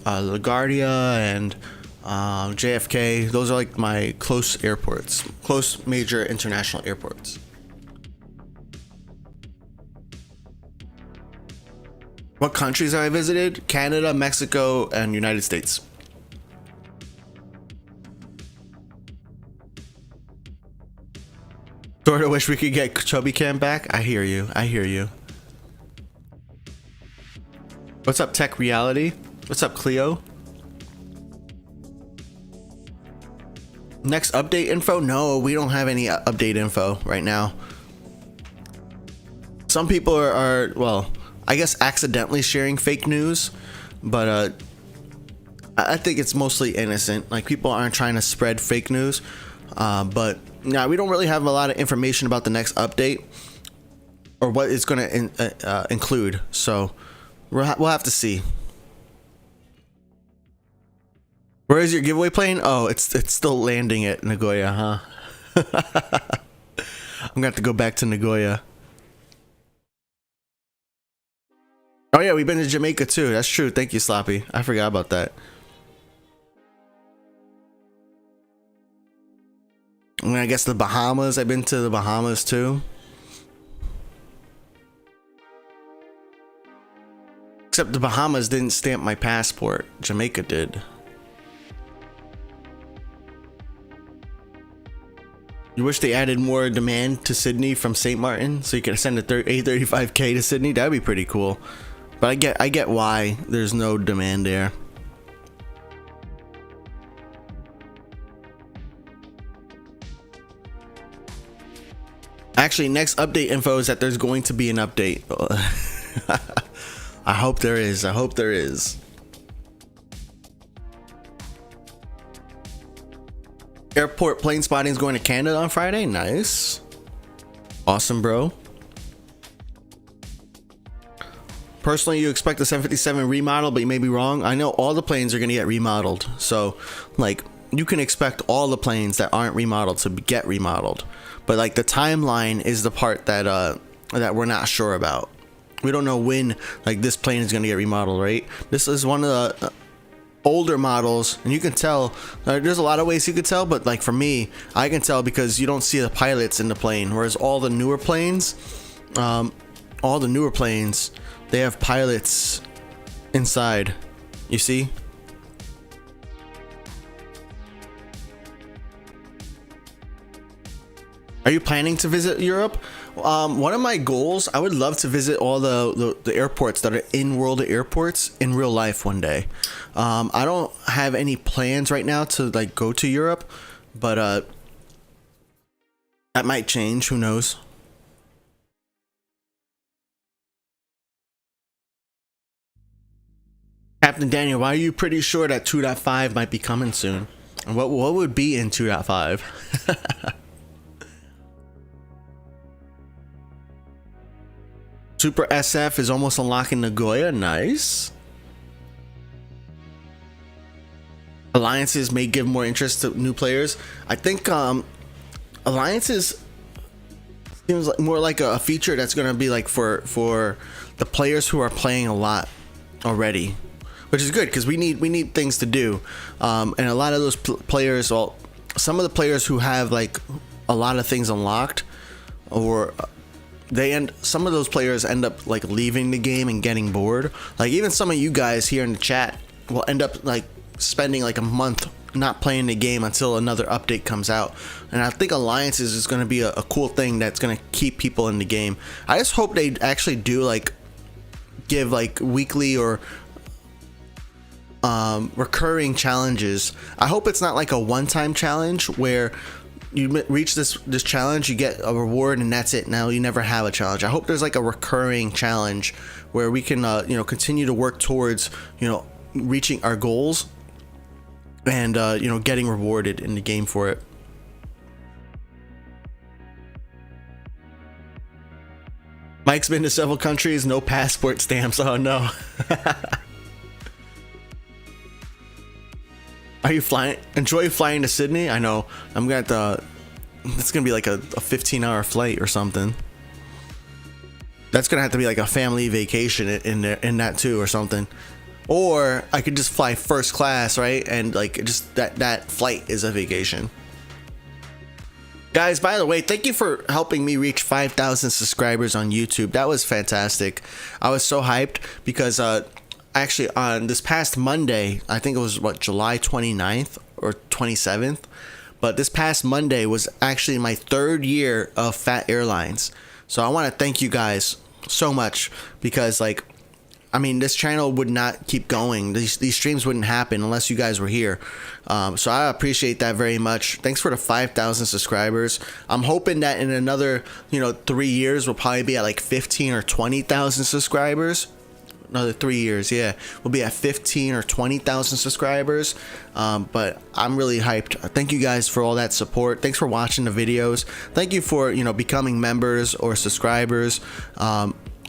LaGuardia and JFK. Those are like my close airports, close major international airports. What countries have I visited? Canada, Mexico, and United States. Sort of wish we could get Chubby Cam back. I hear you. What's up, Tech Reality? What's up, Cleo? Next update info? No, we don't have any update info right now. Some people are well, I guess accidentally sharing fake news, but I think it's mostly innocent. Like, people aren't trying to spread fake news, but yeah, we don't really have a lot of information about the next update or what it's going to include. So we'll have to see. Where is your giveaway plane? Oh, it's still landing at Nagoya, huh? I'm gonna have to go back to Nagoya. Oh yeah, we've been to Jamaica too. That's true. Thank you, Sloppy. I forgot about that. And I guess the Bahamas. I've been to the Bahamas too. Except the Bahamas didn't stamp my passport. Jamaica did. You wish they added more demand to Sydney from St. Martin, so you could send a A35K to Sydney. That'd be pretty cool. But I get why there's no demand there. Actually, next update info is that there's going to be an update. I hope there is. Airport plane spotting is going to Canada on Friday. Nice. Awesome, bro. Personally, you expect the 757 remodel, but you may be wrong. I know all the planes are going to get remodeled. So, like, you can expect all the planes that aren't remodeled to get remodeled. But, like, the timeline is the part that we're not sure about. We don't know when, like, this plane is going to get remodeled, right? This is one of the older models, and you can tell. There's a lot of ways you could tell, but, like, for me, I can tell because you don't see the pilots in the plane. Whereas all the newer planes, they have pilots inside. You see? Are you planning to visit Europe? One of my goals, I would love to visit all the airports that are in world airports in real life one day. I don't have any plans right now to, like, go to Europe, but that might change. Who knows? Captain Daniel, why are you pretty sure that 2.5 might be coming soon? And what would be in 2.5? Super SF is almost unlocking Nagoya. Nice. Alliances may give more interest to new players. I think alliances Seems like more like a feature that's gonna be like for the players who are playing a lot already, which is good because we need things to do, and a lot of those players, well, some of the players who have like a lot of things unlocked, or some of those players end up like leaving the game and getting bored. Like even some of you guys here in the chat will end up like spending like a month not playing the game until another update comes out. And I think alliances is going to be a cool thing that's going to keep people in the game. I just hope they actually do like give like weekly or recurring challenges. I hope it's not like a one-time challenge where you reach this challenge, you get a reward, and that's it. Now you never have a challenge. I hope there's like a recurring challenge where we can continue to work towards reaching our goals and getting rewarded in the game for it. Mike's been to several countries, no passport stamps. Oh no. Are you flying? Enjoy flying to Sydney? I know. I'm gonna have to. It's gonna be like a 15-hour flight or something. That's gonna have to be like a family vacation in that too or something. Or I could just fly first class, right? And like just that flight is a vacation. Guys, by the way, thank you for helping me reach 5,000 subscribers on YouTube. That was fantastic. I was so hyped because actually on this past Monday, I think it was July 29th or 27th, but this past Monday was actually my 3rd year of Phat Airlines. So I want to thank you guys so much because this channel would not keep going. These streams wouldn't happen unless you guys were here. So I appreciate that very much. Thanks for the 5,000 subscribers. I'm hoping that in another 3 years we'll probably be at like 15 or 20,000 subscribers. Another 3 years, yeah, we'll be at 15 or 20,000 subscribers. But I'm really hyped. Thank you guys for all that support. Thanks for watching the videos. Thank you for becoming members or subscribers.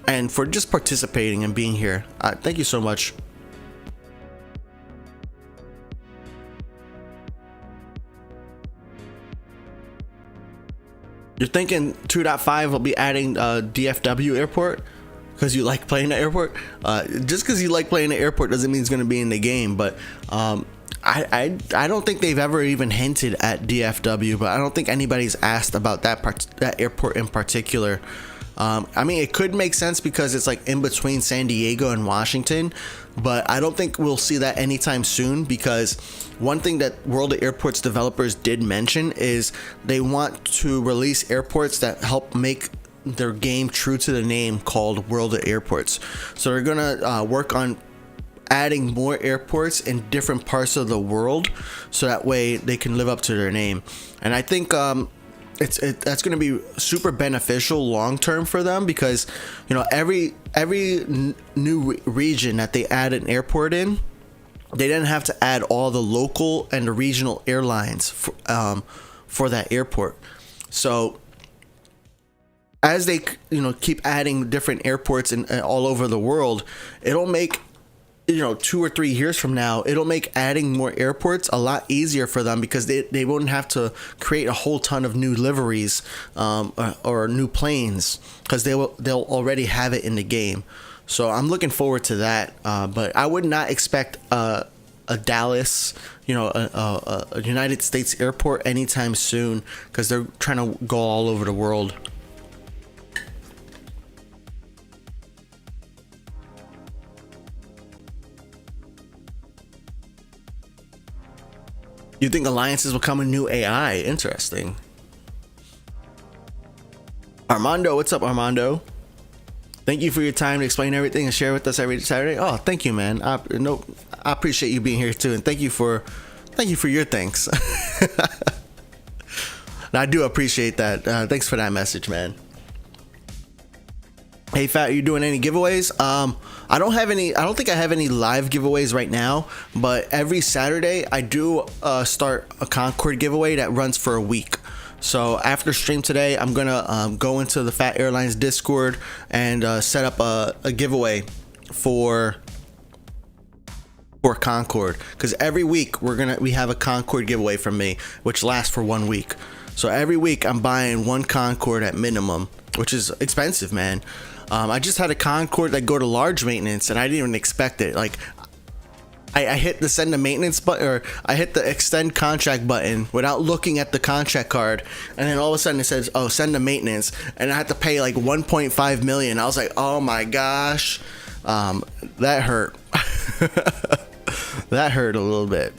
And for just participating and being here. Thank you so much. You're thinking 2.5 will be adding DFW airport because you like playing the airport? Just because you like playing the airport doesn't mean it's going to be in the game. But I don't think they've ever even hinted at DFW. But I don't think anybody's asked about that airport in particular. It could make sense because it's like in between San Diego and Washington, but I don't think we'll see that anytime soon because one thing that World of Airports developers did mention is they want to release airports that help make their game true to the name called World of Airports. So they're gonna work on adding more airports in different parts of the world so that way they can live up to their name. And I think that's going to be super beneficial long term for them because every new region that they add an airport in, they didn't have to add all the local and the regional airlines for that airport. So as they keep adding different airports all over the world, it'll make 2 or 3 years from now, it'll make adding more airports a lot easier for them because they won't have to create a whole ton of new liveries or new planes because they'll already have it in the game. So I'm looking forward to that. But I would not expect a Dallas, a United States airport anytime soon because they're trying to go all over the world. You think alliances will come with new AI? Interesting. Armando, what's up, Armando? Thank you for your time to explain everything and share with us every Saturday. Oh, thank you, man. I appreciate you being here too, and thank you for your thanks. I do appreciate that. Thanks for that message, man. Hey Phat, are you doing any giveaways? I don't think I have any live giveaways right now, but every Saturday I do start a Concorde giveaway that runs for a week. So after stream today, I'm gonna go into the Phat Airlines Discord and set up a giveaway for Concorde, because every week we have a Concorde giveaway from me, which lasts for 1 week. So every week I'm buying one Concorde at minimum, which is expensive, man. I just had a Concorde that go to large maintenance, and I didn't even expect it. Like, I hit the send a maintenance button, or I hit the extend contract button without looking at the contract card, and then all of a sudden it says, oh, send a maintenance, and I had to pay like 1.5 million. I was like, oh my gosh, that hurt. That hurt a little bit.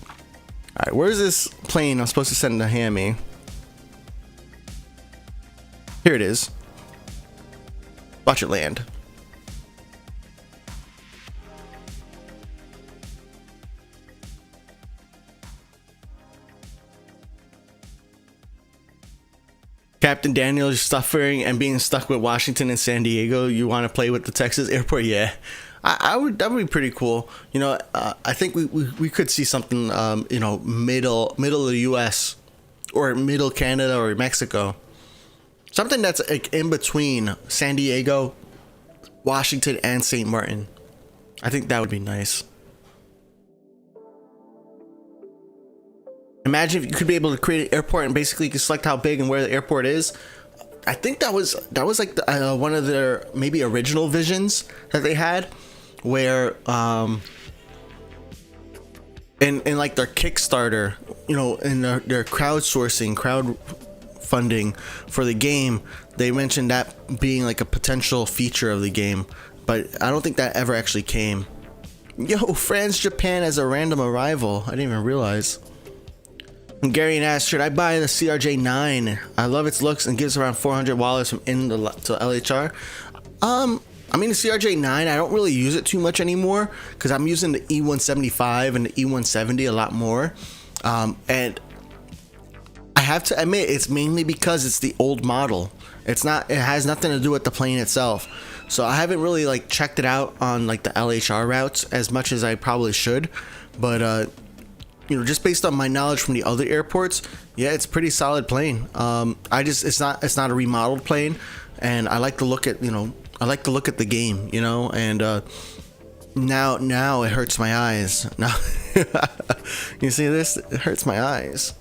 All right, where's this plane I'm supposed to send to Hammy? Here it is. Watch it land. Captain Daniel is suffering and being stuck with Washington and San Diego. You want to play with the Texas airport? Yeah, I would. That would be pretty cool. You know, I think we could see something. You know, middle of the U.S. or middle Canada or Mexico. Something that's like in between San Diego, Washington, and St. Martin. I think that would be nice. Imagine if you could be able to create an airport and basically you can select how big and where the airport is. I think that was like one of their maybe original visions that they had, where in like their Kickstarter, you know, in their crowdfunding for the game, they mentioned that being like a potential feature of the game, but I don't think that ever actually came. Yo, France, Japan as a random arrival. I didn't even realize. Hungarian asks, should I buy the CRJ9? I love its looks and gives around 400 wallets from in to LHR. I mean, the CRJ9, I don't really use it too much anymore because I'm using the E175 and the E170 a lot more. And I have to admit, it's mainly because it's the old model. It has nothing to do with the plane itself. So I haven't really like checked it out on like the LHR routes as much as I probably should. But you know, just based on my knowledge from the other airports, yeah, it's a pretty solid plane. It's not a remodeled plane, and I like to look at the game, you know, and now it hurts my eyes. Now you see this? It hurts my eyes.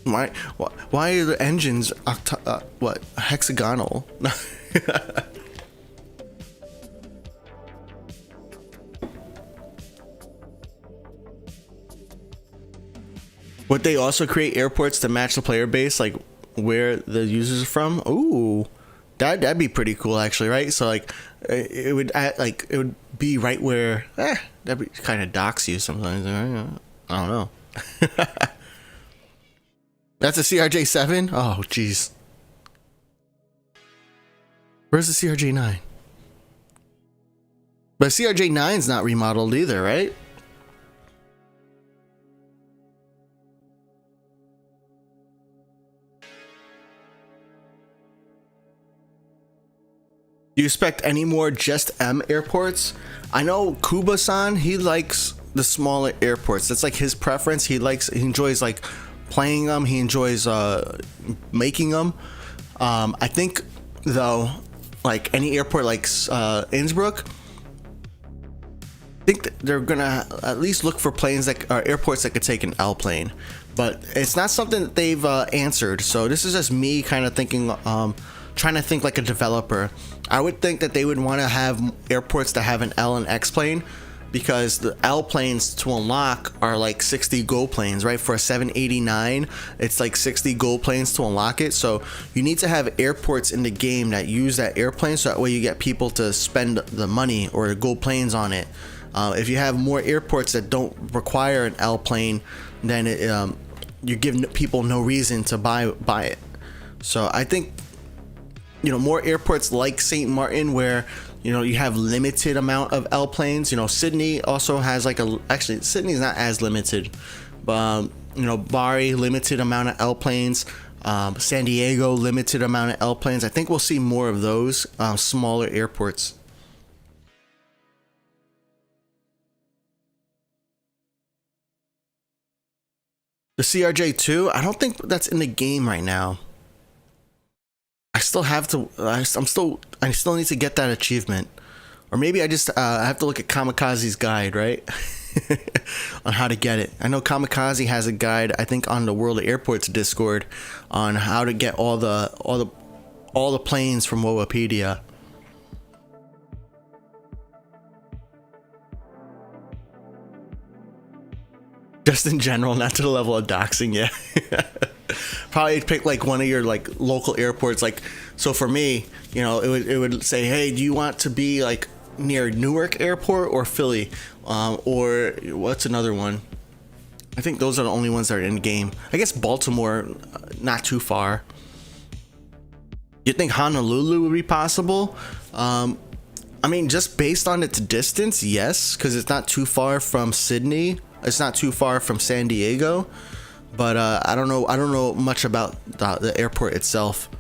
Why are the engines hexagonal? Would they also create airports to match the player base, like where the users are from? Ooh, that'd be pretty cool, actually, right? So like, it would be right where. That'd be kind of docks you sometimes. I don't know. That's a CRJ7. Oh, jeez. Where's the CRJ9? But CRJ9's not remodeled either, right? Do you expect any more just M airports? I know Kuba-san, he likes the smaller airports. That's like his preference. He enjoys like playing them. He enjoys making them. I think though, like any airport like Innsbruck, I think that they're gonna at least look for planes that are airports that could take an L plane. But it's not something that they've answered. So this is just me kind of thinking, trying to think like a developer. I would think that they would want to have airports that have an L and X plane, because the L planes to unlock are like 60 gold planes, right? For a 789, it's like 60 gold planes to unlock it. So you need to have airports in the game that use that airplane, so that way you get people to spend the money or the gold planes on it. If you have more airports that don't require an L plane, then you give people no reason to buy it. So I think, you know, more airports like St. Martin, where, you know, you have limited amount of L planes. You know, Sydney also has like actually Sydney's not as limited, but you know, Bari, limited amount of L planes. San Diego, limited amount of L planes. I think we'll see more of those smaller airports. The CRJ2, I don't think that's in the game right now. I still have to. I still need to get that achievement, or maybe I just I have to look at Kamikaze's guide, right? on how to get it. I know Kamikaze has a guide, I think, on the World of Airports Discord on how to get all the planes from Wowipedia. Just in general, not to the level of doxing, yeah. Probably pick like one of your like local airports. Like, so for me, you know, it would say, hey, do you want to be like near Newark Airport or Philly, or what's another one? I think those are the only ones that are in game. I guess Baltimore, not too far. You think Honolulu would be possible? I mean, just based on its distance, yes, because it's not too far from Sydney. It's not too far from San Diego, but I don't know much about the airport itself.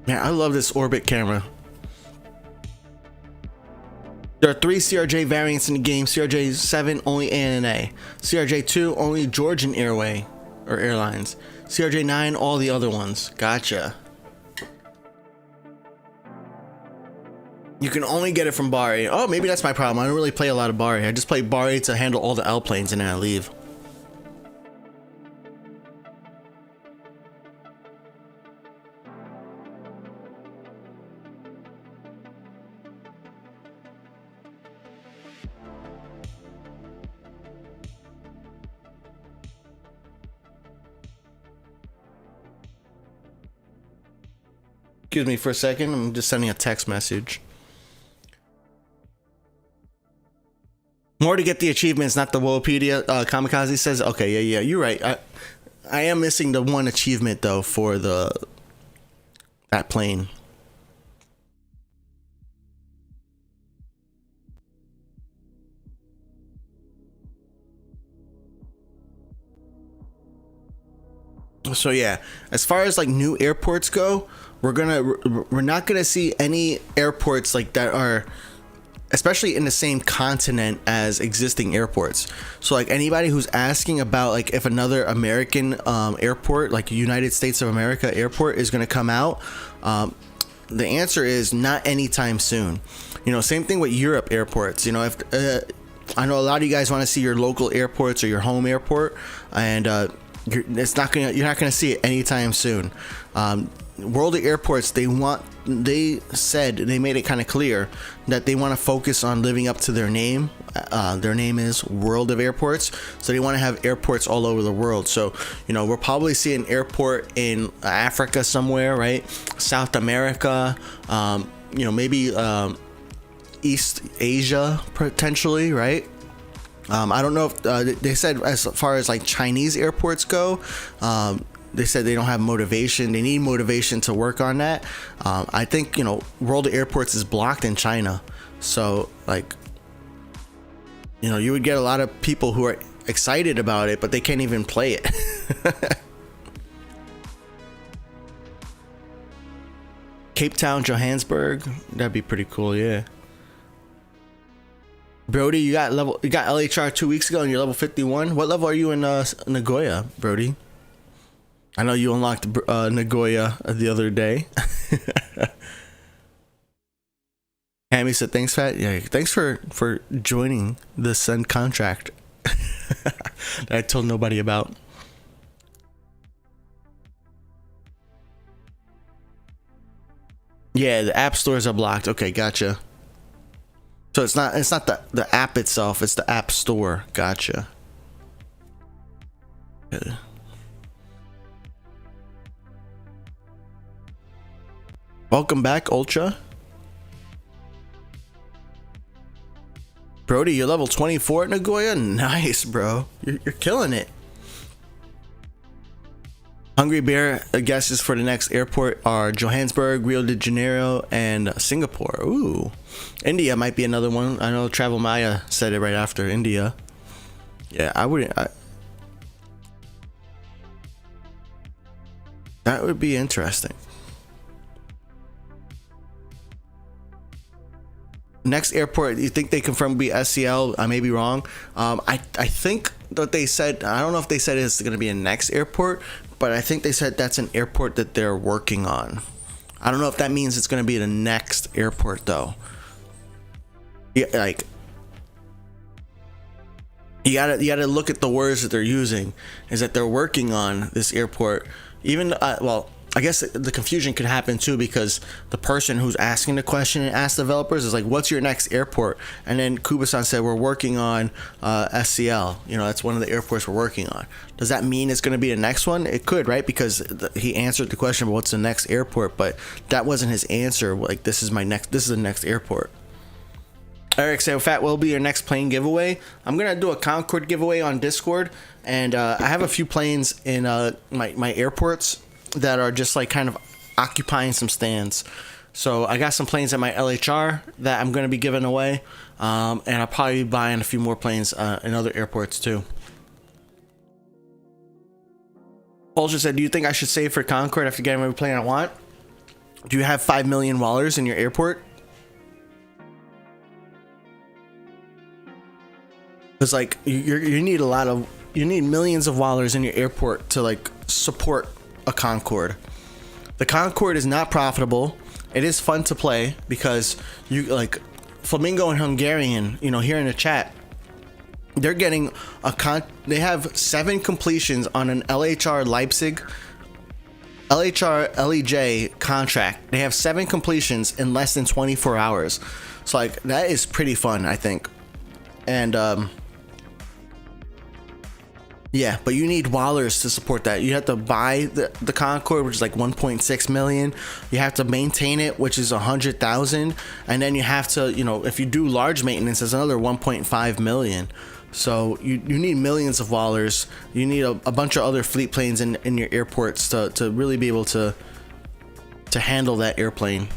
Man, I love this orbit camera. There are 3 CRJ variants in the game. CRJ 7 only ANA, CRJ 2 only Georgian Airway or Airlines, CRJ 9 all the other ones. Gotcha. You can only get it from Bari. Oh, maybe that's my problem. I don't really play a lot of Bari. I just play Bari to handle all the L planes and then I leave. Excuse me for a second. I'm just sending a text message. More to get the achievements, not the Wowipedia. Kamikaze says, okay, yeah, you're right. I am missing the one achievement though for that plane. So yeah, as far as like new airports go, we're not gonna see any airports like that are, especially in the same continent as existing airports. So like anybody who's asking about like if another American airport, like United States of America airport, is going to come out, the answer is not anytime soon. You know, same thing with Europe airports. You know, if I know a lot of you guys want to see your local airports or your home airport, and you're not gonna see it anytime soon. World of Airports, they made it kind of clear that they want to focus on living up to their name. Their name is World of Airports, so they want to have airports all over the world. So, you know, we'll probably see an airport in Africa somewhere, right? South America, you know, maybe East Asia potentially, right? I don't know if they said as far as like Chinese airports go, they said they don't have motivation. They need motivation to work on that. I think, you know, World of Airports is blocked in China. So like, you know, you would get a lot of people who are excited about it, but they can't even play it. Cape Town, Johannesburg. That'd be pretty cool. Yeah. Brody, you got LHR 2 weeks ago and you're level 51. What level are you in Nagoya, Brody? I know you unlocked Nagoya the other day. Hammy said, thanks, Phat. Yeah, thanks for joining the Sun contract that I told nobody about. Yeah, the app stores are blocked. Okay, gotcha. So it's not the app itself, it's the app store. Gotcha. Yeah. Welcome back, Ultra. Brody, you're level 24 at Nagoya? Nice, bro. You're killing it. Hungry Bear guesses for the next airport are Johannesburg, Rio de Janeiro, and Singapore. Ooh. India might be another one. I know Travel Maya said it right after India. Yeah, that would be interesting. Next airport, you think they confirm will be SCL? I may be wrong. I think what they said. I don't know if they said it's going to be a next airport, but I think they said that's an airport that they're working on. I don't know if that means it's going to be the next airport though. Yeah, like you gotta look at the words that they're using. Is that they're working on this airport? Even well, I guess the confusion could happen too, because the person who's asking the question and asked developers is like, what's your next airport? And then Kubasan said, we're working on SCL. You know, that's one of the airports we're working on. Does that mean it's going to be the next one? It could, right? Because he answered the question, what's the next airport? But that wasn't his answer. Like, this is the next airport. Eric said, Phat will be your next plane giveaway. I'm going to do a Concorde giveaway on Discord. And I have a few planes in my airports that are just like kind of occupying some stands. So I got some planes at my LHR that I'm going to be giving away. And I'll probably be buying a few more planes in other airports too. Ultra said, do you think I should save for Concorde after getting every plane I want? Do you have $5 million in your airport? Because like you need millions of dollars in your airport to like support a Concorde. The Concorde is not profitable. It is fun to play because you like Flamingo and Hungarian, you know, here in the chat, they're getting they have 7 completions on an LHR Leipzig LHR LEJ contract. They have 7 completions in less than 24 hours. So like that is pretty fun, I think. And yeah, but you need wallers to support that. You have to buy the Concorde, which is like 1.6 million. You have to maintain it, which is 100,000, and then you have to, you know, if you do large maintenance, it's another 1.5 million. So you need millions of wallers. You need a bunch of other fleet planes in your airports to really be able to handle that airplane.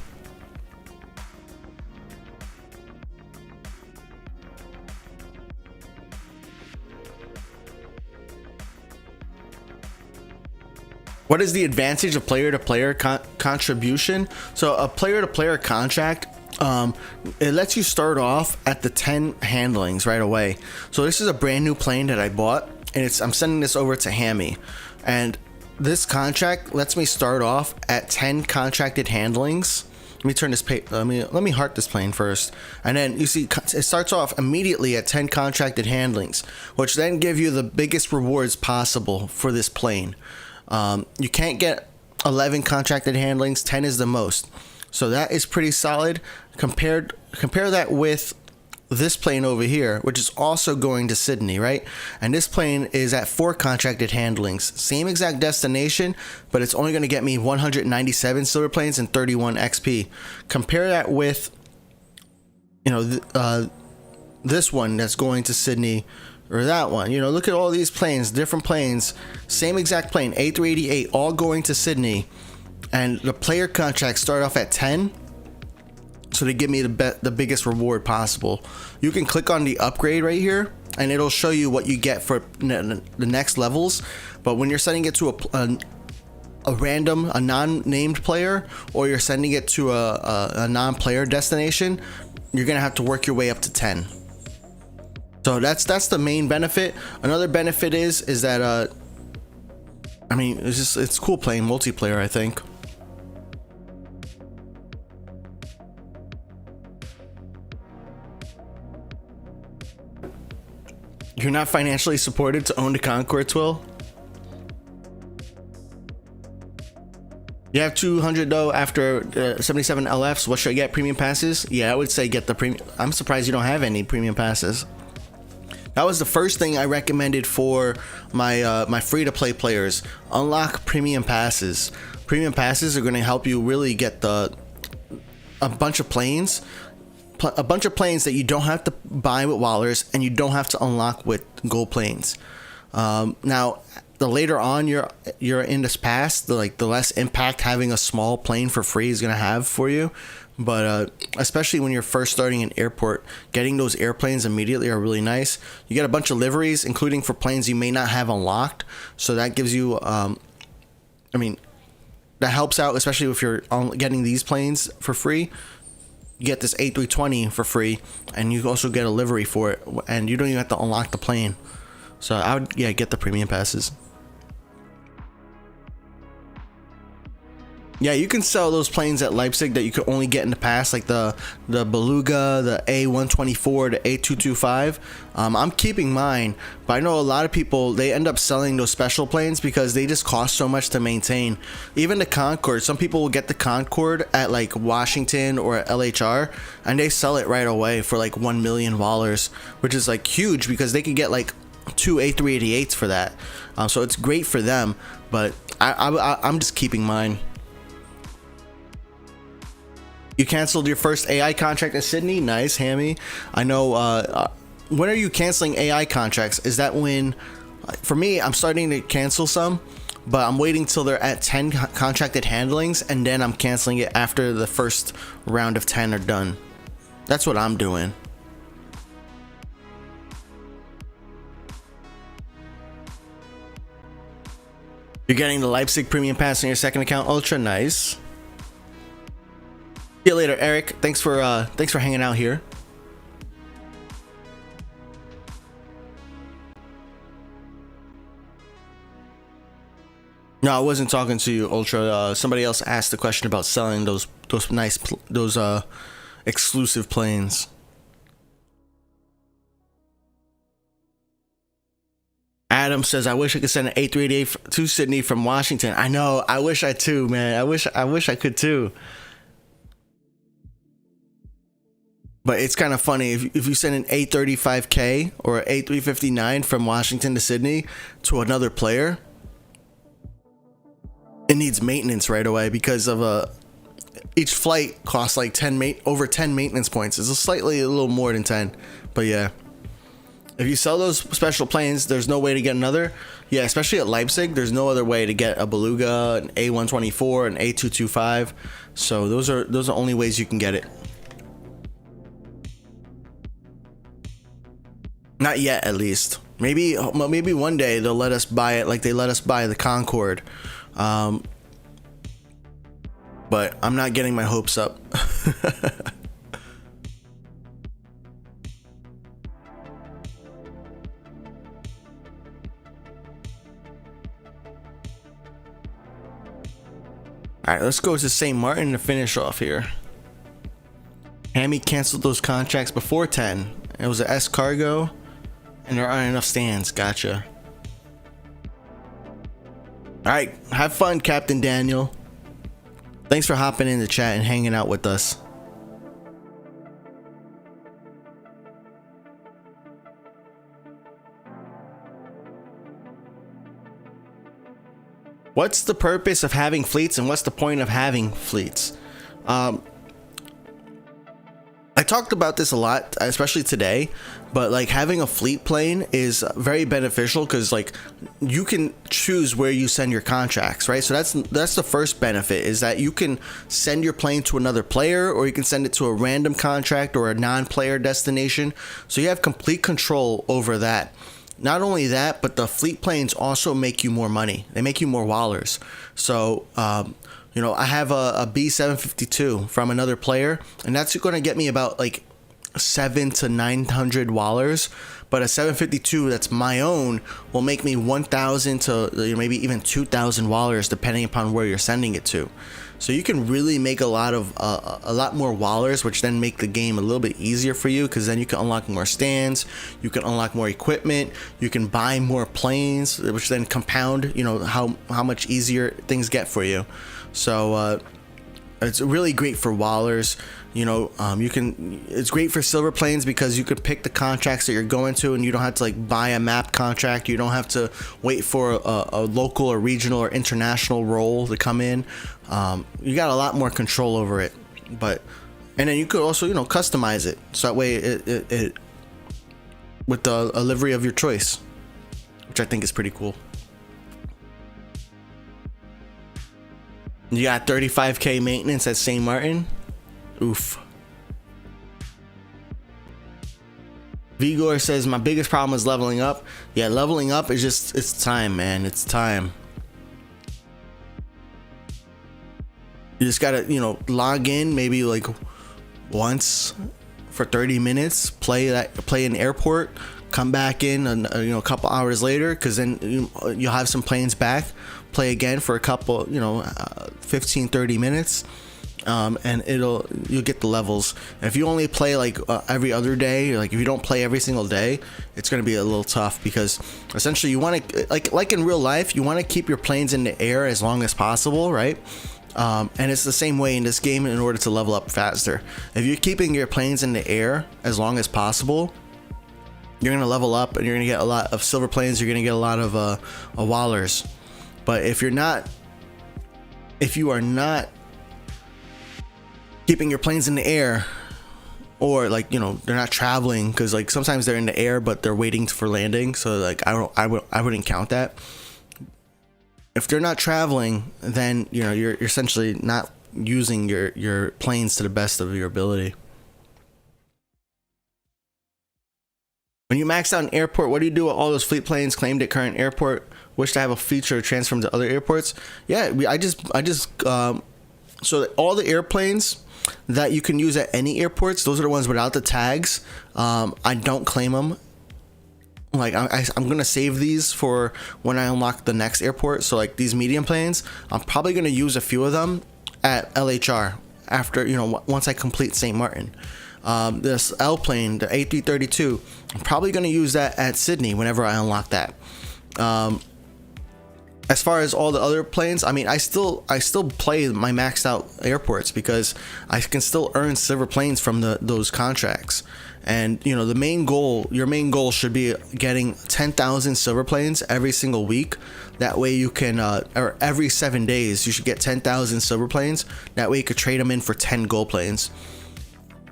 What is the advantage of player-to-player contribution? So a player-to-player contract, it lets you start off at the 10 handlings right away. So this is a brand new plane that I bought, and I'm sending this over to Hammy. And this contract lets me start off at 10 contracted handlings. Let me turn this page. Let me heart this plane first, and then you see it starts off immediately at 10 contracted handlings, which then give you the biggest rewards possible for this plane. You can't get 11 contracted handlings. 10 is the most, so that is pretty solid. Compare that with this plane over here, which is also going to Sydney, right? And this plane is at 4 contracted handlings, same exact destination, but it's only going to get me 197 silver planes and 31 XP. Compare that with, you know, this one that's going to Sydney, or that one. You know, look at all these planes, different planes, same exact plane, A388, all going to Sydney, and the player contracts start off at 10. So they give me the biggest reward possible. You can click on the upgrade right here, and it'll show you what you get for the next levels. But when you're sending it to a random, a non-named player, or you're sending it to a non-player destination, you're gonna have to work your way up to 10. So that's the main benefit. Another benefit is that I mean, it's cool playing multiplayer, I think. You're not financially supported to own the Concorde, Twill? You have 200 though after 77 LFs. What should I get? Premium passes? Yeah, I would say get the premium. I'm surprised you don't have any premium passes. That was the first thing I recommended for my free-to-play players. Unlock premium passes. Premium passes are going to help you really get a bunch of planes. A bunch of planes that you don't have to buy with wallers and you don't have to unlock with gold planes. Now, the later on you're in this pass, the less impact having a small plane for free is gonna have for you. But especially when you're first starting an airport, getting those airplanes immediately are really nice. You get a bunch of liveries, including for planes you may not have unlocked. So that gives you, I mean, that helps out, especially if you're getting these planes for free. You get this A320 for free, and you also get a livery for it, and you don't even have to unlock the plane. So I would, yeah, get the premium passes. Yeah, you can sell those planes at Leipzig that you could only get in the past, like the Beluga, the A124, the A225. I'm keeping mine, but I know a lot of people, they end up selling those special planes because they just cost so much to maintain. Even the Concorde, some people will get the Concorde at like Washington or at LHR, and they sell it right away for like $1 million, which is like huge because they could get like 2 A380s for that. So it's great for them, but I'm just keeping mine. You canceled your first AI contract in Sydney? Nice, Hammy. I know. When are you canceling AI contracts? Is that when, for me, I'm starting to cancel some, but I'm waiting till they're at 10 contracted handlings, and then I'm canceling it after the first round of 10 are done. That's what I'm doing. You're getting the Leipzig premium pass on your second account. Ultra nice. See you later, Eric. Thanks for hanging out here. No, I wasn't talking to you, Ultra. Somebody else asked the question about selling those exclusive planes. Adam says, I wish I could send an A380 to Sydney from Washington. I know. I wish I too, man. I wish I could too. But it's kind of funny if you send an A35K or an A359 from Washington to Sydney to another player, it needs maintenance right away because of each flight costs like over 10 maintenance points. It's a little more than 10, but yeah. If you sell those special planes, there's no way to get another. Yeah, especially at Leipzig, there's no other way to get a Beluga, an A124, an A225. So those are the only ways you can get it. Not yet, at least. Maybe one day they'll let us buy it like they let us buy the Concorde. But I'm not getting my hopes up. Alright, let's go to St. Martin to finish off here. Hammy canceled those contracts before 10. It was an S cargo. And there aren't enough stands. Gotcha. Alright, have fun, Captain Daniel. Thanks for hopping in the chat and hanging out with us. What's the purpose of having fleets and what's the point of having fleets? I talked about this a lot, especially today, but like having a fleet plane is very beneficial because like you can choose where you send your contracts, right? So that's the first benefit, is that you can send your plane to another player, or you can send it to a random contract or a non-player destination. So you have complete control over that. Not only that, but the fleet planes also make you more money. They make you more wallers. So you know, I have a B752 from another player, and that's going to get me about like 700 to 900 wallers. But a 752 that's my own will make me 1,000 to maybe even 2,000 wallers, depending upon where you're sending it to. So you can really make a lot more wallers, which then make the game a little bit easier for you, because then you can unlock more stands, you can unlock more equipment, you can buy more planes, which then compound, you know, how much easier things get for you. So it's really great for wallers. You know, it's great for silver planes because you could pick the contracts that you're going to, and you don't have to like buy a map contract. You don't have to wait for a local or regional or international role to come in. You got a lot more control over it. And then you could also, you know, customize it, so that way it with a livery of your choice, which I think is pretty cool. You got 35K maintenance at St. Martin. Oof. Vigor says, my biggest problem is leveling up. Yeah, leveling up is just, it's time, man. It's time. You just gotta, you know, log in maybe like once for 30 minutes, play an airport, come back in and a couple hours later, because then you'll have some planes back, play again for a couple 15-30 minutes, and you'll get the levels. And if you only play like every other day, like if you don't play every single day, it's going to be a little tough, because essentially you want to, like in real life, you want to keep your planes in the air as long as possible, right? And it's the same way in this game in order to level up faster. If you're keeping your planes in the air as long as possible, you're going to level up and you're going to get a lot of silver planes. You're going to get a lot of wallers. But if you are not keeping your planes in the air, or like they're not traveling, because like sometimes they're in the air but they're waiting for landing, so like I wouldn't count that. If they're not traveling, then you're essentially not using your planes to the best of your ability. When you max out an airport, what do you do with all those fleet planes claimed at current airport? Wish to have a feature transfer them to other airports? Yeah, so all the airplanes that you can use at any airports, those are the ones without the tags. I don't claim them. Like I'm gonna save these for when I unlock the next airport. So like these medium planes, I'm probably gonna use a few of them at LHR after once I complete St. Martin. This L plane, the A332, I'm probably gonna use that at Sydney whenever I unlock that. As far as all the other planes, I mean, I still play my maxed out airports because I can still earn silver planes from those contracts. And your main goal should be getting 10,000 silver planes every single week. That way you can, or every 7 days, you should get 10,000 silver planes. That way you could trade them in for 10 gold planes.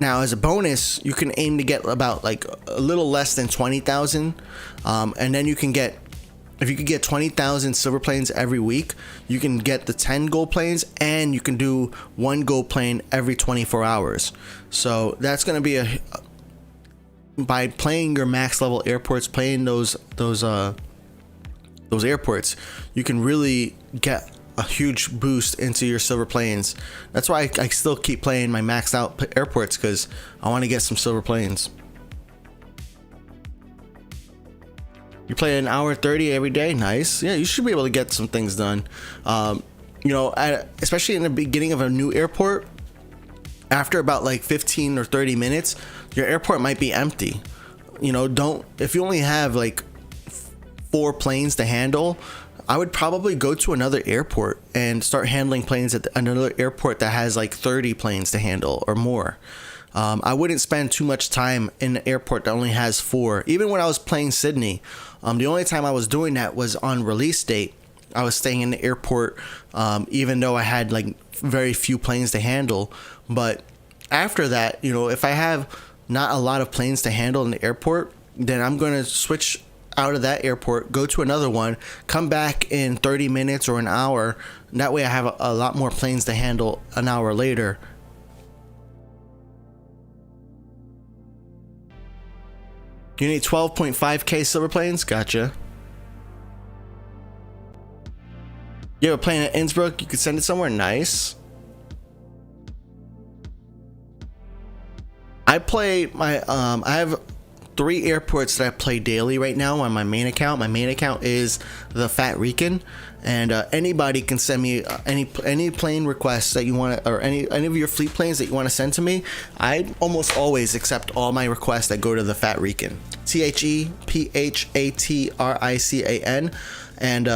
Now, as a bonus, you can aim to get about like a little less than 20,000, and then you can get. If you could get 20,000 silver planes every week, you can get the 10 gold planes, and you can do 1 gold plane every 24 hours. So that's going to be by playing your max level airports, playing those airports, you can really get a huge boost into your silver planes. That's why I still keep playing my maxed out airports, because I want to get some silver planes. You play an hour 30 every day. Nice. Yeah, you should be able to get some things done. Especially in the beginning of a new airport, after about like 15 or 30 minutes, your airport might be empty. If you only have like 4 planes to handle, I would probably go to another airport and start handling planes at another airport that has like 30 planes to handle or more. I wouldn't spend too much time in an airport that only has 4. Even when I was playing Sydney, the only time I was doing that was on release date. I was staying in the airport, even though I had like very few planes to handle. But after that, if I have not a lot of planes to handle in the airport, then I'm going to switch out of that airport, go to another one, come back in 30 minutes or an hour. And that way I have a lot more planes to handle an hour later. You need 12.5k silver planes? Gotcha. You have a plane at Innsbruck, you could send it somewhere? Nice. I play my I have 3 airports that I play daily right now on my main account. My main account is the Phat, and anybody can send me any plane requests that you want to, or any of your fleet planes that you want to send to me. I almost always accept all my requests that go to the Phat, THEPHATRICAN, and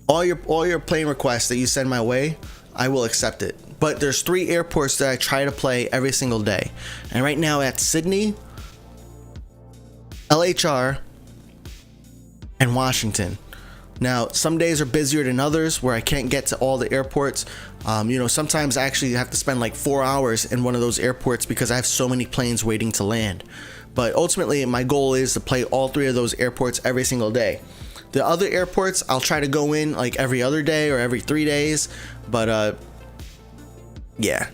all your plane requests that you send my way, I will accept it. But there's 3 airports that I try to play every single day, and right now at Sydney, LHR, and Washington. Now, some days are busier than others where I can't get to all the airports. Sometimes I actually have to spend like 4 hours in one of those airports because I have so many planes waiting to land. But ultimately, my goal is to play all 3 of those airports every single day. The other airports, I'll try to go in like every other day or every 3 days. But yeah,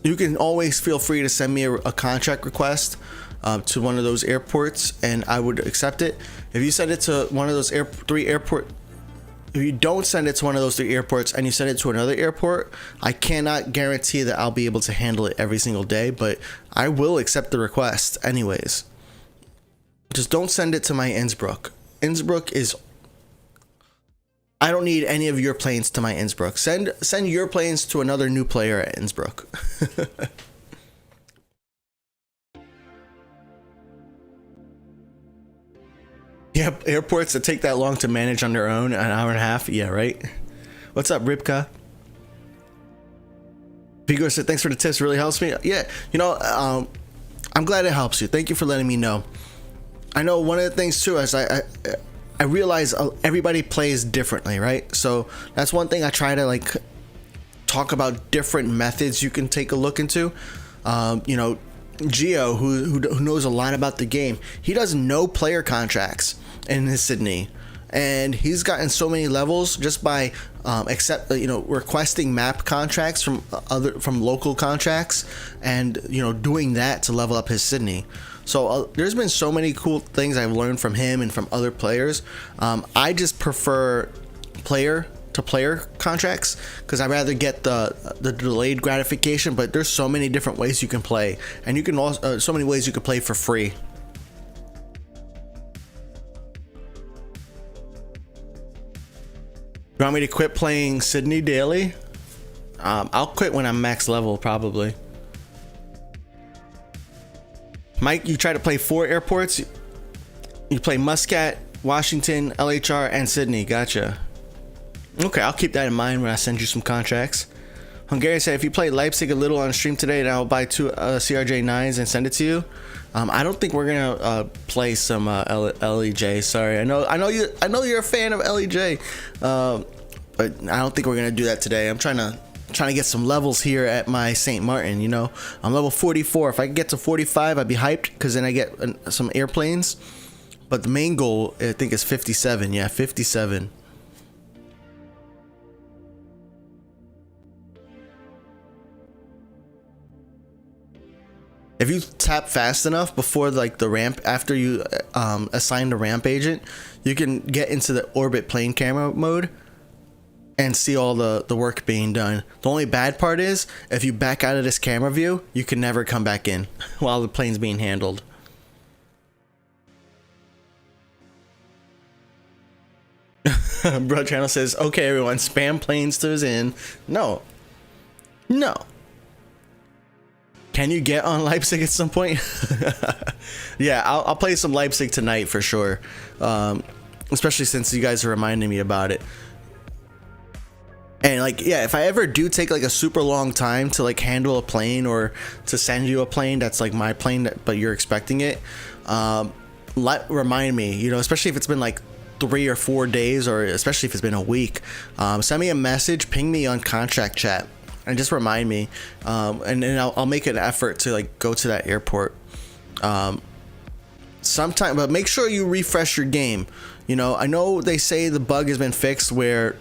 you can always feel free to send me a contract request to one of those airports, and I would accept it. If you send it to one of those if you don't send it to one of those 3 airports and you send it to another airport, I cannot guarantee that I'll be able to handle it every single day, but I will accept the request anyways. Just don't send it to my Innsbruck. Innsbruck is, I don't need any of your planes to my Innsbruck. Send your planes to another new player at Innsbruck. Yep, airports that take that long to manage on their own, an hour and a half. Yeah, right. What's up, Ribka? Vigo said, thanks for the tips, really helps me. Yeah, you know, I'm glad it helps you. Thank you for letting me know. I know one of the things too is I realize everybody plays differently, right? So that's one thing I try to like talk about, different methods you can take a look into. You know, Gio, who knows a lot about the game, he does no player contracts in his Sydney, and he's gotten so many levels just by requesting map contracts from local contracts, and you know, doing that to level up his Sydney. So there's been so many cool things I've learned from him and from other players. I just prefer player to player contracts because I'd rather get the delayed gratification, but there's so many different ways you can play, and you can also so many ways you can play for free. You want me to quit playing Sydney daily? I'll quit when I'm max level, probably. Mike, you try to play 4 airports. You play Muscat, Washington, LHR, and Sydney. Gotcha. Okay, I'll keep that in mind when I send you some contracts. Hungarian said, if you play Leipzig a little on stream today, then I'll buy 2 CRJ9s and send it to you. I don't think we're gonna play some LEJ. Sorry, I know you're a fan of LEJ, but I don't think we're gonna do that today. I'm trying to get some levels here at my St. Martin. You know, I'm level 44. If I can get to 45, I'd be hyped because then I get some airplanes. But the main goal, I think, is 57. Yeah, 57. If you tap fast enough before like the ramp, after you assign the ramp agent, you can get into the orbit plane camera mode and see all the work being done. The only bad part is if you back out of this camera view, you can never come back in while the plane's being handled. Bro Channel says, okay everyone, spam planes to his in. No. Can you get on Leipzig at some point? Yeah, I'll play some Leipzig tonight for sure. Especially since you guys are reminding me about it. And like, yeah, if I ever do take like a super long time to like handle a plane or to send you a plane that's like my plane, but you're expecting it, remind me, you know, especially if it's been like 3 or 4 days, or especially if it's been a week, send me a message, ping me on contract chat, and just remind me, and then I'll make an effort to like go to that airport sometime. But make sure you refresh your game. You know, I know they say the bug has been fixed where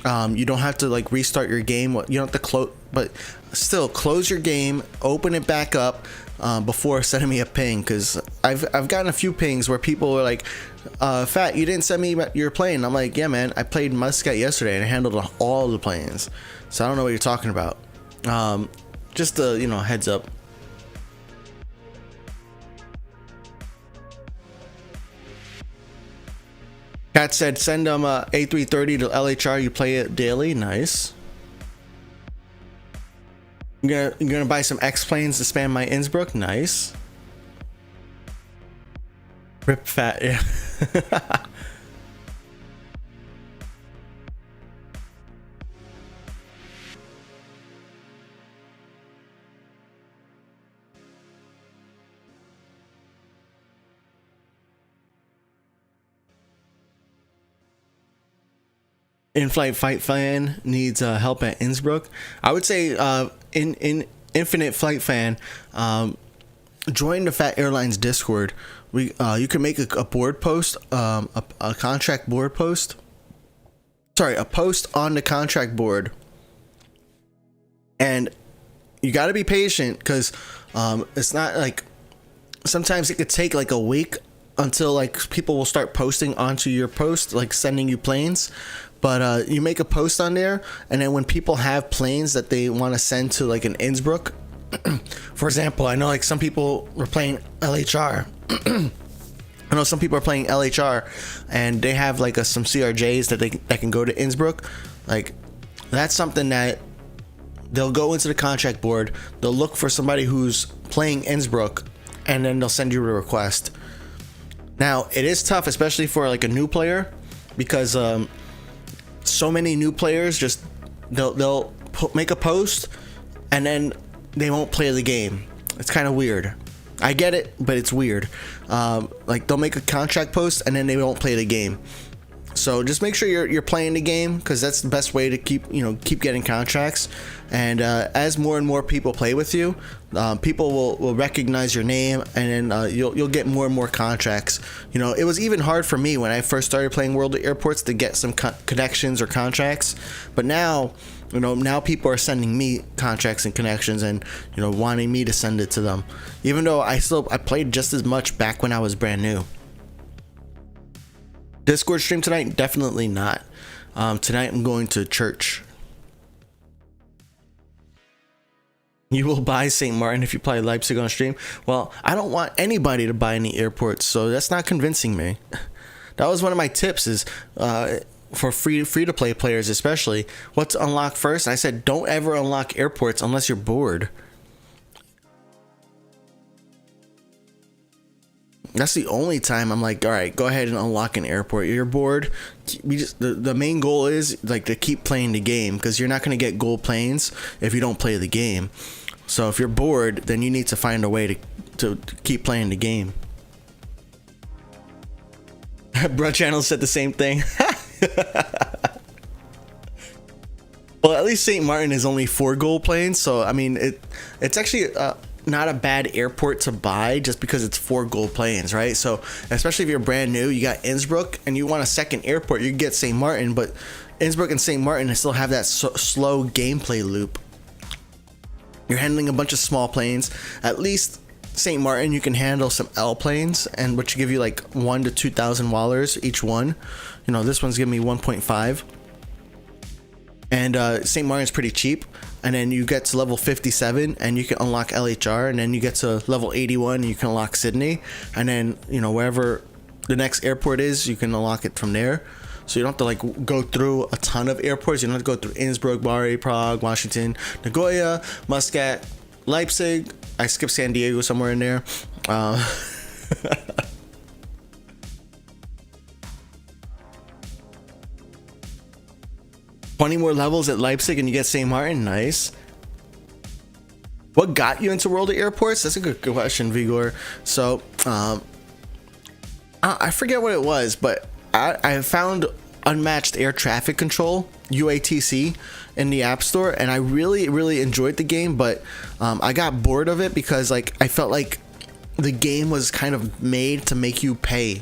you don't have to like restart your game. You don't have to close, but still close your game, open it back up before sending me a ping, because I've gotten a few pings where people are like, Phat, you didn't send me your plane. I'm like, yeah man, I played Muscat yesterday and I handled all the planes, so I don't know what you're talking about. Just a, you know, heads up. Kat said, send them A330 to LHR. You play it daily. Nice. You're gonna buy some X planes to spam my Innsbruck. Nice. Rip Phat, yeah. In-flight fight fan needs help at Innsbruck. I would say in Infinite Flight Fan, join the Phat Airlines Discord. You can make a board post, a contract board post. Sorry, a post on the contract board. And you got to be patient, because it's not like, sometimes it could take like a week until like people will start posting onto your post, like sending you planes. But you make a post on there, and then when people have planes that they want to send to like an Innsbruck, for example, I know like some people were playing LHR. I know some people are playing LHR and they have like some CRJs that can go to Innsbruck. Like, that's something that they'll go into the contract board, they'll look for somebody who's playing Innsbruck, and then they'll send you a request. Now, it is tough, especially for like a new player, because so many new players just they'll make a post and then they won't play the game. It's kind of weird. I get it, but it's weird. Like, they'll make a contract post and then they won't play the game. So just make sure you're playing the game, because that's the best way to keep getting contracts. And as more and more people play with you, people will recognize your name, and then you'll get more and more contracts. It was even hard for me when I first started playing World of Airports to get some connections or contracts, but now people are sending me contracts and connections, and wanting me to send it to them, even though I played just as much back when I was brand new. Discord stream tonight? Definitely not. Tonight I'm going to church. You will buy St. Martin if you play Leipzig on stream? Well, I don't want anybody to buy any airports, so that's not convincing me. That was one of my tips, is for free to play players especially, what to unlock first. I said don't ever unlock airports unless you're bored. That's the only time I'm like, all right, go ahead and unlock an airport. You're bored. The main goal is like to keep playing the game, because you're not going to get gold planes if you don't play the game. So if you're bored, then you need to find a way to keep playing the game. Bruh Channel said the same thing. Well, at least St. Martin is only 4 gold planes, so I mean it's actually not a bad airport to buy, just because it's 4 gold planes, right? So especially if you're brand new, you got Innsbruck and you want a second airport, you can get St. Martin, but Innsbruck and St. Martin still have that slow gameplay loop. You're handling a bunch of small planes. At least St. Martin, you can handle some L planes, and which give you like 1 to 2,000 wallers each one. This one's giving me 1.5. And St. Martin's pretty cheap. And then you get to level 57 and you can unlock LHR, and then you get to level 81 and you can unlock Sydney, and then wherever the next airport is, you can unlock it from there. So you don't have to like go through a ton of airports. You don't have to go through Innsbruck, Bari, Prague, Washington, Nagoya, Muscat, Leipzig. I skipped San Diego somewhere in there. 20 more levels at Leipzig and you get St. Martin. Nice. What got you into World of Airports? That's a good question, Vigor. So I forget what it was, but I found unmatched air traffic control, UATC, in the App Store, and I really enjoyed the game, but I got bored of it because like I felt like the game was kind of made to make you pay.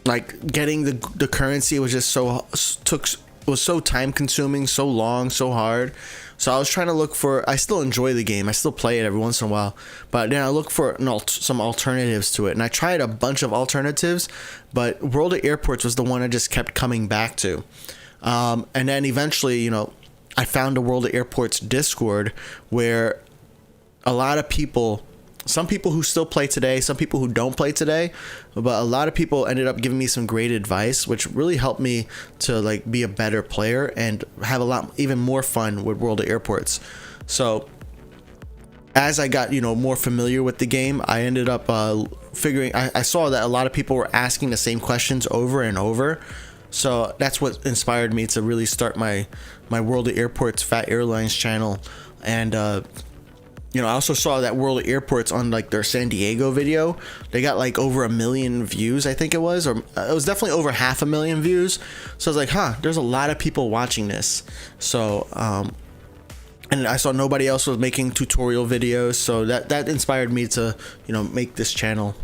Like getting the currency was just was so time consuming, so long, so hard. So I was trying to look for, I still enjoy the game, I still play it every once in a while, but then I look for some alternatives to it, and I tried a bunch of alternatives, but World of Airports was the one I just kept coming back to. And then eventually, I found a World of Airports Discord where a lot of people, some people who still play today, some people who don't play today, but a lot of people ended up giving me some great advice, which really helped me to like be a better player and have even more fun with World of Airports. So as I got more familiar with the game, I ended up figuring, I saw that a lot of people were asking the same questions over and over. So that's what inspired me to really start my World of Airports Phat Airlines channel. And I also saw that World of Airports on like their San Diego video, they got like over 1 million views, I think it was, or it was definitely over 500,000 views. So I was like, there's a lot of people watching this. So and I saw nobody else was making tutorial videos, so that inspired me to make this channel.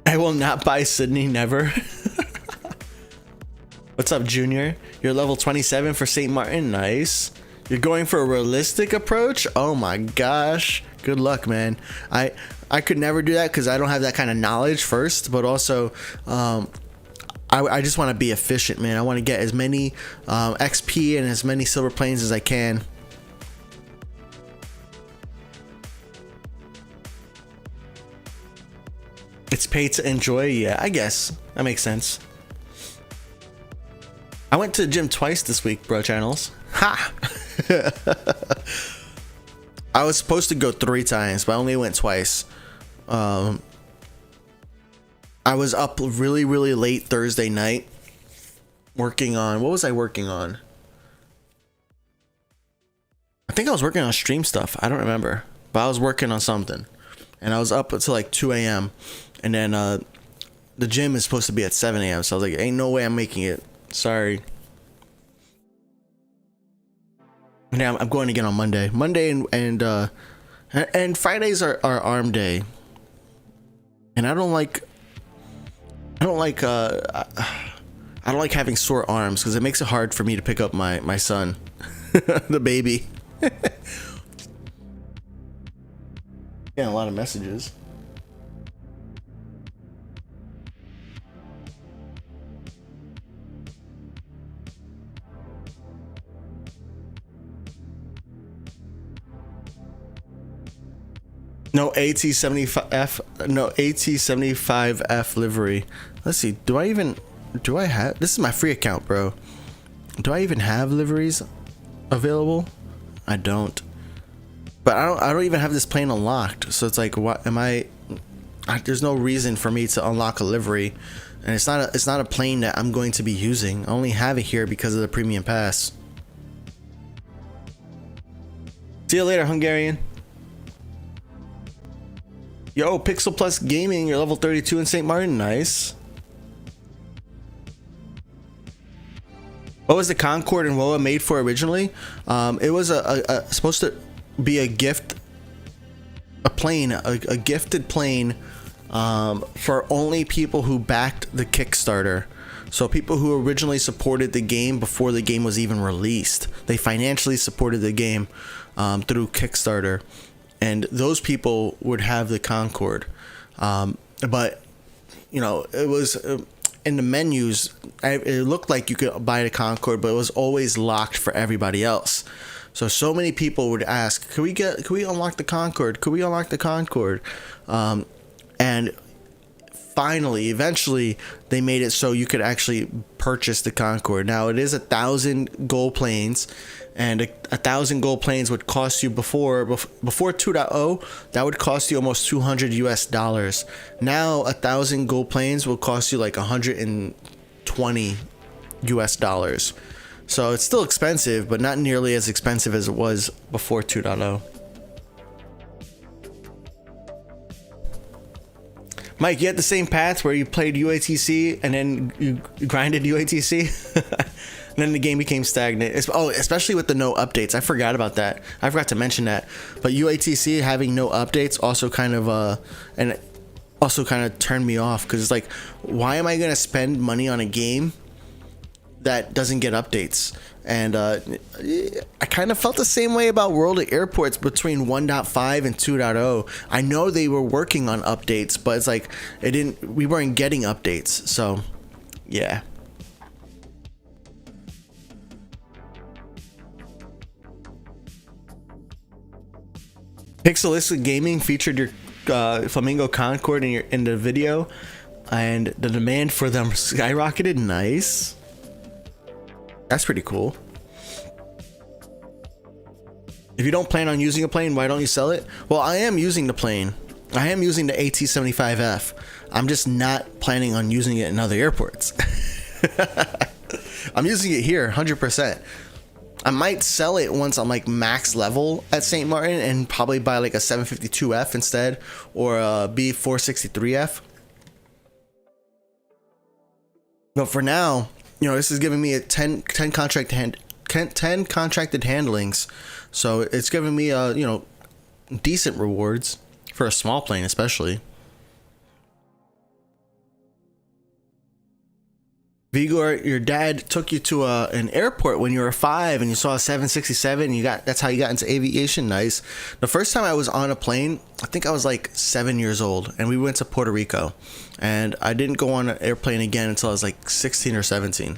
I will not buy Sydney, never. What's up, Junior? You're level 27 for St. Martin. Nice. You're going for a realistic approach? Oh my gosh. Good luck, man. I could never do that because I don't have that kind of knowledge first, but also I just want to be efficient, man. I want to get as many XP and as many silver planes as I can. It's pay to enjoy. Yeah, I guess that makes sense. I went to the gym twice this week, bro. Channels. Ha! I was supposed to go 3 times, but I only went twice. I was up really late Thursday night working on, what was I working on? I think I was working on stream stuff. I don't remember, but I was working on something, and I was up until like 2 a.m. and then the gym is supposed to be at 7 a.m. so I was like, ain't no way I'm making it, sorry. And I'm going again on Monday and Fridays are arm day, and I don't like having sore arms because it makes it hard for me to pick up my son, the baby. Yeah, a lot of messages. No AT75F, no AT75F livery. Let's see. Do I have? This is my free account, bro. Do I even have liveries available? I don't. But I don't even have this plane unlocked. So it's like, what am I? There's no reason for me to unlock a livery, and it's not a plane that I'm going to be using. I only have it here because of the premium pass. See you later, Hungarian. Yo, Pixel Plus Gaming, you're level 32 in St. Martin. Nice. What was the Concorde and WOA made for originally? It was supposed to be a gift, a gifted plane for only people who backed the Kickstarter. So people who originally supported the game before the game was even released. They financially supported the game through Kickstarter. And those people would have the Concorde. But, you know, it was in the menus, it looked like you could buy the Concorde, but it was always locked for everybody else. So many people would ask, can we unlock the Concorde? Could we unlock the Concorde? And finally, eventually, they made it so you could actually purchase the Concorde. Now, it is 1,000 gold planes. And 1,000 gold planes would cost you before 2.0, that would cost you almost $200 US. Now 1,000 gold planes will cost you like $120 US. So it's still expensive, but not nearly as expensive as it was before 2.0. Mike, you had the same path where you played UATC and then you grinded UATC? And then the game became stagnant. Especially with the no updates. I forgot about that. I forgot to mention that. But UATC having no updates also kind of turned me off, because it's like, why am I going to spend money on a game that doesn't get updates? And I kind of felt the same way about World of Airports between 1.5 and 2.0. I know they were working on updates, but it's like we weren't getting updates. So yeah. Pixelistic Gaming featured your Flamingo Concorde in the video, and the demand for them skyrocketed. Nice. That's pretty cool. If you don't plan on using a plane, why don't you sell it? Well, I am using the plane. I am using the AT75F. I'm just not planning on using it in other airports. I'm using it here 100%. I might sell it once I'm like max level at St. Martin and probably buy like a 752F instead, or a B463F. But for now, you know, this is giving me a 10 contracted handlings. So it's giving me you know, decent rewards for a small plane especially. Vigor, your dad took you to an airport when you were 5 and you saw a 767. That's how you got into aviation. Nice. The first time I was on a plane, I think I was like 7 years old, and we went to Puerto Rico, and I didn't go on an airplane again until I was like 16 or 17.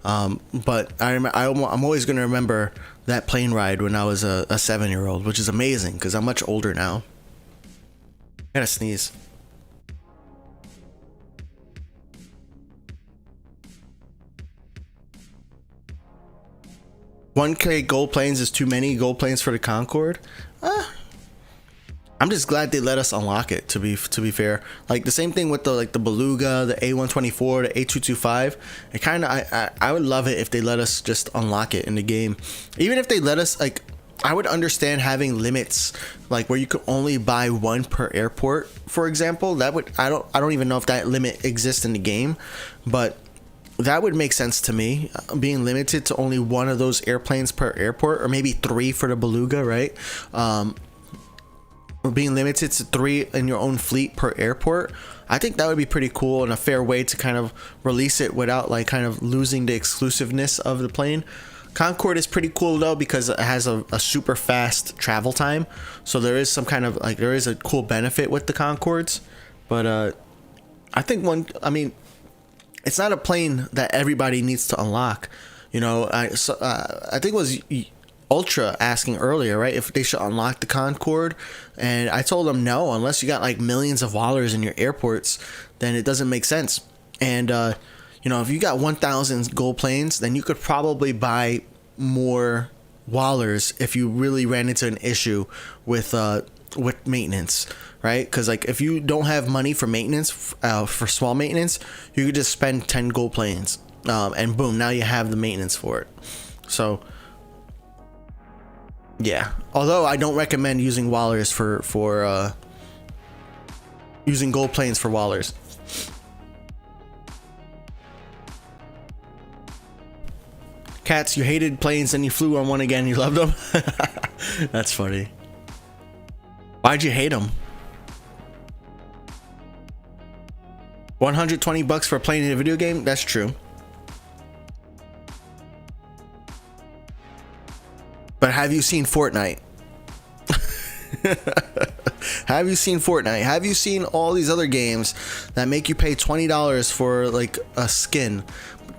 But I'm always going to remember that plane ride when I was a 7-year-old, which is amazing because I'm much older now. I gotta sneeze. 1K gold planes is too many gold planes for the Concorde. I'm just glad they let us unlock it. To be fair, like the same thing with the Beluga, the A124, the A225. It kind of I would love it if they let us just unlock it in the game. Even if they let us, like, I would understand having limits, like where you could only buy one per airport, for example. That would, I don't even know if that limit exists in the game, but that would make sense to me, being limited to only one of those airplanes per airport, or maybe 3 for the Beluga, right? Or being limited to 3 in your own fleet per airport. I think that would be pretty cool and a fair way to kind of release it without like kind of losing the exclusiveness of the plane. Concorde is pretty cool though, because it has a super fast travel time, so there is some kind of like, there is a cool benefit with the Concordes. But I think it's not a plane that everybody needs to unlock. You know, I think it was Ultra asking earlier, right, if they should unlock the Concorde, and I told them no, unless you got like millions of dollars in your airports, then it doesn't make sense. And you know, if you got 1,000 gold planes, then you could probably buy more wallers if you really ran into an issue with maintenance, right? Because like if you don't have money for maintenance, for small maintenance, you could just spend 10 gold planes, and boom, now you have the maintenance for it. So yeah, although I don't recommend using wallers for using gold planes for wallers. Cats, you hated planes and you flew on one again. You loved them. That's funny. Why'd you hate them? $120 for playing in a video game? That's true. But have you seen Fortnite? Have you seen Fortnite? Have you seen all these other games that make you pay $20 for like a skin?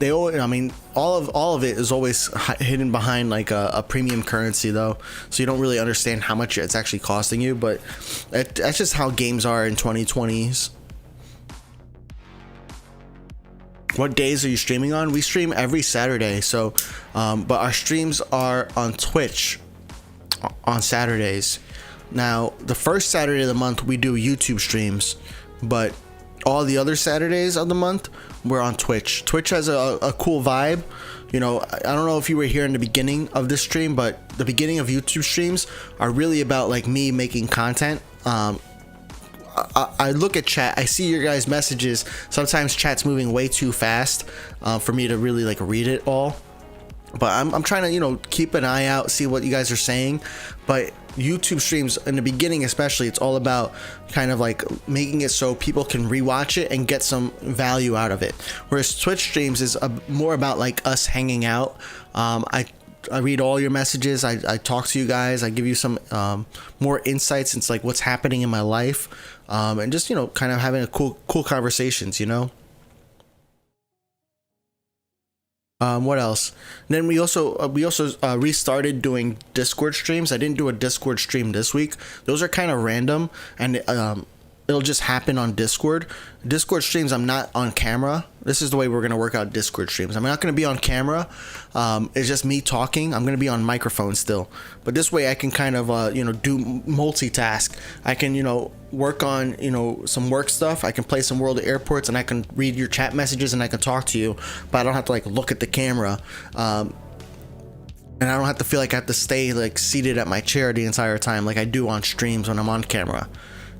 They always, I mean, all of it is always hidden behind like a premium currency though, so you don't really understand how much it's actually costing you. But that's just how games are in 2020s. What days are you streaming on? We stream every Saturday, so but our streams are on Twitch on Saturdays. Now, the first Saturday of the month we do YouTube streams, but all the other Saturdays of the month we're on Twitch. Twitch has a cool vibe. You know, I don't know if you were here in the beginning of this stream, but the beginning of YouTube streams are really about like me making content. I look at chat, I see your guys' messages. Sometimes chat's moving way too fast for me to really like read it all. But I'm trying to, you know, keep an eye out, see what you guys are saying. But YouTube streams in the beginning especially, it's all about kind of like making it so people can rewatch it and get some value out of it. Whereas Twitch streams is more about like us hanging out. I read all your messages. I talk to you guys. I give you some more insights into like what's happening in my life, and just, you know, kind of having a cool conversations, you know. What else? And then we also restarted doing Discord streams. I didn't do a Discord stream this week. Those are kind of random, and it'll just happen on Discord. Discord streams, I'm not on camera. This is the way we're going to work out Discord streams. I'm not going to be on camera. It's just me talking. I'm going to be on microphone still. But this way I can kind of, you know, do multitask. I can, you know, work on, you know, some work stuff. I can play some World of Airports, and I can read your chat messages, and I can talk to you. But I don't have to like look at the camera. And I don't have to feel like I have to stay like seated at my chair the entire time like I do on streams when I'm on camera.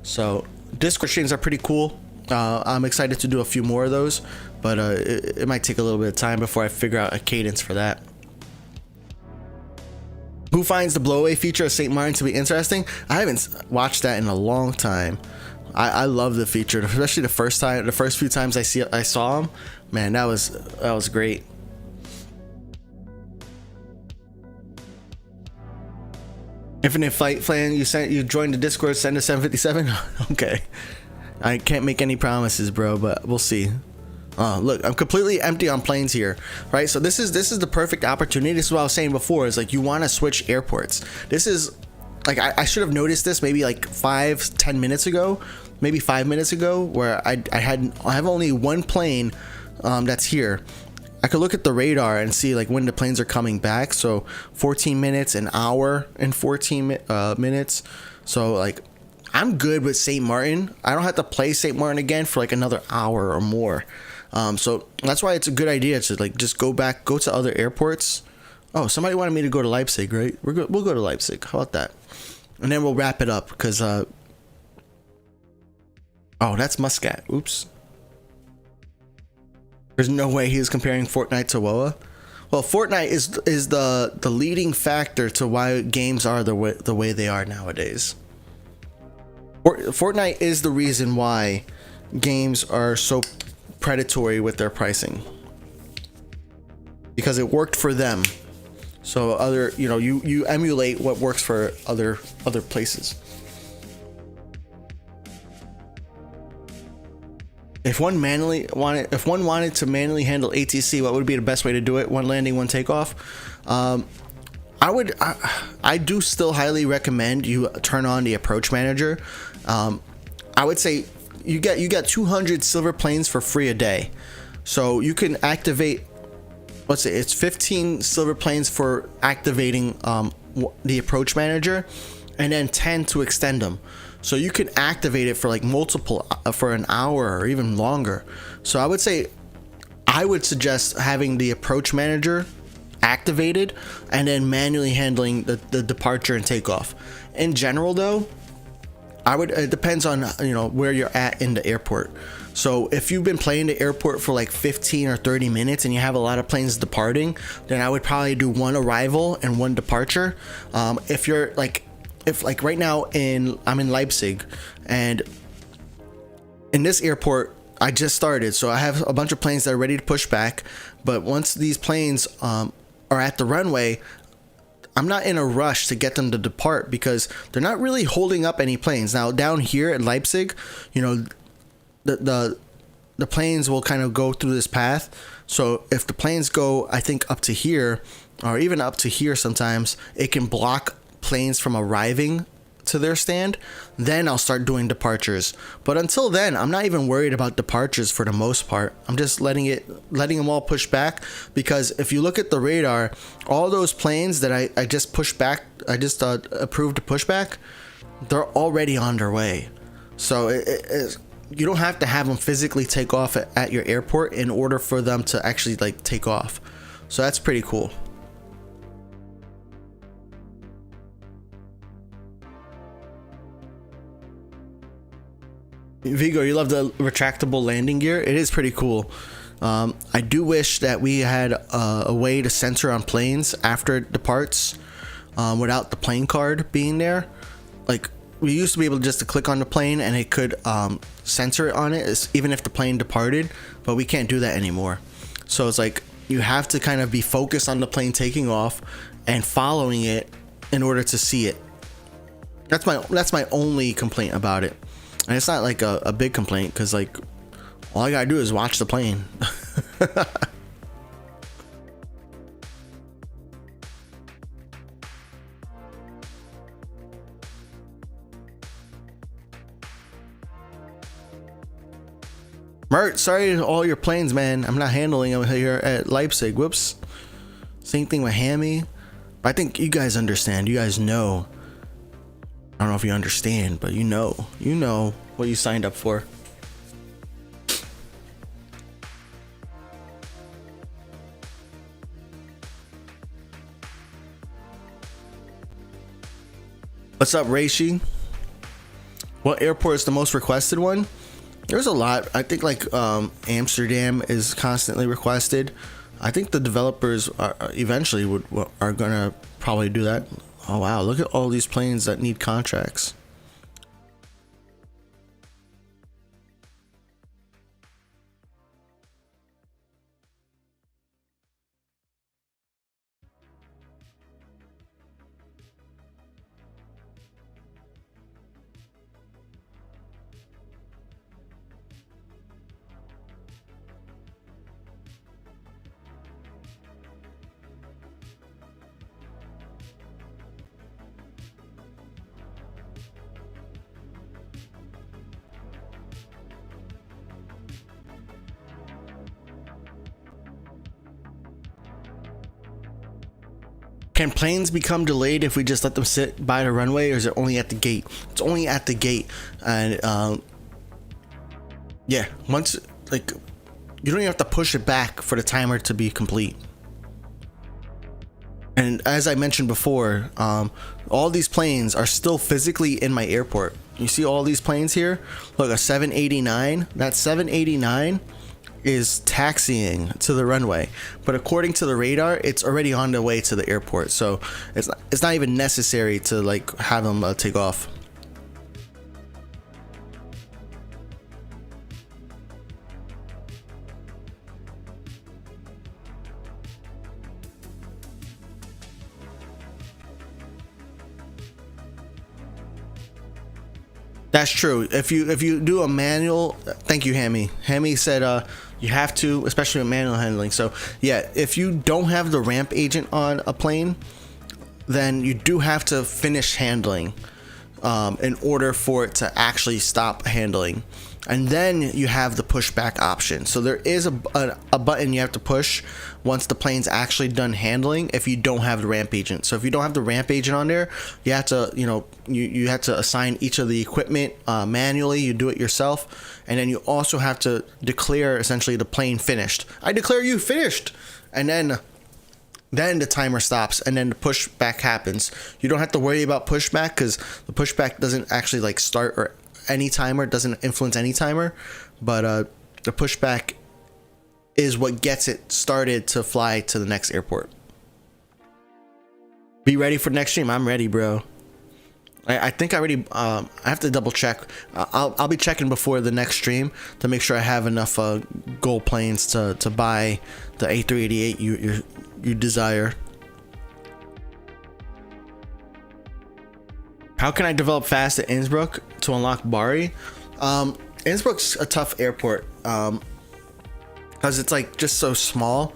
So Discord streams are pretty cool. I'm excited to do a few more of those, but it might take a little bit of time before I figure out a cadence for that. Who finds the blowaway feature of St. Martin to be interesting? I haven't watched that in a long time. I love the feature, especially the first few times I saw him. Man, that was great. Infinite Flight Plan, you joined the Discord, send a 757. Okay. I can't make any promises, bro, but we'll see. Look, I'm completely empty on planes here, right? So this is the perfect opportunity. This is what I was saying before, is like you want to switch airports. This is like, I should have noticed this maybe like 5-10 minutes ago, maybe 5 minutes ago, where I have only one plane that's here. I could look at the radar and see like when the planes are coming back. So 14 minutes, an hour and 14 minutes. So like I'm good with St. Martin. I don't have to play St. Martin again for like another hour or more. So that's why it's a good idea to like just go to other airports. Oh, somebody wanted me to go to Leipzig, right? We'll go to Leipzig. How about that? And then we'll wrap it up because oh, that's Muscat. Oops. There's no way he was comparing Fortnite to WoA. Well, Fortnite is the leading factor to why games are the way they are nowadays. Fortnite is the reason why games are so predatory with their pricing, because it worked for them. So other, you emulate what works for other places. If one wanted to manually handle ATC, what would be the best way to do it? One landing, one takeoff. I do still highly recommend you turn on the approach manager. I would say you get 200 silver planes for free a day, so you can activate. Let's say it's 15 silver planes for activating the approach manager, and then 10 to extend them. So you can activate it for like multiple for an hour or even longer. So I would suggest having the approach manager activated and then manually handling the departure and takeoff. In general though, it depends on where you're at in the airport. So if you've been playing the airport for like 15 or 30 minutes and you have a lot of planes departing, then I would probably do one arrival and one departure. If right now I'm in Leipzig, and in this airport I just started, so I have a bunch of planes that are ready to push back. But once these planes are at the runway, I'm not in a rush to get them to depart because they're not really holding up any planes. Now down here at Leipzig, the planes will kind of go through this path. So if the planes go, I think up to here, or even up to here sometimes, it can block planes from arriving to their stand. Then I'll start doing departures. But until then, I'm not even worried about departures for the most part. I'm just letting them all push back, because if you look at the radar, all those planes that I just pushed back, I just approved to push back, they're already on their way. So you don't have to have them physically take off at your airport in order for them to actually like take off. So that's pretty cool. Vigo, you love the retractable landing gear. It is pretty cool. I do wish that we had a way to censor on planes after it departs without the plane card being there. Like, we used to be able just to click on the plane and it could censor it on it, even if the plane departed, but we can't do that anymore. So it's like you have to kind of be focused on the plane taking off and following it in order to see it. That's my only complaint about it. And it's not like a big complaint, because like all I gotta do is watch the plane. Mert, sorry to all your planes, man. I'm not handling them here at Leipzig. Whoops. Same thing with Hammy. But I think you guys understand. You guys know. I don't know if you understand, but you know what you signed up for. What's up, Reishi? What airport is the most requested one? There's a lot. I think like Amsterdam is constantly requested. I think the developers are eventually are gonna probably do that. Oh wow, look at all these planes that need contracts. Can planes become delayed if we just let them sit by the runway, or is it only at the gate? It's only at the gate. And yeah, once, like, you don't even have to push it back for the timer to be complete. And as I mentioned before, all these planes are still physically in my airport. You see all these planes here? Look, a 789. That 789 is taxiing to the runway, but according to the radar, it's already on the way to the airport. So it's not even necessary to like have them take off. That's true. If you do a manual, thank you, Hammy. Hammy said you have to, especially with manual handling. So yeah, if you don't have the ramp agent on a plane, then you do have to finish handling in order for it to actually stop handling. And then you have the pushback option. So there is a button you have to push once the plane's actually done handling if you don't have the ramp agent. So if you don't have the ramp agent on there, you have to, you have to assign each of the equipment manually. You do it yourself. And then you also have to declare essentially the plane finished. I declare you finished. And then the timer stops and then the pushback happens. You don't have to worry about pushback because the pushback doesn't actually like start or any timer, doesn't influence any timer, but the pushback is what gets it started to fly to the next airport. Be ready for next stream. I'm ready, bro. I think I already I have to double check. I'll be checking before the next stream to make sure I have enough gold planes to buy the A388 you desire. How can I develop fast at Innsbruck to unlock Bari? Innsbruck's a tough airport because it's like just so small.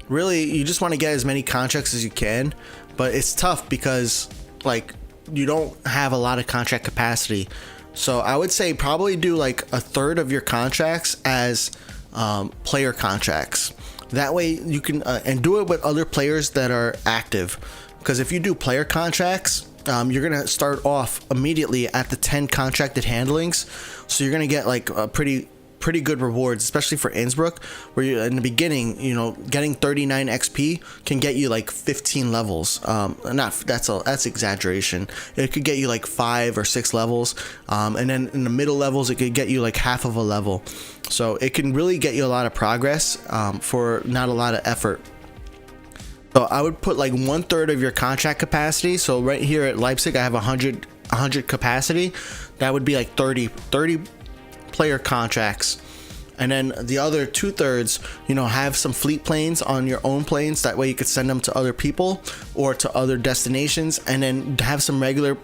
Really, you just want to get as many contracts as you can, but it's tough because like you don't have a lot of contract capacity. So I would say probably do like a third of your contracts as player contracts. That way you can and do it with other players that are active, because if you do player contracts, you're gonna start off immediately at the 10 contracted handlings, so you're gonna get like a pretty good rewards, especially for Innsbruck, where you in the beginning, getting 39 XP can get you like 15 levels. That's exaggeration. It could get you like 5 or 6 levels, and then in the middle levels it could get you like half of a level. So it can really get you a lot of progress for not a lot of effort. So I would put like 1/3 of your contract capacity. So right here at Leipzig, I have 100 capacity. That would be like 30 player contracts. And then the other 2/3, have some fleet planes on your own planes. That way you could send them to other people or to other destinations, and then have some regular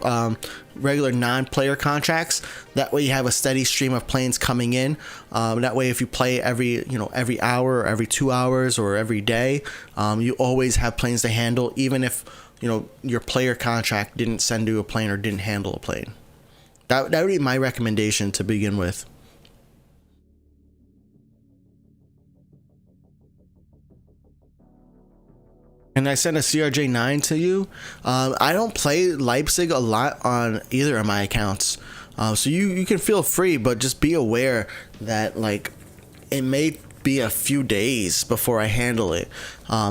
non-player contracts. That way you have a steady stream of planes coming in. That way if you play every hour or every 2 hours or every day, you always have planes to handle, even if your player contract didn't send you a plane or didn't handle a plane. That would be my recommendation to begin with. And I sent a CRJ9 to you. I don't play Leipzig a lot on either of my accounts, so you can feel free, but just be aware that like it may be a few days before I handle it.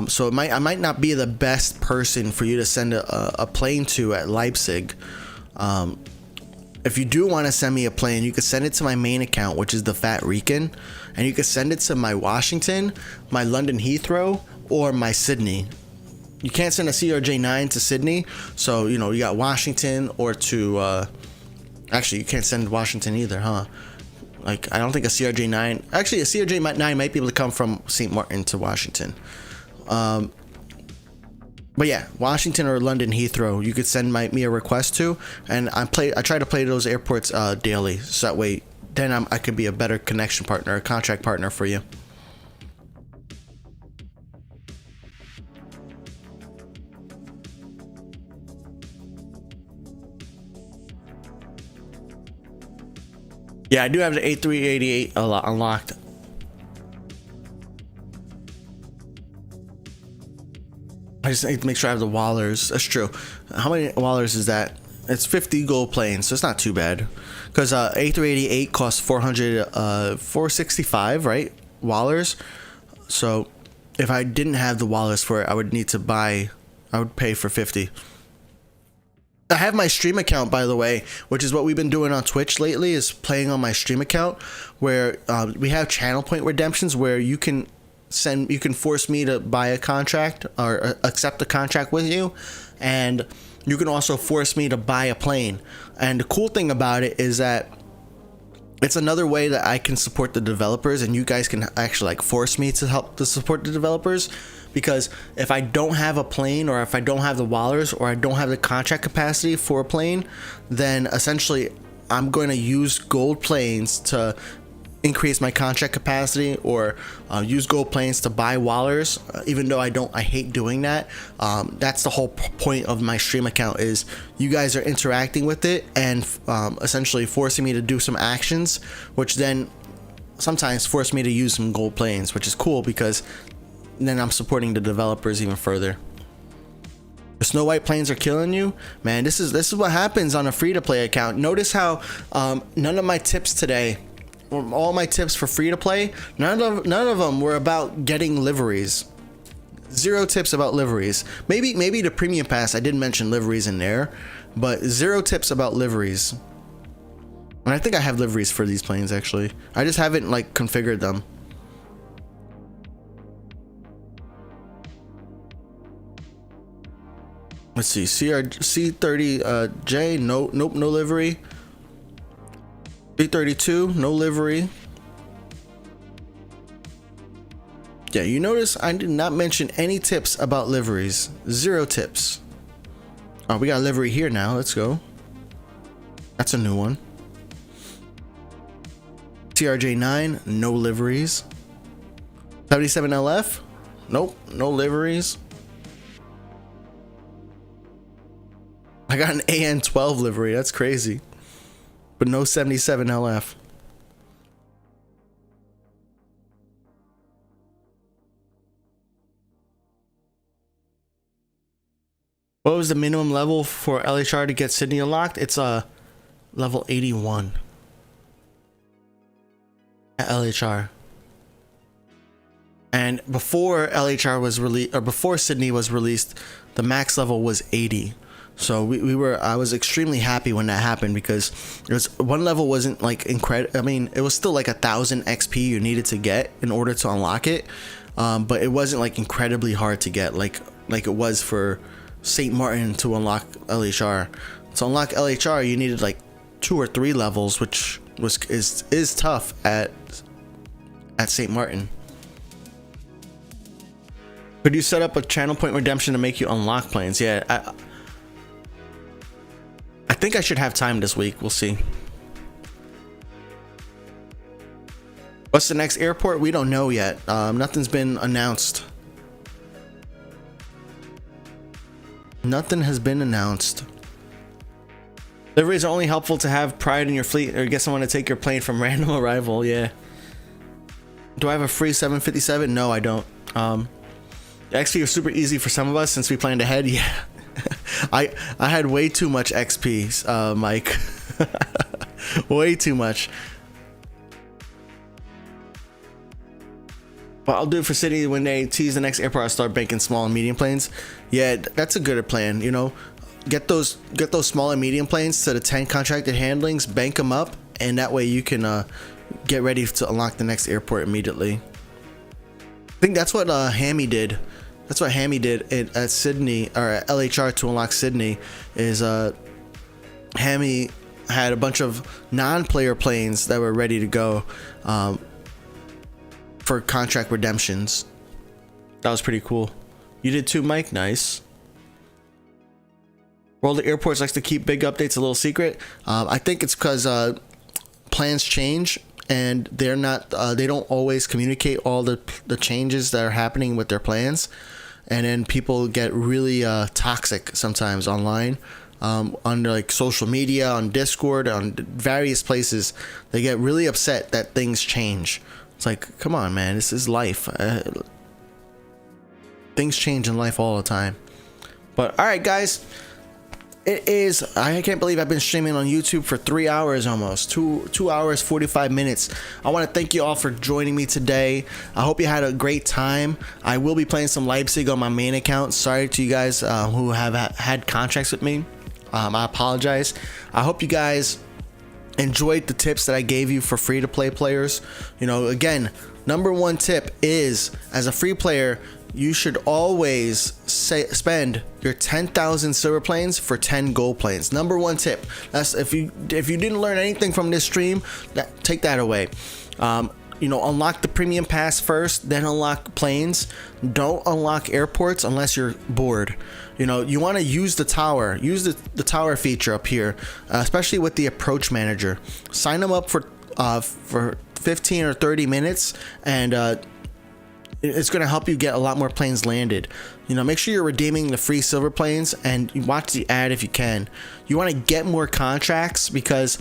So I might not be the best person for you to send a plane to at Leipzig. If you do want to send me a plane, you could send it to my main account, which is the Phat Rican, and you could send it to my Washington, my London Heathrow, or my Sydney. You can't send a CRJ9 to Sydney, so you got Washington or to actually you can't send Washington either, huh? Like I don't think a CRJ9, actually a CRJ9 might be able to come from St. Martin to Washington. But yeah, Washington or London Heathrow, you could send me a request to, and I try to play those airports daily, so that way then I could be a better connection partner, a contract partner for you. Yeah, I do have the A388 unlocked. I just need to make sure I have the Wallers. That's true. How many Wallers is that? It's 50 gold planes, so it's not too bad. Because A388 costs 465, right? Wallers. So if I didn't have the Wallers for it, I would need to buy. I would pay for 50. I have my stream account, by the way, which is what we've been doing on Twitch lately, is playing on my stream account, where we have channel point redemptions where you can force me to buy a contract or accept a contract with you, and you can also force me to buy a plane. And the cool thing about it is that it's another way that I can support the developers, and you guys can actually like force me to help to support the developers. Because if I don't have a plane, or if I don't have the Wallers, or I don't have the contract capacity for a plane, then essentially I'm going to use gold planes to increase my contract capacity, or use gold planes to buy Wallers. Even though I hate doing that. That's the whole point of my stream account, is you guys are interacting with it and essentially forcing me to do some actions, which then sometimes force me to use some gold planes, which is cool because then I'm supporting the developers even further. The Snow White planes are killing you, man. This is what happens on a free-to-play account. Notice how none of my tips today, all my tips for free-to-play, none of them were about getting liveries. Zero tips about liveries. Maybe the premium pass I did mention liveries in there, but zero tips about liveries. And I think I have liveries for these planes actually. I just haven't like configured them. Let's see, C30J, nope, no livery. B32, no livery. Yeah, you notice I did not mention any tips about liveries. Zero tips. Oh, we got a livery here now. Let's go. That's a new one. TRJ9, no liveries. 77LF, nope, no liveries. I got an AN12 livery, that's crazy. But no 77LF. What was the minimum level for LHR to get Sydney unlocked? It's level 81 at LHR. And before LHR was released, or before Sydney was released, the max level was 80. So I was extremely happy when that happened, because it was, one level wasn't like incredible. I mean, it was still like 1,000 XP you needed to get in order to unlock it, but it wasn't like incredibly hard to get like it was for St. Martin to unlock LHR. To unlock LHR, you needed like 2 or 3 levels, which is tough at St. Martin. Could you set up a channel point redemption to make you unlock planes? Yeah, I think I should have time this week. We'll see. What's the next airport? We don't know yet. Nothing's been announced. Nothing has been announced. Liveries are only helpful to have pride in your fleet, or get someone to take your plane from random arrival. Yeah. Do I have a free 757? No, I don't. The XP was super easy for some of us since we planned ahead. Yeah. I had way too much XP, Mike. Way too much. But I'll do it for City when they tease the next airport. I'll start banking small and medium planes. Yeah, that's a good plan. You know, get those small and medium planes to the 10 contracted handlings, bank them up, and that way you can get ready to unlock the next airport immediately. I think that's what Hammy did. That's what Hammy did at Sydney, or at LHR, to unlock Sydney. Is Hammy had a bunch of non-player planes that were ready to go for contract redemptions. That was pretty cool. You did too, Mike. Nice. World of Airports likes to keep big updates a little secret. I think it's because plans change, and they're not. They don't always communicate all the changes that are happening with their plans. And then people get really toxic sometimes online, on like social media, on Discord, on various places. They get really upset that things change. It's like, come on, man, this is life. things change in life all the time. But all right, guys. It is, I can't believe I've been streaming on YouTube for 3 hours almost, 2 hours 45 minutes. I want to thank you all for joining me today. I hope you had a great time. I will be playing some Leipzig on my main account. Sorry to you guys who have had contracts with me. I apologize. I hope you guys enjoyed the tips that I gave you for free to play players. You know, again, number one tip is, as a free player, you should always spend your 10,000 silver planes for 10 gold planes. Number one tip. That's if you didn't learn anything from this stream, take that away. You know, unlock the premium pass first, then unlock planes. Don't unlock airports unless you're bored. You know, you want to use the tower. Use the tower feature up here, especially with the approach manager. Sign them up for 15 or 30 minutes, and it's going to help you get a lot more planes landed. You know, make sure you're redeeming the free silver planes, and you watch the ad if you can. You want to get more contracts, because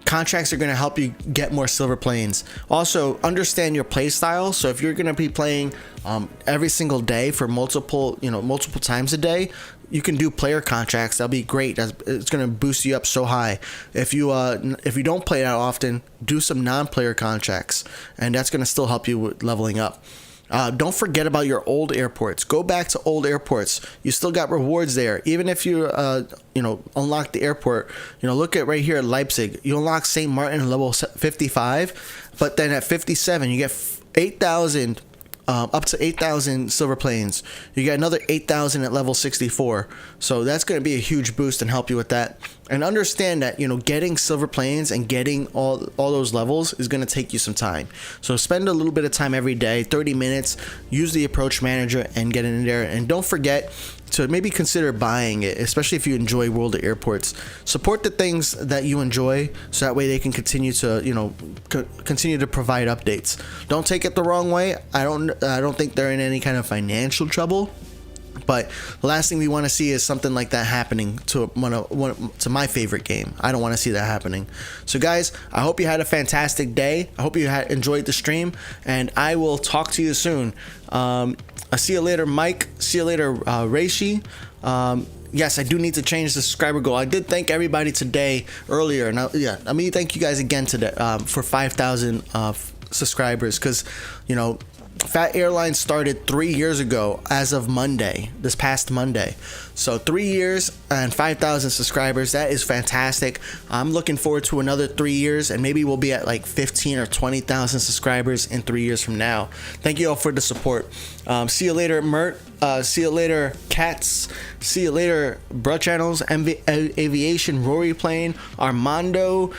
contracts are going to help you get more silver planes. Also, understand your play style. So if you're going to be playing every single day for multiple times a day, you can do player contracts. That'll be great. It's going to boost you up so high. If you don't play that often, do some non-player contracts, and that's going to still help you with leveling up. Don't forget about your old airports. Go back to old airports. You still got rewards there. Even if you unlock the airport, look at right here at Leipzig. You unlock St. Martin level 55, but then at 57 you get 8,000. Up to 8,000 silver planes. You get another 8,000 at level 64. So that's going to be a huge boost and help you with that. And understand that, getting silver planes and getting all those levels is going to take you some time. So spend a little bit of time every day, 30 minutes, use the approach manager and get in there. And don't forget to maybe consider buying it, especially if you enjoy World of Airports. Support the things that you enjoy, so that way they can continue to continue to provide updates. Don't take it the wrong way. I don't think they're in any kind of financial trouble, but the last thing we want to see is something like that happening to to my favorite game. I don't want to see that happening. So guys, I hope you had a fantastic day. I hope you enjoyed the stream, and I will talk to you soon. I'll see you later, Mike. See you later, Reishi. Yes, I do need to change the subscriber goal. I did thank everybody today earlier. Now, let me thank you guys again today for 5,000 subscribers, because Phat Airlines started 3 years ago as of Monday, this past Monday. So 3 years and 5,000 subscribers. That is fantastic. I'm looking forward to another 3 years, and maybe we'll be at like 15 or 20,000 subscribers in 3 years from now. Thank you all for the support. See you later, Mert. See you later, Cats. See you later, Bruh Channels, Aviation, Rory Plane, Armando.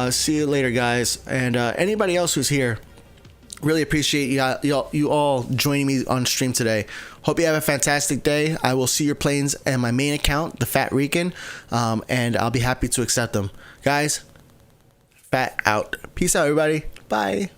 See you later, guys. And anybody else who's here. Really appreciate you all joining me on stream today. Hope you have a fantastic day. I will see your planes and my main account, the Phat Rican, and I'll be happy to accept them. Guys, Phat out. Peace out, everybody. Bye.